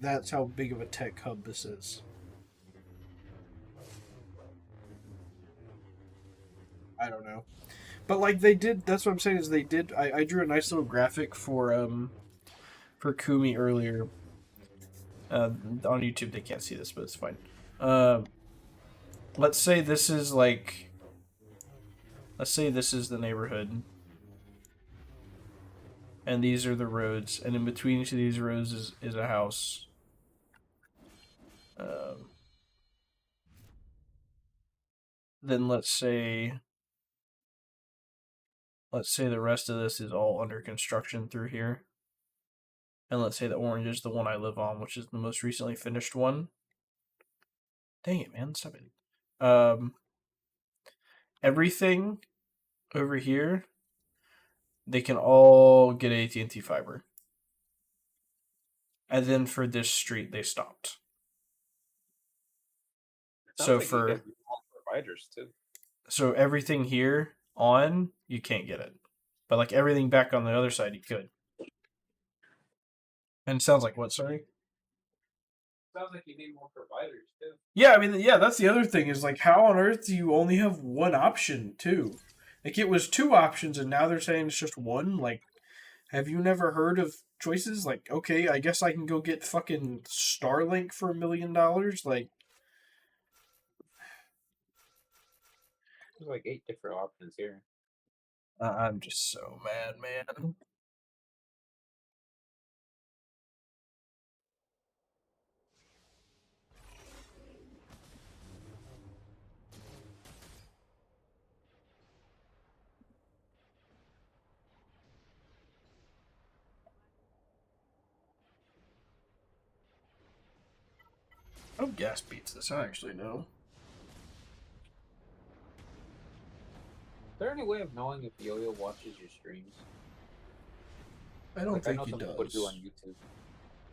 that's how big of a tech hub this is. I don't know, but like they did. That's what I'm saying is they did. I drew a nice little graphic for Kumi earlier. On YouTube they can't see this, but it's fine. Let's say this is like. Let's say this is the neighborhood. And these are the roads, and in between each of these roads is a house. Then let's say let's say the rest of this is all under construction through here. And let's say the orange is the one I live on, which is the most recently finished one. Dang it, man. Stop it. Everything over here, they can all get AT&T fiber. And then for this street, they stopped. Sounds So like you for guys need all providers too. so everything here on, you can't get it. But like everything back on the other side, you could. And it sounds like what, sorry? Sounds like you need more providers too. Yeah, I mean, yeah, that's the other thing is like, how on earth do you only have one option, too? Like, it was two options, and now they're saying it's just one? Like, have you never heard of choices? Like, okay, I guess I can go get fucking Starlink for $1 million? Like, There's like 8 different options here. I'm just so mad, man. Oh, gas beats this. I actually know. Is there any way of knowing if Yo-Yo watches your streams? I don't Like I think know he some people do does. on YouTube.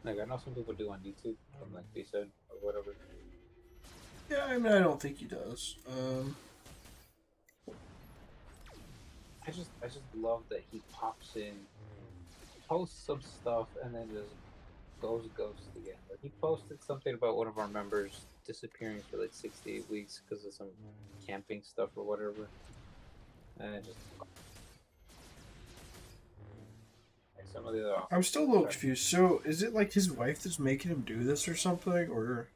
Like I know some people do on YouTube, from like they said or whatever. Yeah, I mean, I don't think he does. I just love that he pops in, posts some stuff, and then just goes ghost again. Like he posted something about one of our members disappearing for like 68 weeks because of some camping stuff or whatever, and it just like some of the other. I'm still a little confused. So, is it like his wife that's making him do this or something? Or.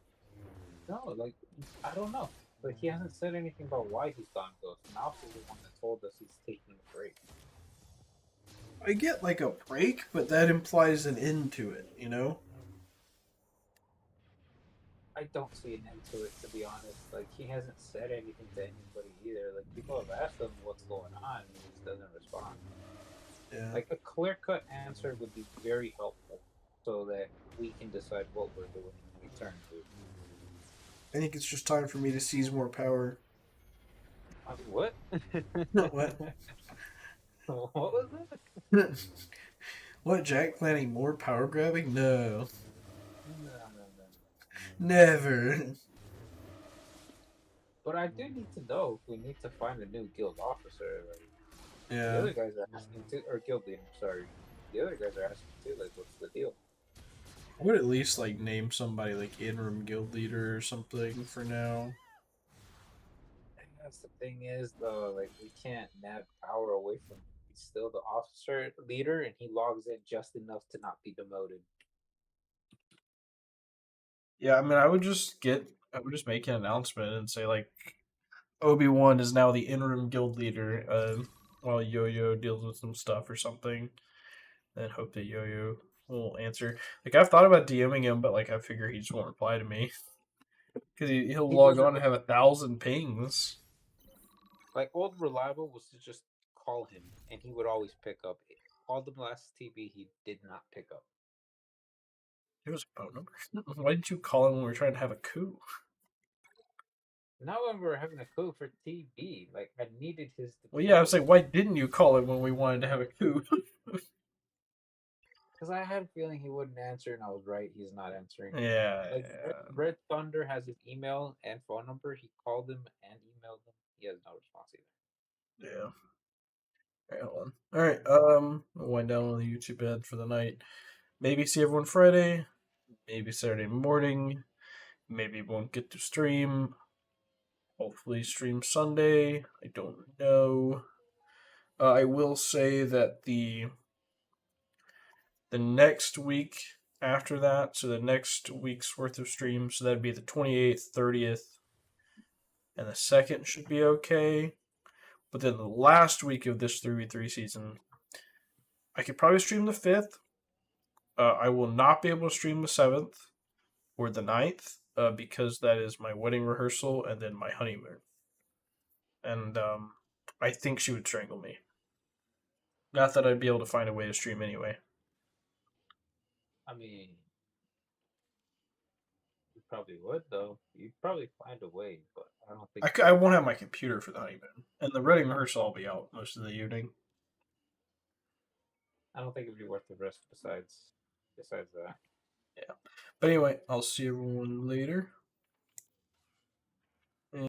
No, like I don't know. But he hasn't said anything about why he's gone ghost. Mouse is the one that told us he's taking a break. I get like a break, but that implies an end to it, you know? I don't see an end to it, to be honest. Like he hasn't said anything to anybody either. Like people have asked him what's going on, and he just doesn't respond. Yeah. Like a clear-cut answer would be very helpful, so that we can decide what we're doing in return to. I think it's just time for me to seize more power. What? What? What was that? What, Jack? Planning more power grabbing? No. No. Never. But I do need to know if we need to find a new guild officer. Like, the Yeah. other guys are asking too, or guild leader. Sorry, the other guys are asking too. Like, what's the deal? I would at least like name somebody like interim guild leader or something for now. And that's the thing is though, like we can't nab power away from him. He's still the officer leader, and he logs in just enough to not be demoted. Yeah, I mean, I would just make an announcement and say like, Obi-Wan is now the interim guild leader, while Yo-Yo deals with some stuff or something, and hope that Yo-Yo will answer. Like, I've thought about DMing him, but like, I figure he just won't reply to me because he'll He log doesn't- on and have 1,000 pings. Like old reliable was to just call him, and he would always pick up. Called him last TB, he did not pick up. It was a phone number. Why didn't you call him when we were trying to have a coup? Not when we were having a coup for TB. Like I needed his. Well, yeah, I was like, why didn't you call him when we wanted to have a coup? Because I had a feeling he wouldn't answer, and I was right. He's not answering. Yeah, Like yeah. Red Thunder has his email and phone number. He called him and emailed him. He has no response either. Yeah. Alright, hold on. Alright, I'll wind down on the YouTube bed for the night. Maybe see everyone Friday. Maybe Saturday morning. Maybe won't get to stream. Hopefully stream Sunday. I don't know. I will say that the next week after that, so the next week's worth of streams, so that'd be the 28th, 30th, and the 2nd should be okay. But then the last week of this 3v3 season, I could probably stream the 5th. I will not be able to stream the 7th or the 9th because that is my wedding rehearsal and then my honeymoon. And I think she would strangle me. Not that I'd be able to find a way to stream anyway. I mean, you probably would though. You'd probably find a way, but I don't think. I won't have my computer for the honeymoon, and the wedding rehearsal will be out most of the evening. I don't think it'd be worth the risk. Besides that. But anyway, I'll see everyone later.